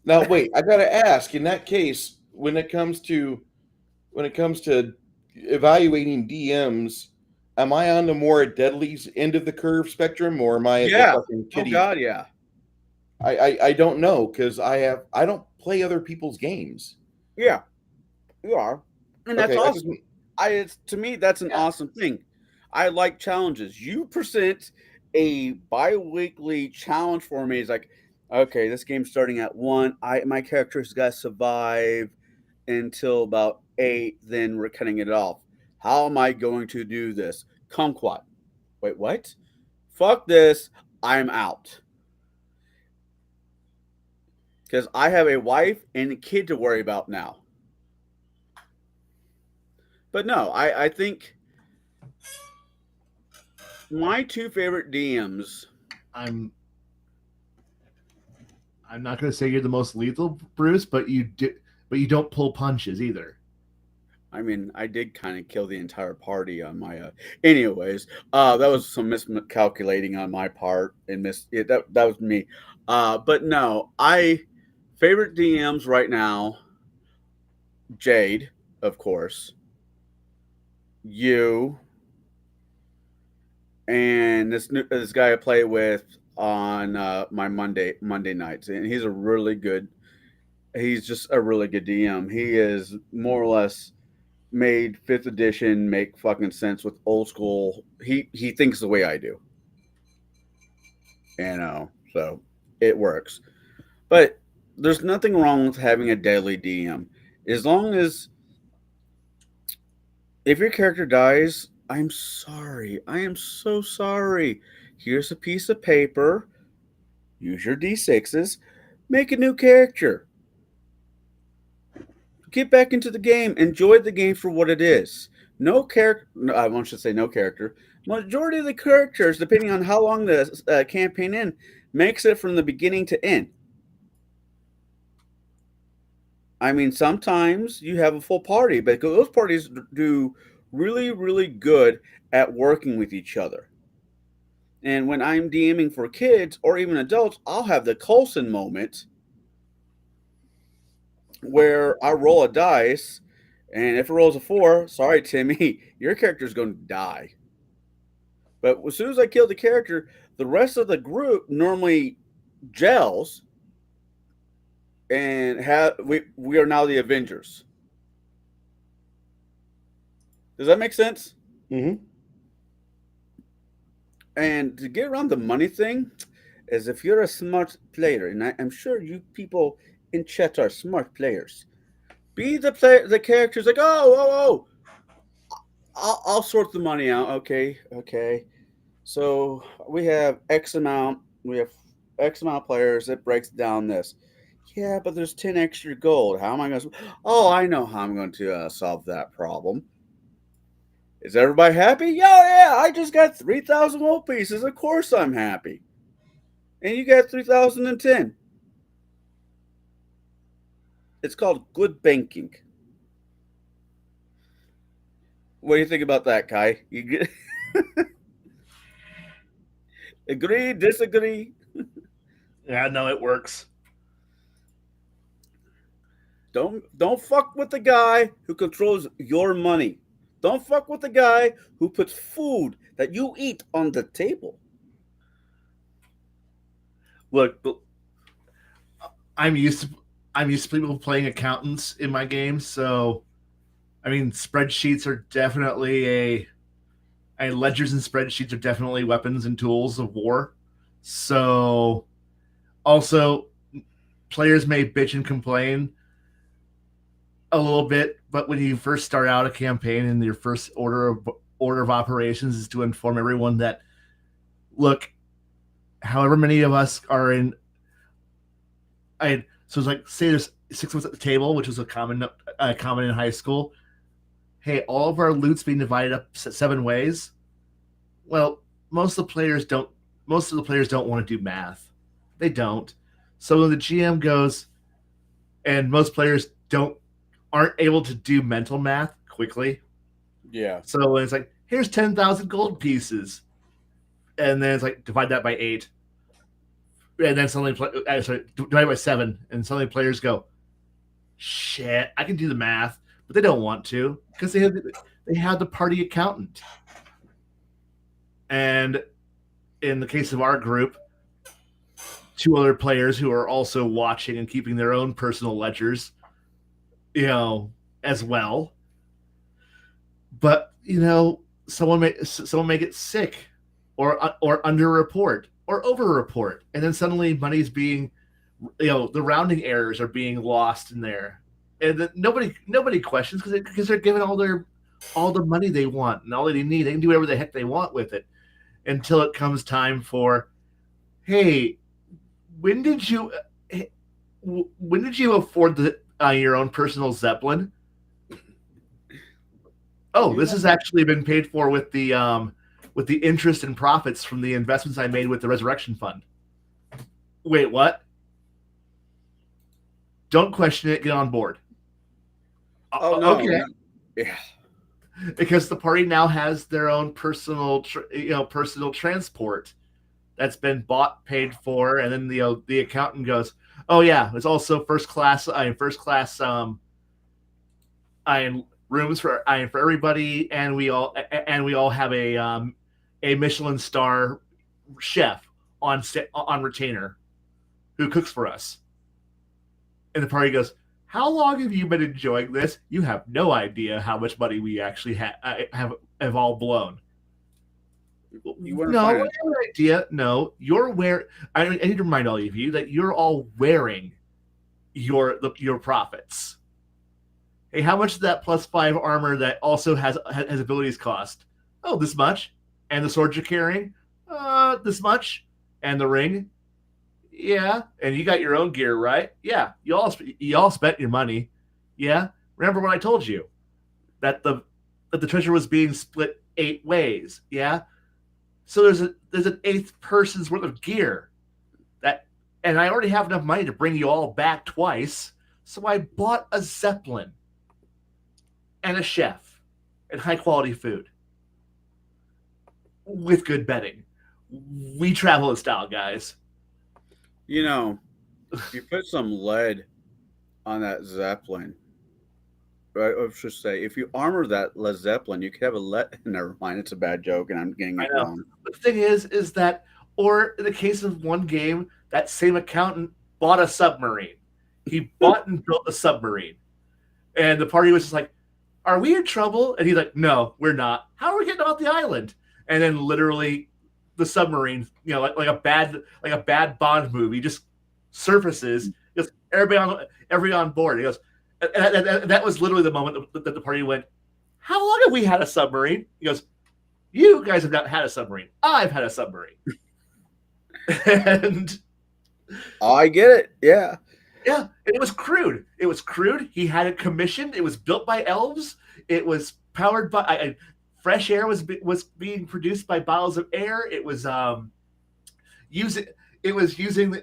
Now wait, I gotta ask, in that case, when it comes to evaluating DMs, am I on the more Deadly's end of the curve spectrum, or am I at the fucking kitty? Oh God, yeah. I don't know, because I don't play other people's games. Yeah, you are, and that's Okay, awesome. To me, that's an awesome thing. I like challenges. You present a bi-weekly challenge for me. It's like, okay, this game's starting at 1. My character's got to survive until about 8. Then we're cutting it off. How am I going to do this? Kumquat. Wait, what? Fuck this. I'm out. Because I have a wife and a kid to worry about now. But no, I think my 2 favorite DMs. I'm not going to say you're the most lethal, Bruce, but you don't pull punches either. I mean, I did kind of kill the entire party on my. Anyways, that was some miscalculating on my part, and that was me. But no, favorite DMs right now Jade, of course, you, and this guy I play with on my Monday nights, and he's a really good. He's just a really good DM. He is more or less made fifth edition make fucking sense with old school. He thinks the way I do, so it works. But there's nothing wrong with having a deadly DM, as long as if your character dies, I'm sorry. I am so sorry. Here's a piece of paper. Use your d6s. Make a new character. Get back into the game. Enjoy the game for what it is. No character. No, I should say no character. Majority of the characters, depending on how long the campaign in, makes it from the beginning to end. I mean, sometimes you have a full party, but those parties do really, really good at working with each other. And when I'm DMing for kids or even adults, I'll have the Coulson moment where I roll a dice, and if it rolls a 4, sorry, Timmy, your character's going to die. But as soon as I kill the character, the rest of the group normally gels, and we are now the Avengers. Does that make sense? Mm-hmm. And to get around the money thing is if you're a smart player, and I'm sure you people in chat are smart players. Be the characters like, I'll sort the money out. Okay. So we have X amount. We have X amount of players. It breaks down this. Yeah, but there's 10 extra gold. How am I going to? Oh, I know how I'm going to solve that problem. Is everybody happy? Yeah. I just got 3,000 gold pieces. Of course I'm happy. And you got 3,010. It's called good banking. What do you think about that, Kai? You get agree, disagree? Yeah, no, it works. Don't fuck with the guy who controls your money. Don't fuck with the guy who puts food that you eat on the table. Look, I'm used to people playing accountants in my games, so I mean spreadsheets are definitely ledgers and spreadsheets are definitely weapons and tools of war. So also players may bitch and complain a little bit, but when you first start out a campaign and your first order of operations is to inform everyone that, look, however many of us are in, so it's like, say there's 6 of us at the table, which was a common in high school. Hey, all of our loot's being divided up 7 ways. Well, most of the players don't want to do math. They don't. So when the GM goes, and most players aren't able to do mental math quickly. Yeah. So it's like, here's 10,000 gold pieces, and then it's like divide that by 8, and then suddenly divide by 7, and suddenly players go, shit, I can do the math, but they don't want to because they have the party accountant. And in the case of our group, 2 other players who are also watching and keeping their own personal ledgers, as well. But someone may get sick, or underreport or overreport, and then suddenly money's being, the rounding errors are being lost in there, and nobody questions because they're given all the money they want and all they need. They can do whatever the heck they want with it until it comes time for, hey, when did you afford your own personal Zeppelin? Oh, this has actually been paid for with the interest and profits from the investments I made with the Resurrection Fund. Wait, what? Don't question it. Get on board. Oh no. Okay. No. Yeah. Because the party now has their own personal transport that's been bought, paid for, and then the accountant goes, "Oh yeah, it's also first class rooms for everybody, and we all have a Michelin star chef on retainer who cooks for us. And the party goes, "How long have you been enjoying this? You have no idea how much money we actually have all blown." You weren't No, I fine. have an idea. No, I need to remind all of you that you're all wearing your profits. Hey, how much does that +5 armor that also has abilities cost? Oh, this much. And the sword you're carrying? This much. And the ring? Yeah. And you got your own gear, right? Yeah. You all spent your money. Yeah. Remember what I told you? That the treasure was being split 8 ways. Yeah. So there's an 8th person's worth of gear. And I already have enough money to bring you all back twice. So I bought a Zeppelin and a chef and high quality food with good bedding. We travel in style, guys. You know, if you put some lead on that Zeppelin, right? I should say, if you armor that Zeppelin, you could have a lead. Never mind, it's a bad joke, and I'm getting it wrong. The thing is that, or in the case of one game, that same accountant bought a submarine. He bought and built a submarine, and the party was just like, "Are we in trouble?" And he's like, "No, we're not. How are we getting off the island?" And then literally, the submarine, like a bad Bond movie, just surfaces. Just everybody on board. He goes, and that was literally the moment that the party went, "How long have we had a submarine?" He goes, "You guys have not had a submarine. I've had a submarine." And I get it. Yeah. yeah, and it was crude. He had it commissioned. It was built by elves. It was powered by fresh air was being produced by bottles of air. It was using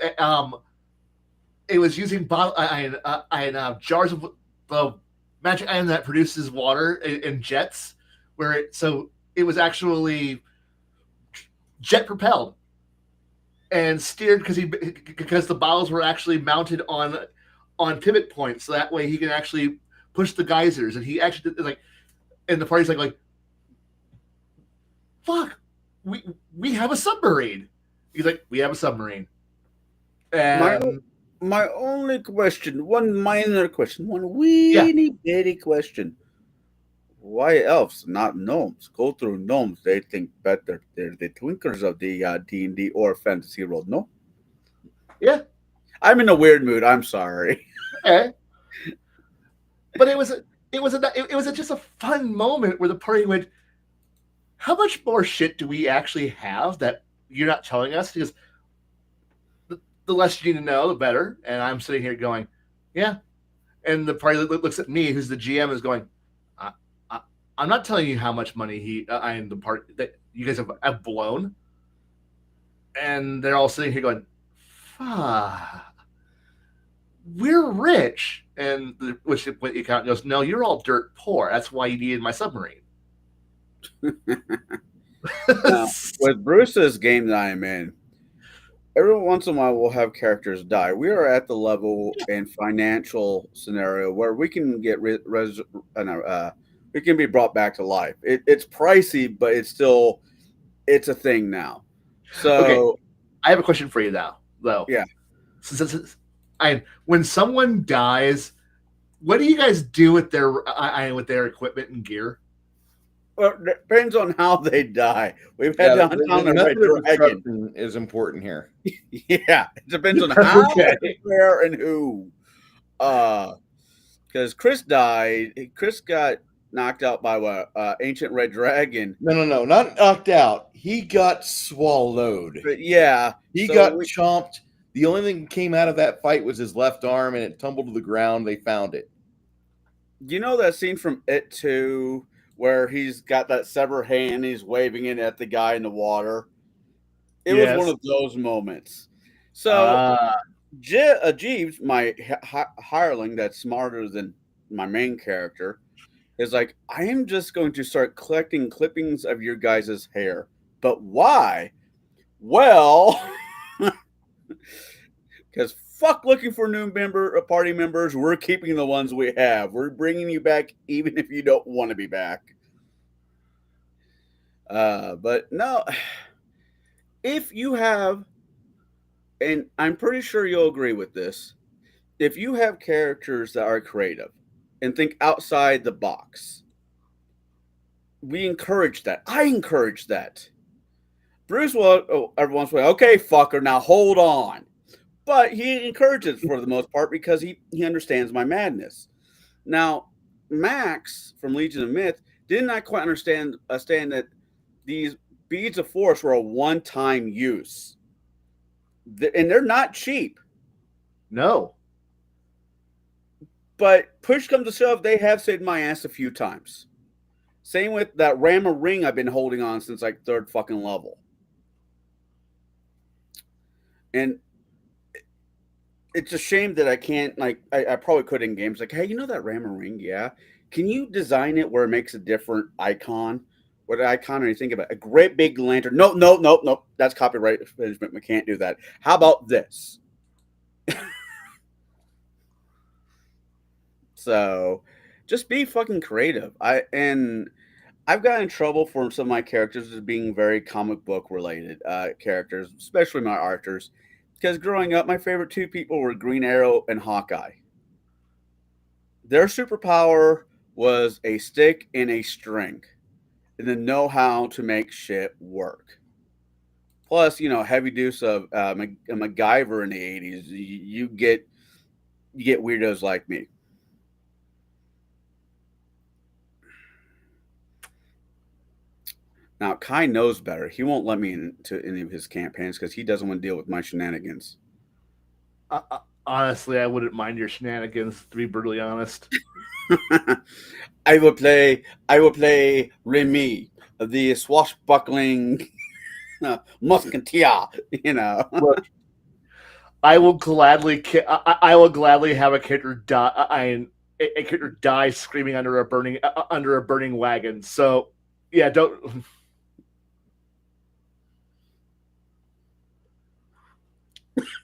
jars of the magic item that produces water in jets, so it was actually jet propelled and steered because the bottles were actually mounted on pivot points, so that way he can actually push the geysers. And he actually did, and the party's like, "Fuck, we have a submarine." He's like, "We have a submarine." And my only question, one minor question, one weeny bitty question. Why elves, not gnomes? Go through gnomes. They think better. They're the twinkers of the D&D or fantasy world. No? yeah, I'm in a weird mood. I'm sorry. okay. But it was just a fun moment where the party went, "How much more shit do we actually have that you're not telling us?" Because the less you need to know, the better. And I'm sitting here going, "Yeah." And the party looks at me, who's the GM, is going, "I'm not telling you how much money I am the part that you guys have blown." And they're all sitting here going, "Fuck, we're rich." And the accountant goes, "No, you're all dirt poor. That's why you needed my submarine." Now, with Bruce's game that I am in, every once in a while we'll have characters die. We are at the level and financial scenario where we can get we can be brought back to life. It's pricey, but it's a thing now. So okay, I have a question for you now, though. Yeah. When someone dies, what do you guys do with their equipment and gear? Well, it depends on how they die. We've had downtown and Red Dragon is important here. Yeah, it depends on how, where, and who. Because Chris died. Chris got knocked out by what? Ancient Red Dragon. No, not knocked out. He got swallowed. But yeah, he got chomped. The only thing that came out of that fight was his left arm, and it tumbled to the ground. They found it. You know that scene from It 2 where he's got that severed hand and he's waving it at the guy in the water? It was one of those moments. So Jeeves, my hireling that's smarter than my main character, is like, "I am just going to start collecting clippings of your guys' hair." But why? Well, because fuck looking for new party members. We're keeping the ones we have. We're bringing you back even if you don't want to be back. But no, if you have, and I'm pretty sure you'll agree with this, if you have characters that are creative and think outside the box, we encourage that. I encourage that. Bruce will every once in a while, okay, fucker, now hold on. But he encourages for the most part because he understands my madness. Now, Max from Legion of Myth did not quite understand that these beads of force were a one-time use. And they're not cheap. No. But push comes to shove, they have saved my ass a few times. Same with that Rama ring I've been holding on since like third fucking level. And it's a shame that I can't, like, I probably could in games. Like, hey, you know that Rama ring? Yeah. Can you design it where it makes a different icon? What icon are you thinking about? A great big lantern. No. That's copyright infringement. We can't do that. How about this? So just be fucking creative. I've gotten in trouble for some of my characters as being very comic book related characters, especially my archers. Because growing up, my favorite two people were Green Arrow and Hawkeye. Their superpower was a stick and a string, and the know-how to make shit work. Plus, heavy dose of MacGyver in the '80s. You get weirdos like me. Now, Kai knows better. He won't let me into any of his campaigns because he doesn't want to deal with my shenanigans. Honestly, I wouldn't mind your shenanigans, to be brutally honest. I will play Remy, the swashbuckling musketeer. Look, I will gladly have a character die. A character die screaming under a burning wagon. So, yeah, don't.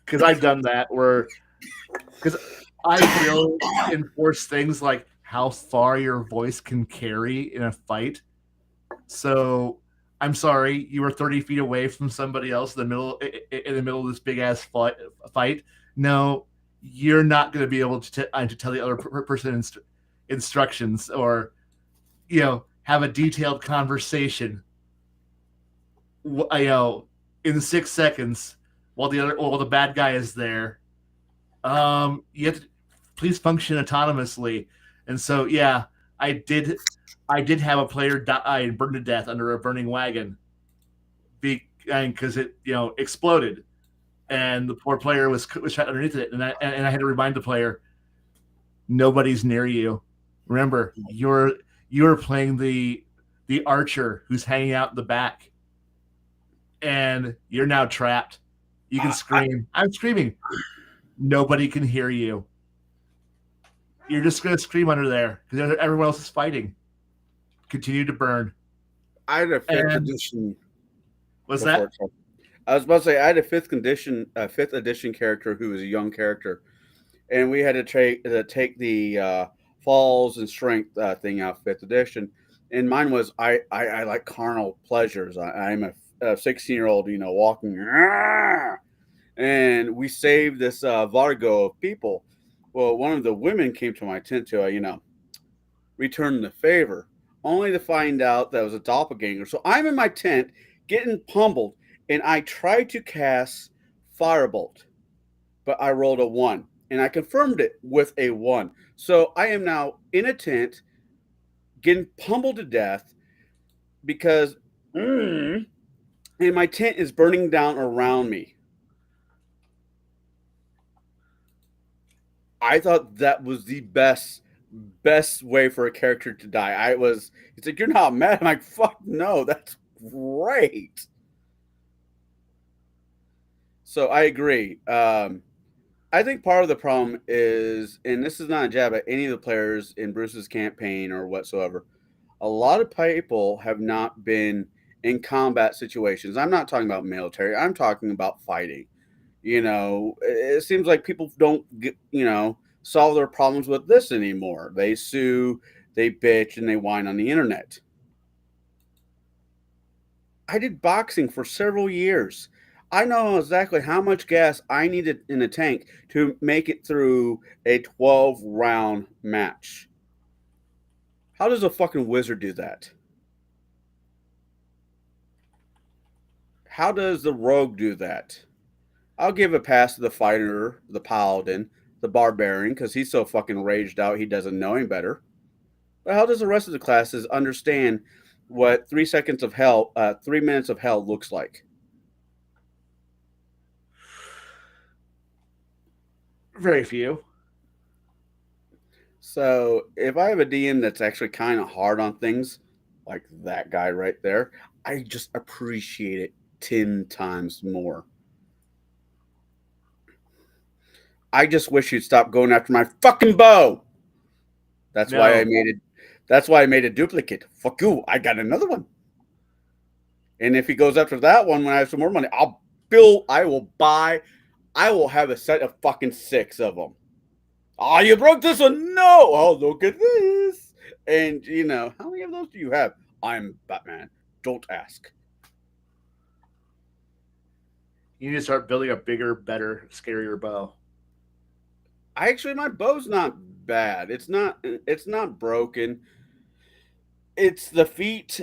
Because I've done that because I will enforce things like how far your voice can carry in a fight. So I'm sorry, you were 30 feet away from somebody else in the middle of this big ass fight. No, you're not going to be able to tell the other person instructions or have a detailed conversation. In 6 seconds while the bad guy is there. You have to please function autonomously. And so, yeah, I did have a player die and burn to death under a burning wagon because it exploded, and the poor player was trapped underneath it, and I had to remind the player, nobody's near you. Remember, you're playing the archer who's hanging out in the back, and you're now trapped. You can scream. I'm screaming. Nobody can hear you. You're just going to scream under there because everyone else is fighting. Continue to burn. I had a fifth edition. What's that? I was about to say I had a fifth edition character who was a young character, and we had to take the falls and strength thing out fifth edition. And mine was I like carnal pleasures. I'm a 16-year-old, walking, and we saved this Vargo of people. Well, one of the women came to my tent to, return the favor, only to find out that it was a doppelganger. So I'm in my tent getting pummeled, and I tried to cast Firebolt, but I rolled a 1, and I confirmed it with a 1. So I am now in a tent getting pummeled to death because and my tent is burning down around me. I thought that was the best way for a character to die. It's like, you're not mad. I'm like, fuck no, that's great. So I agree. I think part of the problem is, and this is not a jab at any of the players in Bruce's campaign or whatsoever, a lot of people have not been in combat situations. I'm not talking about military. I'm talking about fighting. It seems like people don't solve their problems with this anymore. They sue, they bitch, and they whine on the internet. I did boxing for several years. I know exactly how much gas I needed in a tank to make it through a 12-round match. How does a fucking wizard do that? How does the rogue do that? I'll give a pass to the fighter, the paladin, the barbarian, because he's so fucking raged out he doesn't know any better. But how does the rest of the classes understand what 3 minutes of hell looks like? Very few. So if I have a DM that's actually kind of hard on things, like that guy right there, I just appreciate it 10 times more. I just wish you'd stop going after my fucking bow. That's why I made it. That's why I made a duplicate. Fuck you. I got another one. And if he goes after that one when I have some more money, I will have a set of fucking 6 of them. Oh, you broke this one? No. Oh, look at this. And, how many of those do you have? I'm Batman. Don't ask. You need to start building a bigger, better, scarier bow. My bow's not bad. It's not broken. It's the feet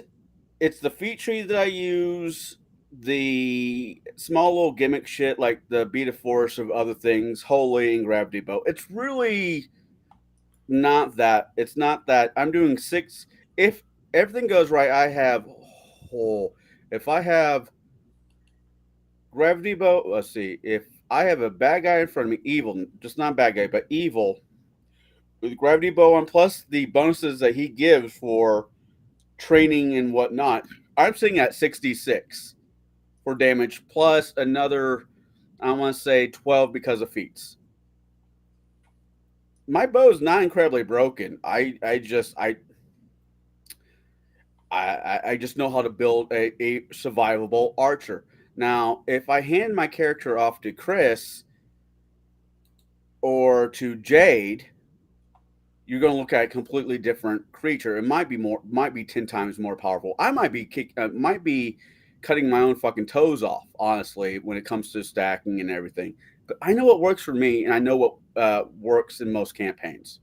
tree that I use, the small little gimmick shit like the beat of force of other things, holy and gravity bow. It's really not that. It's not that. I'm doing 6. If everything goes right, I have if I have gravity bow, let's see. If I have a bad guy in front of me, evil, just not bad guy, but evil, with gravity bow on plus the bonuses that he gives for training and whatnot, I'm sitting at 66 for damage, plus another, I want to say 12 because of feats. My bow is not incredibly broken. I just know how to build a survivable archer. Now, if I hand my character off to Chris or to Jade, you're going to look at a completely different creature. It might be 10 times more powerful. I might be cutting my own fucking toes off, honestly, when it comes to stacking and everything. But I know what works for me, and I know what works in most campaigns.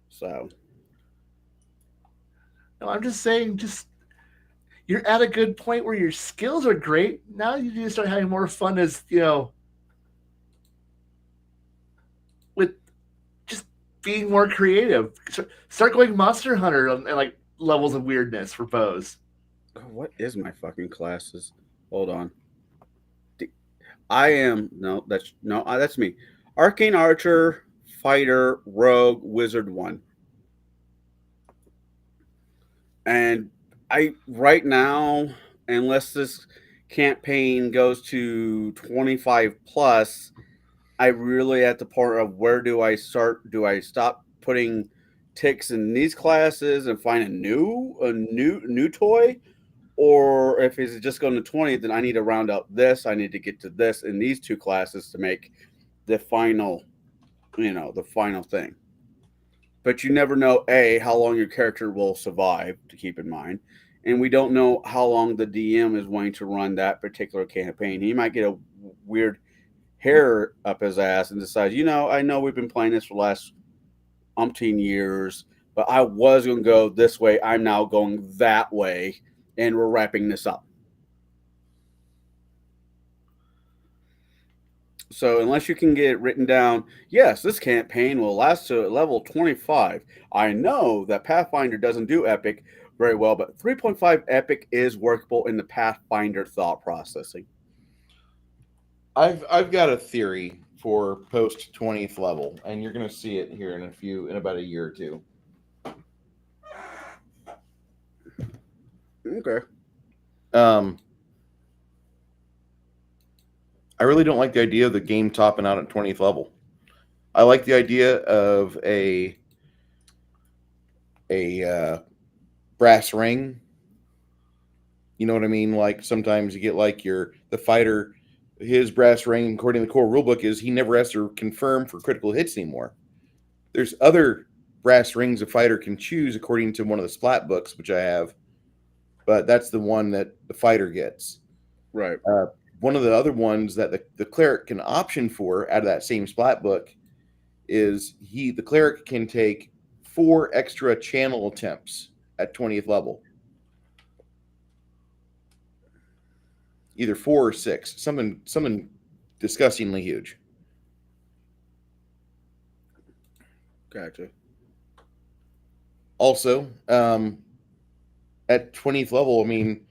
So, no, I'm just saying, you're at a good point where your skills are great. Now you need to start having more fun as, with just being more creative. Start going Monster Hunter and like levels of weirdness for bows. What is my fucking classes? Hold on. That's me. Arcane Archer, Fighter, Rogue, Wizard 1. And right now, unless this campaign goes to 25 plus, I really at the point of where do I start? Do I stop putting ticks in these classes and find a new toy? Or if it's just going to 20, then I need to round out this. I need to get to this in these 2 classes to make the final, the final thing. But you never know, how long your character will survive, to keep in mind. And we don't know how long the DM is going to run that particular campaign. He might get a weird hair up his ass and decide, I know we've been playing this for the last umpteen years, but I was going to go this way. I'm now going that way. And we're wrapping this up. So unless you can get it written down, yes, this campaign will last to level 25. I know that Pathfinder doesn't do epic very well, but 3.5 epic is workable in the Pathfinder thought processing. I've got a theory for post 20th level, and you're going to see it here in about a year or two. Okay. I really don't like the idea of the game topping out at 20th level. I like the idea of a brass ring. You know what I mean? Like sometimes you get like the the fighter, his brass ring, according to the core rulebook, is he never has to confirm for critical hits anymore. There's other brass rings a fighter can choose according to one of the splat books, which I have, but that's the one that the fighter gets. Right. One of the other ones that the cleric can option for out of that same splat book is the cleric can take 4 extra channel attempts at 20th level. Either 4 or 6. Something disgustingly huge. Gotcha. Also, at 20th level, I mean,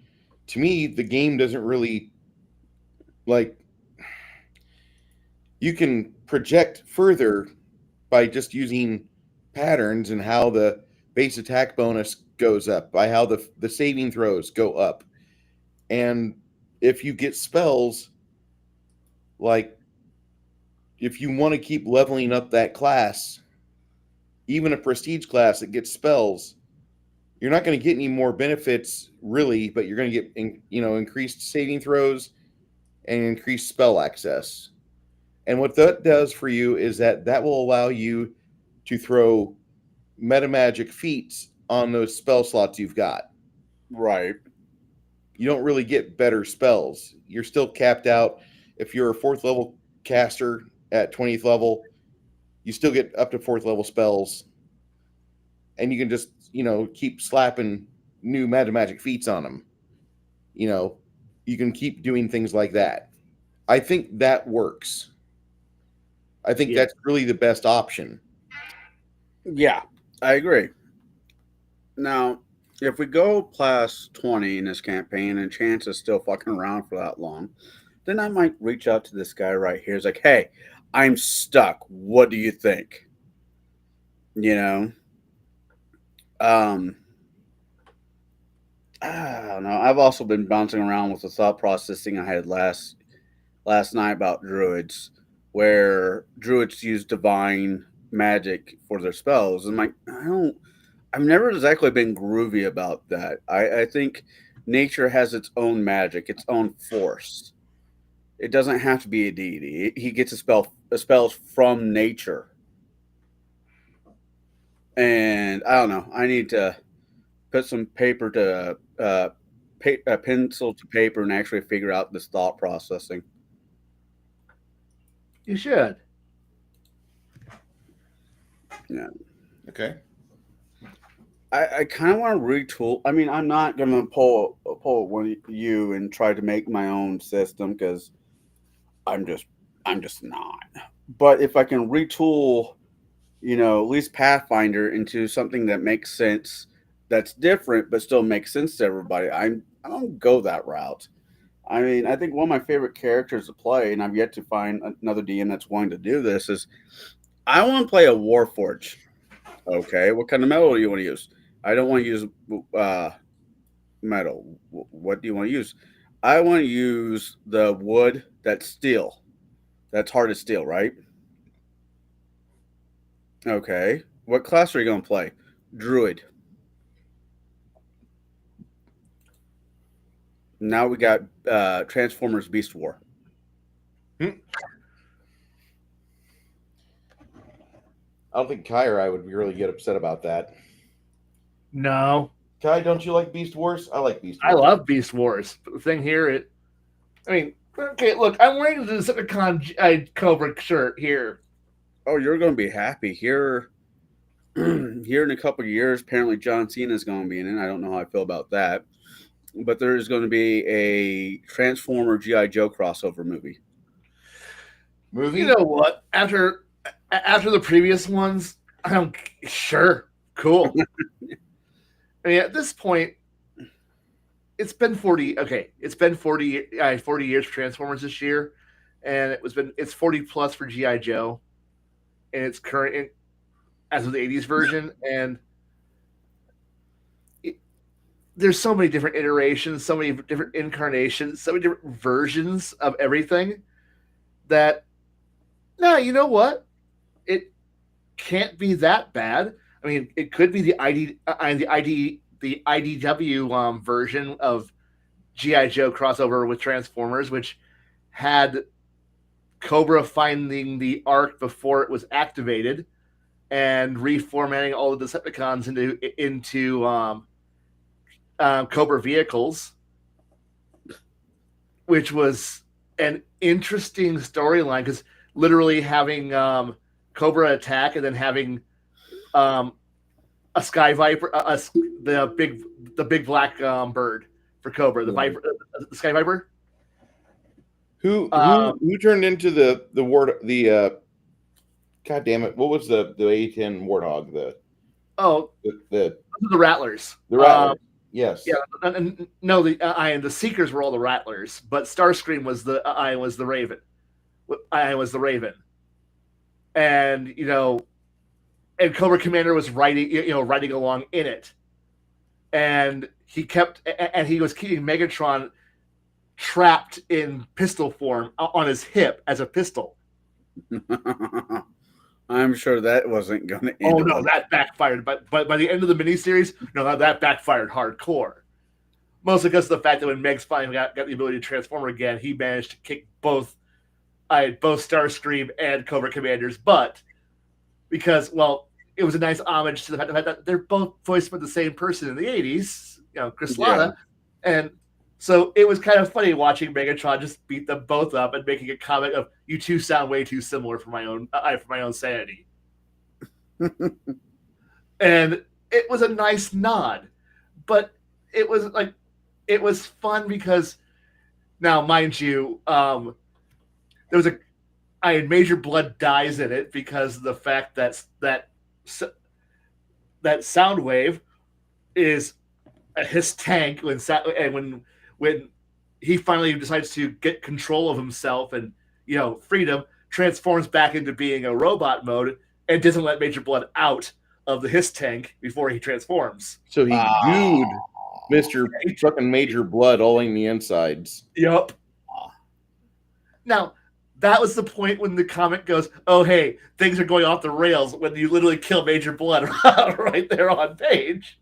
to me, the game doesn't really like. You can project further by just using patterns and how the base attack bonus goes up, by how the saving throws go up. And if you get spells, like if you want to keep leveling up that class, even a prestige class that gets spells, you're not going to get any more benefits really, but you're going to get increased saving throws and increased spell access. And what that does for you is that will allow you to throw meta magic feats on those spell slots you've got. Right. You don't really get better spells. You're still capped out. If you're a 4th level caster at 20th level, you still get up to 4th level spells. And you can just, keep slapping new meta magic feats on them. You can keep doing things like that. I think that works. I think that's really the best option. Yeah, I agree. Now, if we go past 20 in this campaign and Chance is still fucking around for that long, then I might reach out to this guy right here. It's like, hey, I'm stuck. What do you think? I don't know. I've also been bouncing around with the thought processing I had last night about druids, where druids use divine magic for their spells. And I've never exactly been groovy about that. I think nature has its own magic, its own force. It doesn't have to be a deity. He gets spells from nature. And I don't know. I need to put some paper to pencil to paper and actually figure out this thought processing. You should. Yeah. Okay. I kind of want to retool. I mean, I'm not going to pull one of you and try to make my own system because I'm just not. But if I can retool, at least Pathfinder into something that makes sense, that's different but still makes sense to everybody, I don't go that route. I mean, I think one of my favorite characters to play, and I've yet to find another DM that's willing to do this, is I want to play a Warforge. Okay, what kind of metal do you want to use? I don't want to use metal. What do you want to use? I want to use the wood that's steel. That's hard as steel, right? Okay. What class are you going to play? Druid. Now we got Transformers Beast War. I don't think Kai or I would really get upset about that. No. Kai, don't you like Beast Wars? I like Beast I Wars. love Beast Wars. But the thing here, okay, look, I'm wearing the Decepticon Cobra shirt here. Oh, you're going to be happy. Here in a couple of years, apparently John Cena is going to be in it. I don't know how I feel about that. But there is going to be a Transformer G.I. Joe crossover movie. You know what? After the previous ones, sure, cool. I mean, at this point, it's been 40. Okay, it's been 40 years for Transformers this year, and it's 40 plus for GI Joe, and it's current as of the 80s version, and there's so many different iterations, so many different incarnations, so many different versions of everything that. No, you know what? It can't be that bad. I mean, it could be the IDW version of G.I. Joe crossover with Transformers, which had Cobra finding the Ark before it was activated and reformatting all the Decepticons into Cobra vehicles, which was an interesting storyline because literally having Cobra attack and then having a Sky Viper, the big black bird for Cobra, the Viper, the Sky Viper. Who turned into the God damn it! What was the A10 Warthog? The Rattlers. The Rattlers. Yes. Yeah. No, the Seekers were all the Rattlers, but Starscream was the Raven. I was the Raven, and and Cobra Commander was riding along in it, and he was keeping Megatron trapped in pistol form on his hip as a pistol. I'm sure that wasn't going to end. Oh no, that backfired. But by the end of the miniseries, no, that backfired hardcore. Mostly because of the fact that when Megs finally got the ability to transform again, he managed to kick both Starscream and Cobra Commander's butt. Because, well, it was a nice homage to the fact that they're both voiced by the same person in the 80s, Chris Latta. And so it was kind of funny watching Megatron just beat them both up and making a comment of, "You two sound way too similar for my own sanity." And it was a nice nod, but it was fun because now, mind you, there was Major Blood dies in it because of the fact that Soundwave is his tank when he finally decides to get control of himself and freedom, transforms back into being a robot mode and doesn't let Major Blood out of his tank before he transforms. So he gooed Mr. fucking Major Blood all in the insides. Yep. Now, that was the point when the comic goes, "Oh, hey, things are going off the rails," when you literally kill Major Blood right there on page.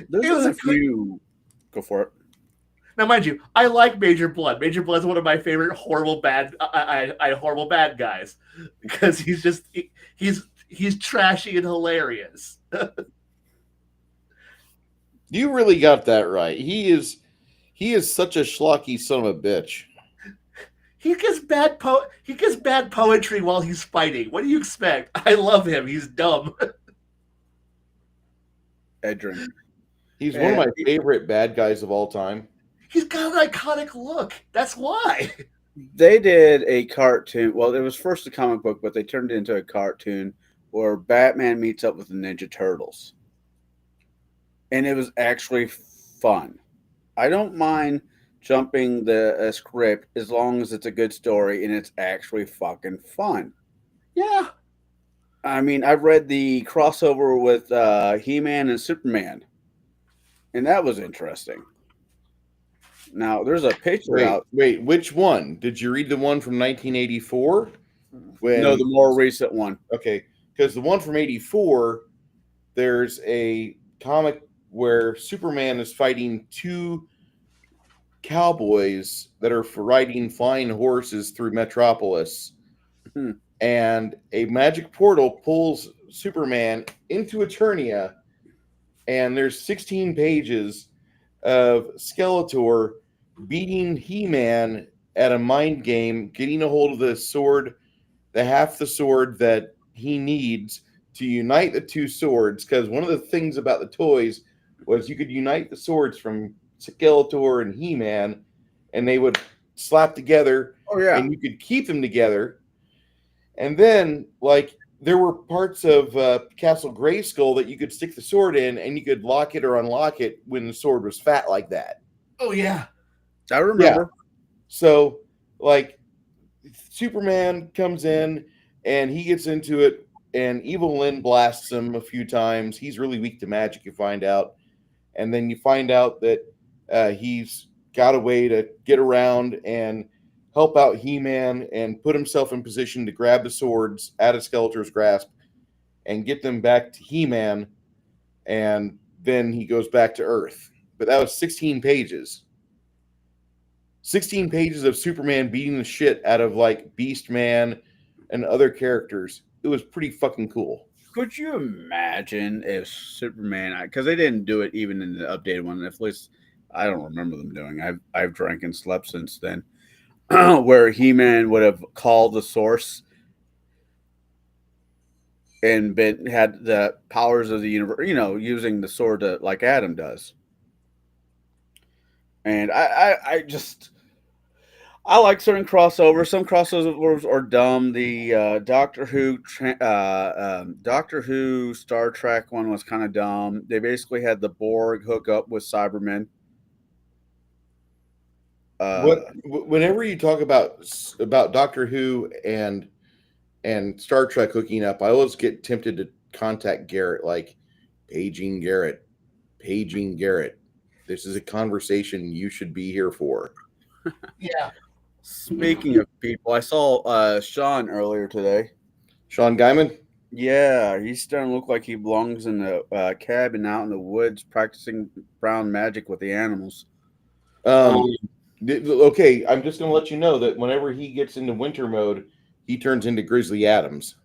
There's a few. Go for it. Now, mind you, I like Major Blood. Major Blood's one of my favorite horrible bad guys because he's trashy and hilarious. You really got that right. He is such a schlocky son of a bitch. He gets bad poetry while he's fighting. What do you expect? I love him. He's dumb. Edrin. He's one of my favorite bad guys of all time. He's got an iconic look. That's why. They did a cartoon. Well, it was first a comic book, but they turned it into a cartoon where Batman meets up with the Ninja Turtles. And it was actually fun. I don't mind jumping the script as long as it's a good story and it's actually fucking fun. Yeah. I mean, I've read the crossover with He-Man and Superman, and that was interesting. Now, there's a picture out. Wait, which one? Did you read the one from 1984? No, the more recent one. Okay, because the one from 84, there's a comic where Superman is fighting two cowboys that are riding flying horses through Metropolis. And a magic portal pulls Superman into Eternia, and there's 16 pages of Skeletor beating He-Man at a mind game, getting a hold of the sword, half the sword that he needs to unite the two swords. Because one of the things about the toys was you could unite the swords from Skeletor and He-Man, and they would slap together. Oh, yeah. And you could keep them together. And then, there were parts of Castle Grayskull that you could stick the sword in, and you could lock it or unlock it when the sword was fat like that. Oh, yeah. I remember. Yeah. So, Superman comes in, and he gets into it, and Evil Lynn blasts him a few times. He's really weak to magic, you find out. And then you find out that he's got a way to get around and help out He-Man and put himself in position to grab the swords out of Skeletor's grasp and get them back to He-Man, and then he goes back to Earth. but that was 16 pages. 16 pages of Superman beating the shit out of like Beast Man and other characters. It was pretty fucking cool. Could you imagine if Superman? Because they didn't do it even in the updated one. At least I don't remember them doing. I've drank and slept since then. Where He-Man would have called the source and had the powers of the universe, using the sword like Adam does. And I just I like certain crossovers. Some crossovers are dumb. The Doctor Who Star Trek one was kind of dumb. They basically had the Borg hook up with Cybermen. Whenever you talk about Doctor Who and Star Trek hooking up, I always get tempted to contact Garrett, like paging Garrett. This is a conversation you should be here for. Yeah. Speaking of people, I saw Sean earlier today. Sean Guyman? Yeah, he's starting to look like he belongs in the cabin out in the woods practicing brown magic with the animals. Okay, I'm just going to let you know that whenever he gets into winter mode, he turns into Grizzly Adams.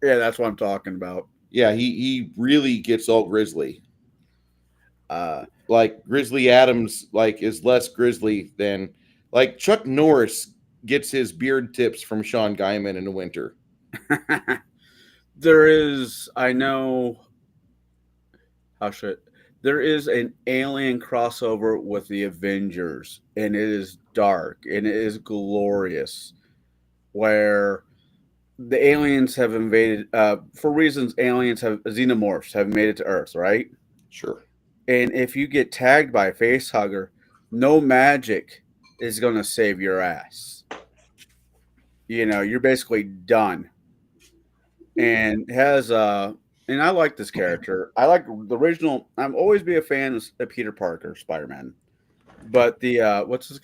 Yeah, that's what I'm talking about. Yeah, he really gets all grizzly. Like Grizzly Adams is less grizzly than like Chuck Norris gets his beard tips from Sean Guyman in the winter. There is an alien crossover with the Avengers, and it is dark and it is glorious, where the aliens have invaded for reasons xenomorphs have made it to Earth, right? Sure. And if you get tagged by a face hugger, no magic is going to save your ass. You're basically done. And and I like this character. I like the original. I'm always be a fan of Peter Parker, Spider-Man. But the what's his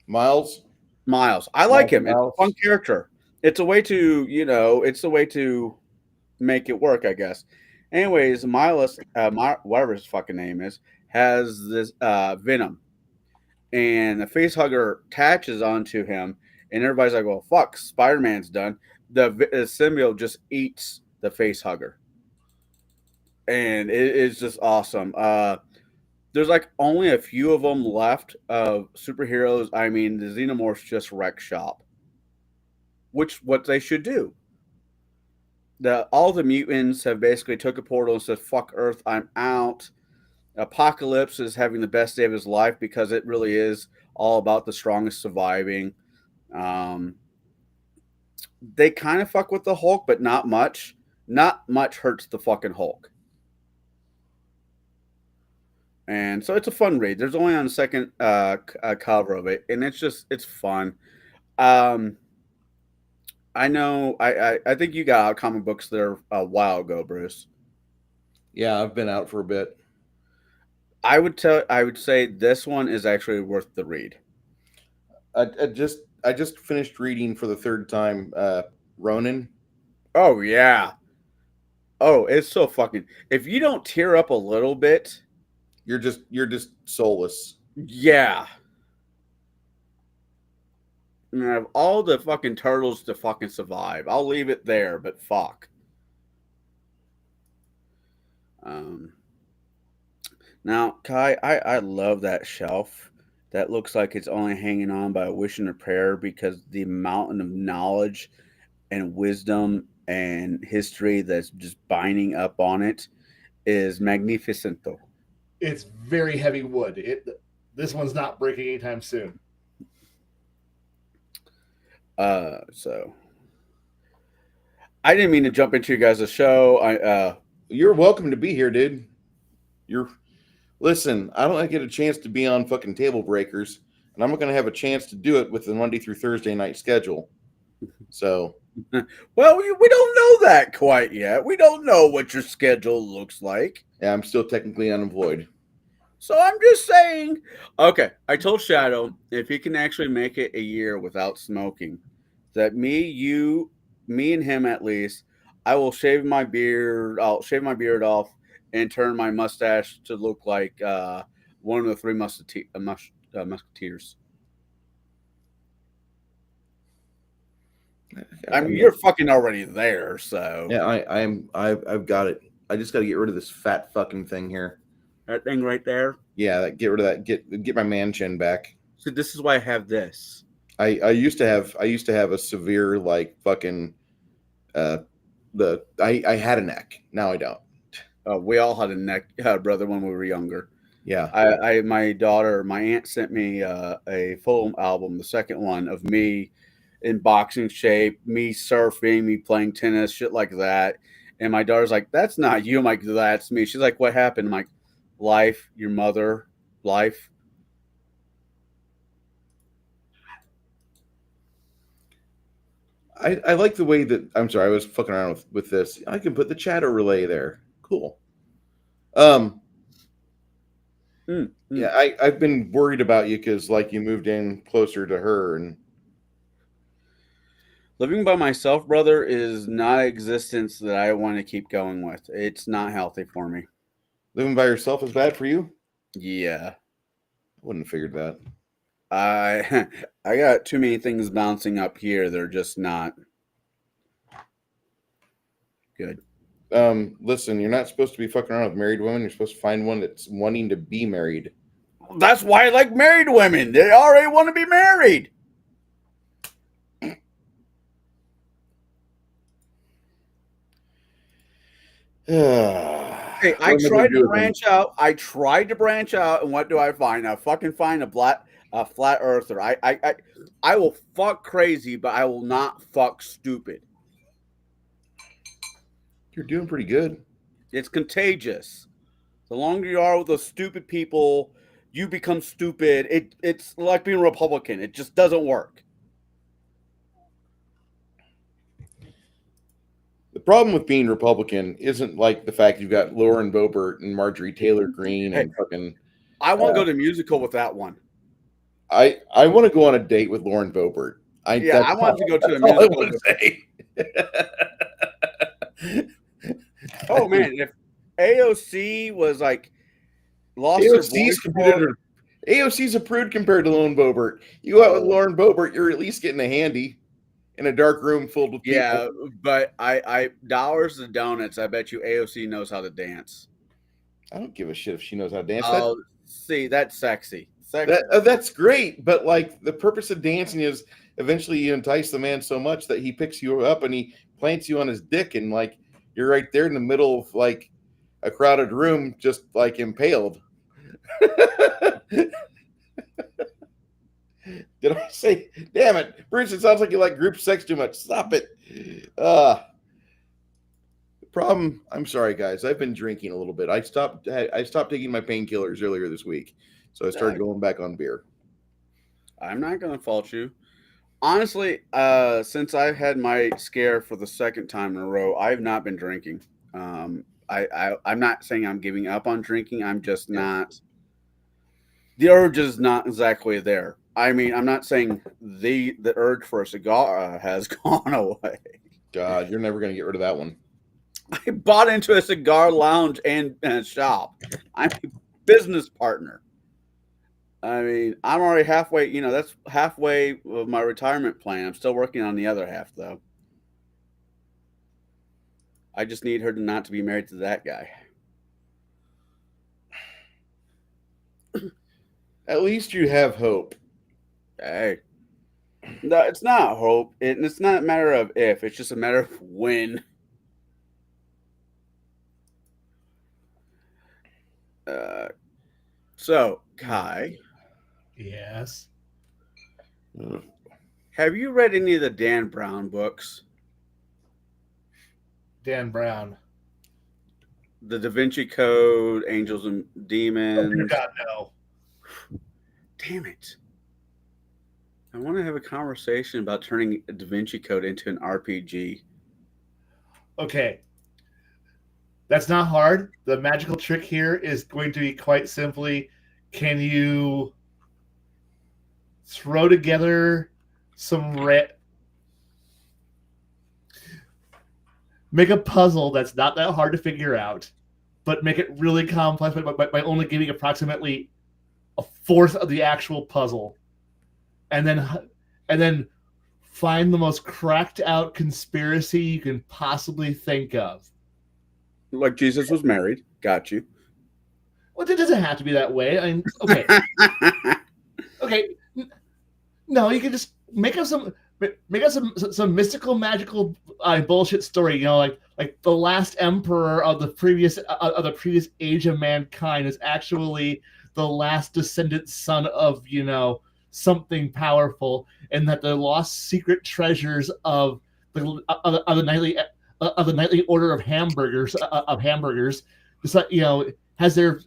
Miles. I like him. It's a fun character. It's a way to make it work, I guess. Anyways, Miles, whatever his fucking name is, has this venom, and the face hugger attaches onto him, and everybody's like, "Well, fuck, Spider-Man's done." The symbiote just eats the face hugger, and it is just awesome. There's like only a few of them left of superheroes. I mean, the Xenomorphs just wreck shop, which what they should do. All the mutants have basically took a portal and said, "Fuck Earth, I'm out." Apocalypse is having the best day of his life because it really is all about the strongest surviving. They kind of fuck with the Hulk, but not much. Not much hurts the fucking Hulk. And so it's a fun read. There's only on the second cover of it, and it's fun. I know. I think you got out comic books there a while ago, Bruce. Yeah, I've been out for a bit. I would say this one is actually worth the read. I just finished reading for the third time Ronin. Oh yeah. Oh, it's so fucking. If you don't tear up a little bit, you're just soulless. Yeah. I have all the fucking turtles to fucking survive. I'll leave it there, but fuck. Now, Kai, I love that shelf. That looks like it's only hanging on by a wish and a prayer because the mountain of knowledge and wisdom and history that's just binding up on it is magnificento. It's very heavy wood. This one's not breaking anytime soon. So I didn't mean to jump into you guys' show. You're welcome to be here, dude. Listen, I don't get a chance to be on fucking Table Breakers, and I'm not going to have a chance to do it with the Monday through Thursday night schedule. So, well, we don't know that quite yet. We don't know what your schedule looks like. Yeah, I'm still technically unemployed. So I'm just saying. Okay, I told Shadow if he can actually make it a year without smoking, that me and him at least, I will shave my beard. I'll shave my beard off and turn my mustache to look like one of the three musketeers. I mean, you're fucking already there, so Yeah, I've got it. I just got to get rid of this fat fucking thing here. that thing right there. Yeah, get rid of that. Get my man chin back. So this is why I have this. I used to have a severe like fucking I had a neck. Now I don't. We all had a neck, brother, when we were younger. Yeah. My aunt sent me a full album, the second one of me in boxing shape, me surfing, me playing tennis, shit like that. And my daughter's like, "That's not you." I'm like, "That's me." She's like, "What happened?" I'm like, "Life, your mother, life." I like the way that I'm sorry, I was fucking around with this. I can put the chatter relay there. Cool. Yeah, I've been worried about you because like you moved in closer to her and Living by myself, brother, is not an existence that I want to keep going with. It's not healthy for me. living by yourself is bad for you. Yeah. I wouldn't have figured that. I I got too many things bouncing up here. They're just not good. Listen, you're not supposed to be fucking around with married women. You're supposed to find one that's wanting to be married. That's why I like married women. They already want to be married. Hey, I tried to branch out. And what do I find? I fucking find a flat earther. I will fuck crazy, but I will not fuck stupid. You're doing pretty good. It's contagious. The longer you are with those stupid people, you become stupid. It's like being a Republican. It just doesn't work. The problem with being Republican isn't like the fact you've got Lauren Boebert and Marjorie Taylor Greene and fucking. I want to go to musical with that one. I want to go on a date with Lauren Boebert. I want to go to a musical. Oh man, if AOC was like lost AOC's their AOC's a prude compared to Lauren Boebert. You go out with Lauren Boebert, you're at least getting a handy in a dark room filled with people. Yeah, but I dollars to donuts. I bet you AOC knows how to dance. I don't give a shit if she knows how to dance. Oh, see, that's sexy. That's great, but like the purpose of dancing is eventually you entice the man so much that he picks you up and he plants you on his dick, and like you're right there in the middle of like a crowded room, just like impaled. Did I say? Damn it, Bruce! It sounds like you like group sex too much. Stop it. The problem. I'm sorry, guys. I've been drinking a little bit. I stopped taking my painkillers earlier this week, so I started going back on beer. I'm not gonna fault you. Honestly, since I've had my scare for the second time in a row, I've not been drinking. I'm not saying I'm giving up on drinking. I'm just not. The urge is not exactly there. I mean, I'm not saying the urge for a cigar has gone away. God, you're never gonna get rid of that one. I bought into a cigar lounge and shop. I'm a business partner. I mean, I'm already halfway, that's halfway of my retirement plan. I'm still working on the other half, though. I just need her not to be married to that guy. At least you have hope. Hey. No, it's not hope. It's not a matter of if. It's just a matter of when. So, Kai. Yes. Have you read any of the Dan Brown books? Dan Brown. The Da Vinci Code, Angels and Demons. Oh, God, no. Damn it. I want to have a conversation about turning Da Vinci Code into an RPG. Okay. That's not hard. The magical trick here is going to be quite simply, can you throw together some make a puzzle that's not that hard to figure out, but make it really complex by only giving approximately a fourth of the actual puzzle, and then find the most cracked out conspiracy you can possibly think of. Like Jesus was married. Got you. Well, it doesn't have to be that way. I mean, okay, okay. No, you can just make up some mystical, magical bullshit story. Like the last emperor of the previous age of mankind is actually the last descendant son of something powerful, and that the lost secret treasures of the nightly order of hamburgers just like has their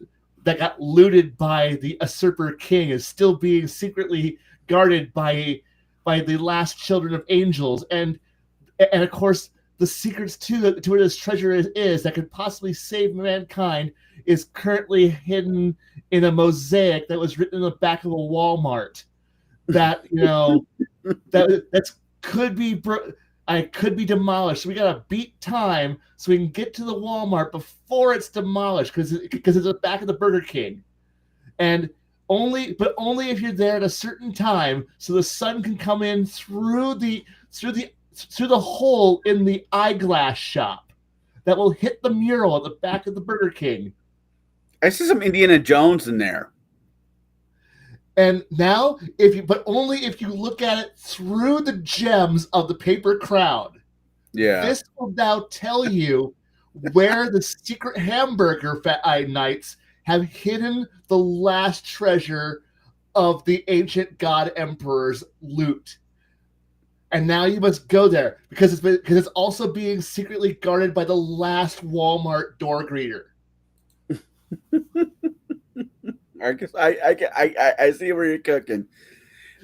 that got looted by the usurper king is still being secretly guarded by the last children of angels, and of course the secrets to where this treasure is that could possibly save mankind is currently hidden in a mosaic that was written in the back of a Walmart that that could be could be demolished. So we gotta beat time so we can get to the Walmart before it's demolished because it's the back of the Burger King, and only if you're there at a certain time, so the sun can come in through the hole in the eyeglass shop that will hit the mural at the back of the Burger King. I see some Indiana Jones in there. And now, but only if you look at it through the gems of the paper crowd. Yeah. This will now tell you where the secret hamburger knights have hidden the last treasure of the ancient god emperor's loot. And now you must go there because it's also being secretly guarded by the last Walmart door greeter. I guess I see where you're cooking.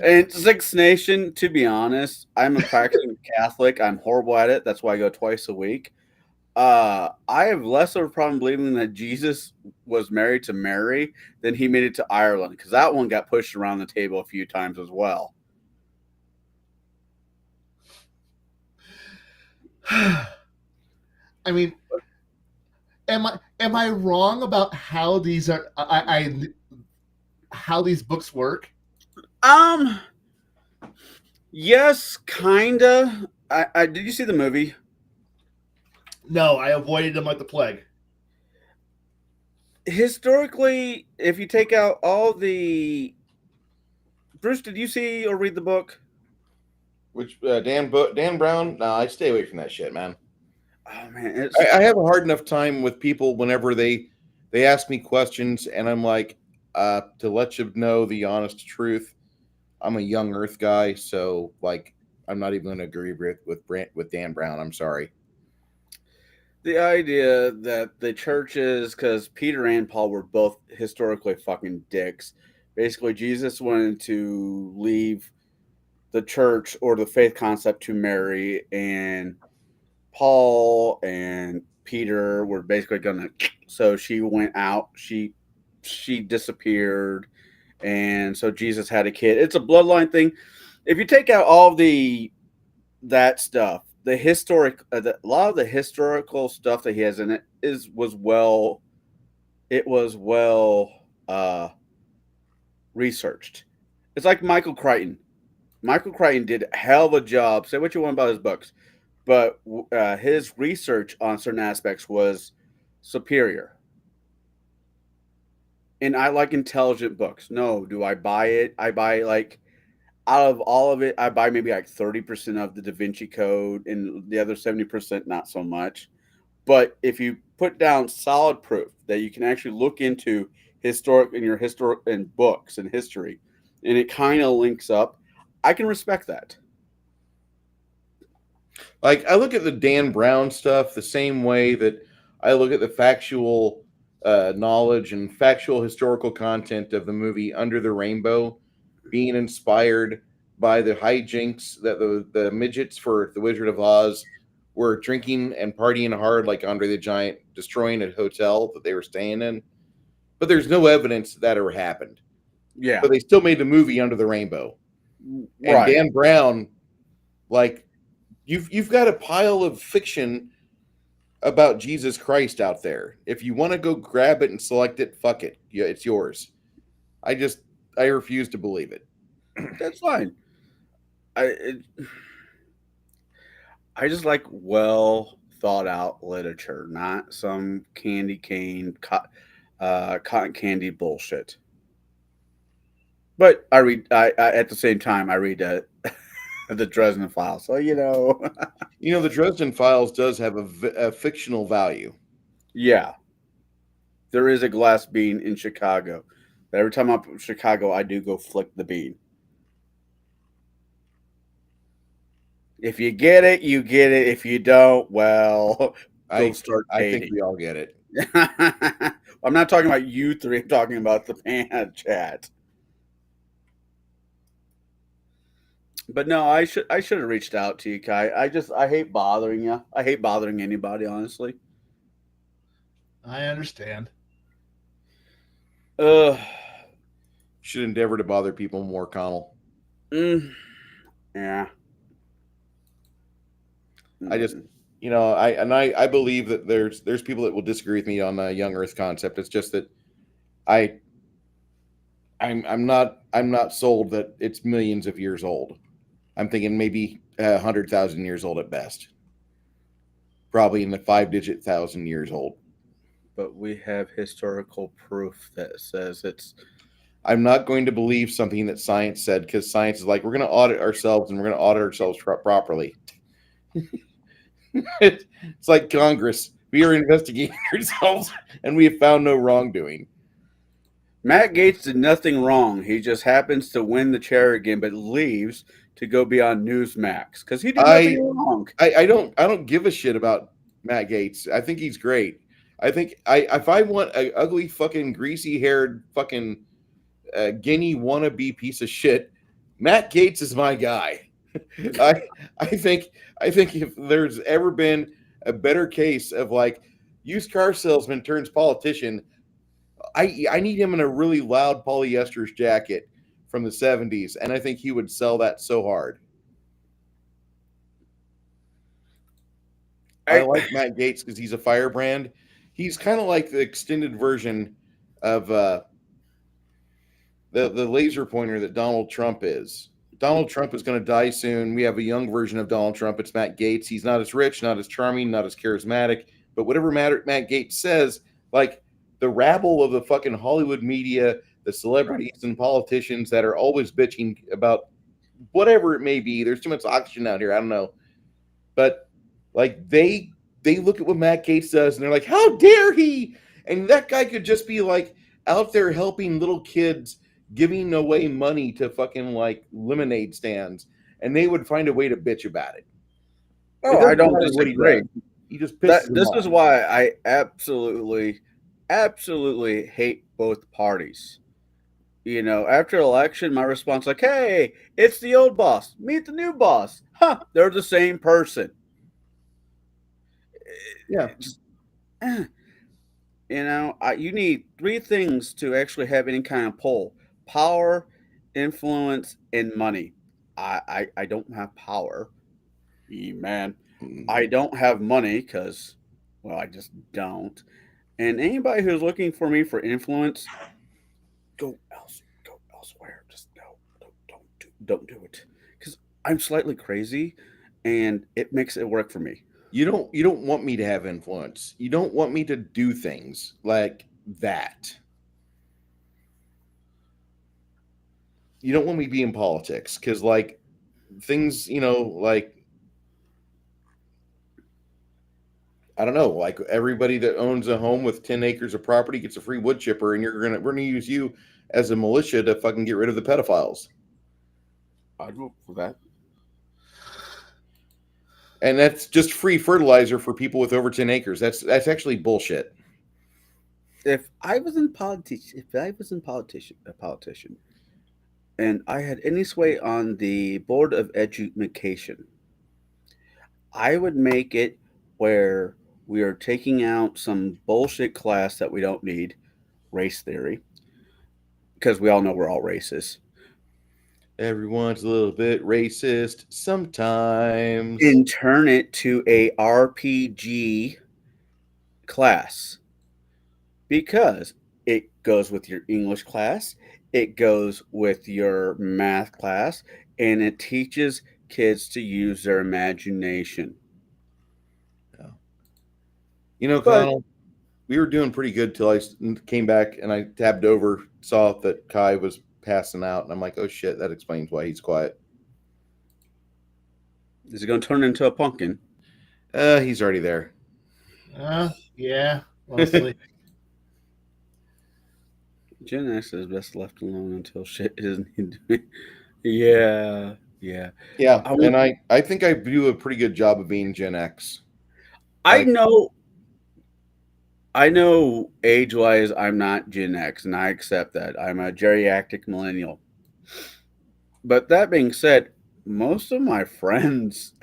And Six Nation, to be honest, I'm a practicing Catholic. I'm horrible at it. That's why I go twice a week. I have less of a problem believing that Jesus was married to Mary than he made it to Ireland, because that one got pushed around the table a few times as well. I mean, am I wrong about how these are how these books work? Yes, kinda. I did you see the movie? No, I avoided them like the plague. Historically, if you take out all the Bruce, did you see or read the book? Which Dan Brown? No, I stay away from that shit, man. Oh man, I have a hard enough time with people whenever they ask me questions, and I'm like, to let you know the honest truth, I'm a young Earth guy, so like I'm not even going to agree with Dan Brown. I'm sorry. the idea that the churches, because Peter and Paul were both historically fucking dicks. Basically, Jesus wanted to leave the church or the faith concept to Mary, and Paul and Peter were basically gonna. So she went out. She disappeared, and so Jesus had a kid. It's a bloodline thing. If you take out all that stuff, the historic, a lot of the historical stuff that he has in it was well researched. It's like Michael Crichton. Michael Crichton did a hell of a job. Say what you want about his books, but his research on certain aspects was superior. And I like intelligent books. No, do I buy it? I buy like out of all of it, I buy maybe like 30% of the Da Vinci Code, and the other 70% not so much. But if you put down solid proof that you can actually look into historic in books and history, and it kind of links up, I can respect that. Like I look at the Dan Brown stuff the same way that I look at the factual knowledge and factual historical content of the movie Under the Rainbow being inspired by the hijinks that the midgets for the Wizard of Oz were drinking and partying hard like Andre the Giant, destroying a hotel that they were staying in. But there's no evidence that ever happened. Yeah. But they still made the movie Under the Rainbow. And Right. Dan Brown, like you've got a pile of fiction about Jesus Christ out there. If you want to go grab it and select it, fuck it. Yeah, it's yours. I refuse to believe it. That's fine. I I just like well thought out literature, not some candy cane, cotton candy bullshit. But I read. I at the same time I read the Dresden Files, so you know. You know, the Dresden Files does have a fictional value. Yeah, there is a glass bean in Chicago. But every time I'm in Chicago, I do go flick the bean. If you get it, you get it. If you don't, well, go start I think dating. we all get it. I'm not talking about you three. I'm talking about the fan chat. But no, I should have reached out to you, Kai. I hate bothering you. I hate bothering anybody, honestly. I understand. Uh, Should endeavor to bother people more, Connell. yeah. I just, you know, I believe that there's people that will disagree with me on the young Earth concept. It's just that I I'm not sold that it's millions of years old. I'm thinking maybe 100,000 years old at best. Probably in the 5-digit thousand years old. But we have historical proof that says it's. I'm not going to believe something that science said because science is like, we're going to audit ourselves and we're going to audit ourselves properly. It's like Congress. We are investigating ourselves and we have found no wrongdoing. Matt Gates did nothing wrong. He just happens to win the chair again, but leaves to go be on Newsmax because he did nothing wrong. I don't give a shit about Matt Gates. I think he's great. I think if I want an ugly fucking greasy haired fucking guinea wannabe piece of shit, Matt Gates is my guy. I think if there's ever been a better case of like used car salesman turns politician, I need him in a really loud polyester jacket from the 70s, and I think he would sell that so hard. I like Matt Gates because he's a firebrand. He's kind of like the extended version of the laser pointer that Donald Trump is. Donald Trump is going to die soon. We have a young version of Donald Trump. It's Matt Gates. He's not as rich, not as charming, not as charismatic, but whatever Matt Gates says, like the rabble of the fucking Hollywood media, the celebrities and politicians that are always bitching about whatever it may be. There's too much oxygen out here. I don't know. But like they look at what Matt Gates does and they're like, how dare he? And that guy could just be like out there helping little kids, giving away money to fucking like lemonade stands, and they would find a way to bitch about it. Oh, I don't disagree. He just pisses This them is off. why I absolutely hate both parties. You know, after election, my response like, "Hey, it's the old boss. Meet the new boss." Huh? They're the same person. Yeah. You know, you need three things to actually have any kind of pull: power, influence, and money. I don't have power, man. I don't have money because, well, I just don't. And anybody who's looking for me for influence, go elsewhere. Just no, don't do it. Because I'm slightly crazy, and it makes it work for me. You don't want me to have influence. You don't want me to do things like that. You don't want me to be in politics because like things, you know, like I don't know, like everybody that owns a home with 10 acres of property gets a free wood chipper, and we're gonna use you as a militia to fucking get rid of the pedophiles. I'd vote for that. And that's just free fertilizer for people with over 10 acres. That's actually bullshit. If I was a politician, and I had any sway on the board of education, I would make it where we are taking out some bullshit class that we don't need, race theory, because we all know we're all racist. Everyone's a little bit racist sometimes. And turn it to a RPG class because it goes with your English class, it goes with your math class, and it teaches kids to use their imagination. You know, But Connell, we were doing pretty good till came back and I tabbed over, saw that Kai was passing out, and I'm like, oh shit, that explains why he's quiet. is it going to turn into a pumpkin? He's already there. Yeah, mostly. Gen X is best left alone until shit isn't. Yeah, yeah. Yeah, I, and I think I do a pretty good job of being Gen X. I Like, know. I know age wise, I'm not Gen X, and I accept that. I'm a geriatric millennial. But that being said, most of my friends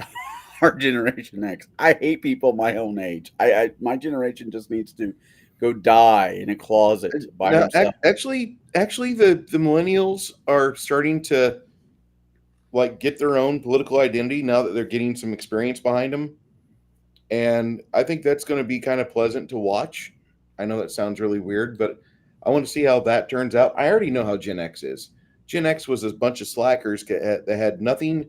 are Generation X. I hate people my own age. My generation just needs to go die in a closet by now, himself. actually, the millennials are starting to like get their own political identity now that they're getting some experience behind them, and I think that's going to be kind of pleasant to watch. I know that sounds really weird, but I want to see how that turns out. I already know how Gen X is. Gen X was a bunch of slackers that had nothing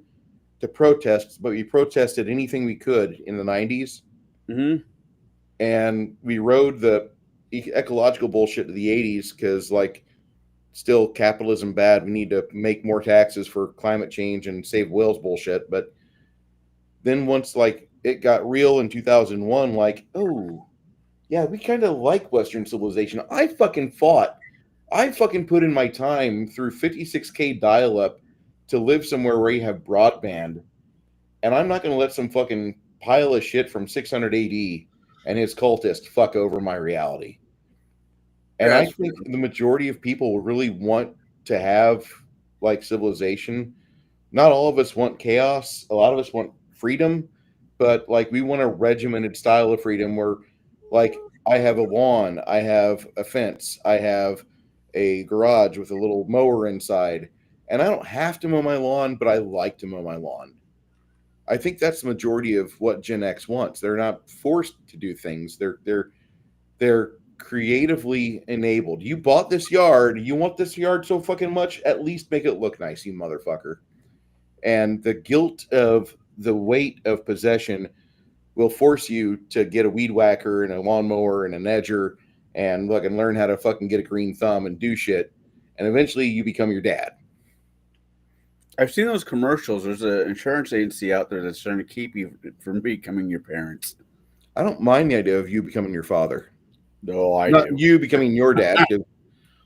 to protest, but we protested anything we could in the 90s, Hmm. and we rode the ecological bullshit to the 80s because, like, still capitalism bad. We need to make more taxes for climate change and save whales bullshit. But then once, like, it got real in 2001, like, oh, yeah, we kind of like Western civilization. I fucking put in my time through 56K dial up to live somewhere where you have broadband. And I'm not going to let some fucking pile of shit from 600 AD and his cultist fuck over my reality. And Yeah, I that's think fair. the majority of people really want to have like civilization. Not all of us want chaos. A lot of us want freedom, but like we want a regimented style of freedom where, like, I have a lawn, I have a fence, I have a garage with a little mower inside, and I don't have to mow my lawn, but I like to mow my lawn. I think that's the majority of what Gen X wants. They're not forced to do things. They're creatively enabled. You bought this yard. You want this yard so fucking much. At least make it look nice, you motherfucker. And the guilt of the weight of possession will force you to get a weed whacker and a lawnmower and an edger and fucking learn how to fucking get a green thumb and do shit. And eventually you become your dad. I've seen those commercials. There's an insurance agency out there that's trying to keep you from becoming your parents. I don't mind the idea of you becoming your father. No, I Not do. you becoming your dad, because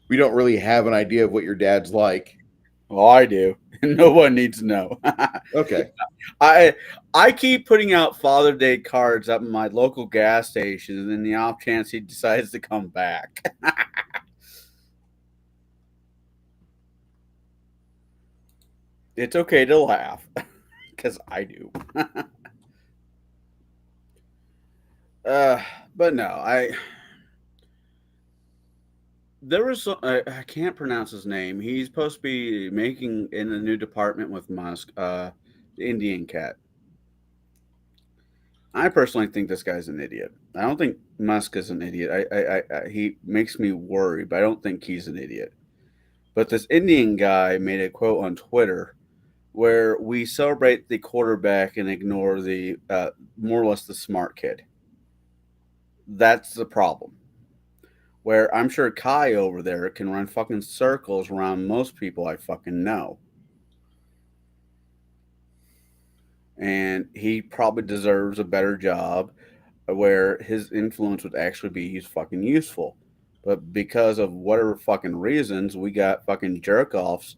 we don't really have an idea of what your dad's like. Oh, I do. No one needs to know. Okay. I I keep putting out Father Day cards up in my local gas station, and in the off chance he decides to come back. It's okay to laugh, because I do. uh, but no, there was I can't pronounce his name. He's supposed to be making in a new department with Musk, the Indian cat. I personally think this guy's an idiot. I don't think Musk is an idiot. He makes me worry, but I don't think he's an idiot. But this Indian guy made a quote on Twitter where we celebrate the quarterback and ignore the more or less the smart kid. That's the problem. Where I'm sure Kai over there can run fucking circles around most people I fucking know. And he probably deserves a better job where his influence would actually be he's fucking useful. But because of whatever fucking reasons, we got fucking jerk offs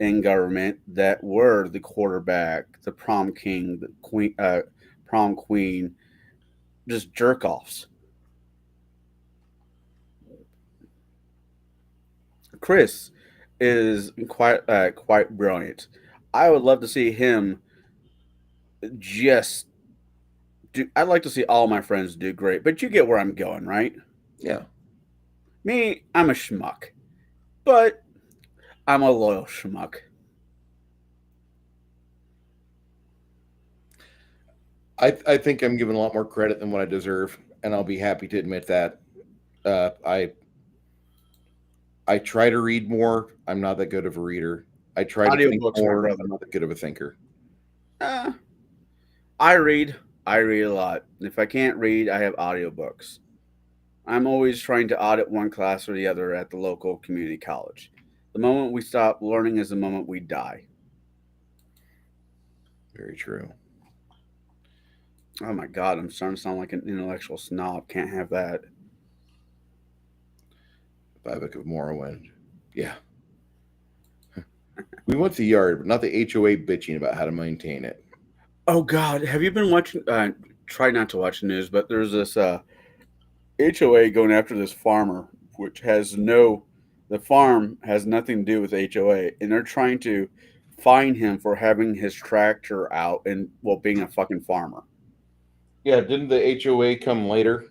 in government that were the quarterback, the prom king, the queen, prom queen, just jerk offs. Chris is quite brilliant. I would love to see him just do. I'd like to see all my friends do great, but you get where I'm going, right? Yeah. Me, I'm a schmuck, but I'm a loyal schmuck. I think I'm given a lot more credit than what I deserve, and I'll be happy to admit that. I try to read more. I'm not that good of a reader. I try to think Audiobooks, my more. brother. I'm not that good of a thinker. Uh, I read. I read a lot. If I can't read, I have audiobooks. I'm always trying to audit one class or the other at the local community college. The moment we stop learning is the moment we die. Very true. Oh my god, I'm starting to sound like an intellectual snob. Can't have that. Vivek of Morrowind. Yeah. We went to the yard, but not the HOA bitching about how to maintain it. Oh god, have you been watching? Try not to watch the news, but there's this HOA going after this farmer, which has no. The farm has nothing to do with HOA, and they're trying to fine him for having his tractor out and being a fucking farmer. Yeah, didn't the HOA come later?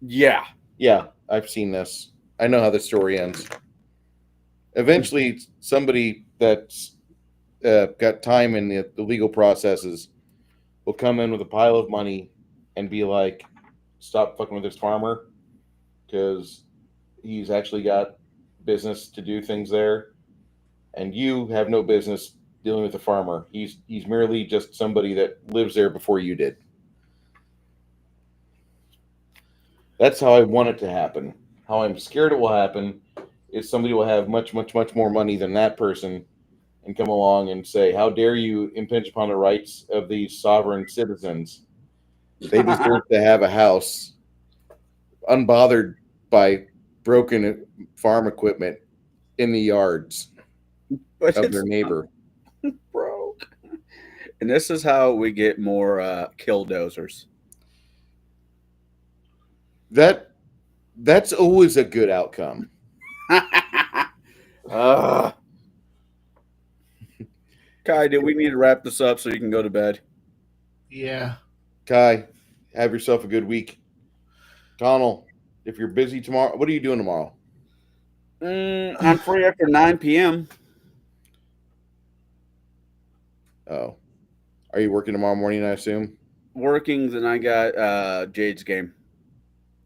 Yeah, Yeah, I've seen this. I know how the story ends. Eventually, somebody that's got time in the legal processes will come in with a pile of money and be like, stop fucking with this farmer because he's actually got business to do things there, and you have no business dealing with the farmer. He's merely just somebody that lives there before you did. That's how I want it to happen. How I'm scared it will happen is somebody will have much, much, much more money than that person and come along and say, how dare you impinge upon the rights of these sovereign citizens? They deserve to have a house unbothered by broken farm equipment in the yards but of it's their neighbor. broke. And this is how we get more killdozers. That's always a good outcome. uh, Kai, do we need to wrap this up so you can go to bed? Yeah. Kai, have yourself a good week. Connell, if you're busy tomorrow, what are you doing tomorrow? I'm free after 9 p.m. Oh, are you working tomorrow morning? I assume. Working, then I got Jade's game.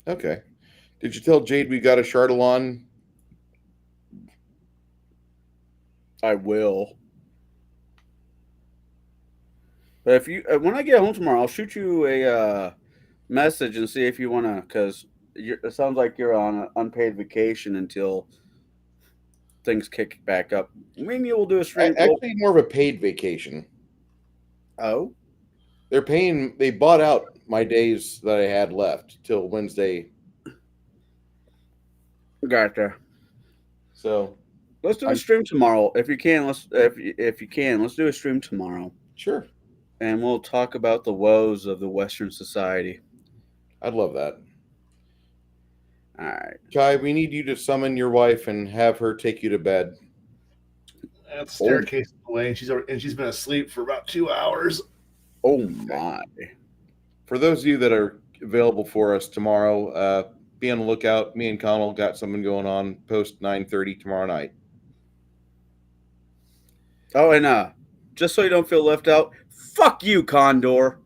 Okay. Did you tell Jade we got a Chardalon? I will. But if you, when I get home tomorrow, I'll shoot you a message and see if you want to, because it sounds like you're on an unpaid vacation until things kick back up. Maybe we'll do a stream. Actually, more of a paid vacation. Oh, They bought out my days that I had left till Wednesday. gotcha. So Let's do a stream tomorrow if you can. If you can, let's do a stream tomorrow, sure, and we'll talk about the woes of the Western society. I'd love that. All right, Kai, we need you to summon your wife and have her take you to bed. That staircase away, and she's been asleep for about 2 hours. oh my. For those of you that are available for us tomorrow, be on the lookout. Me and Connell got something going on post 9:30 tomorrow night. Oh, and just so you don't feel left out, fuck you, Condor.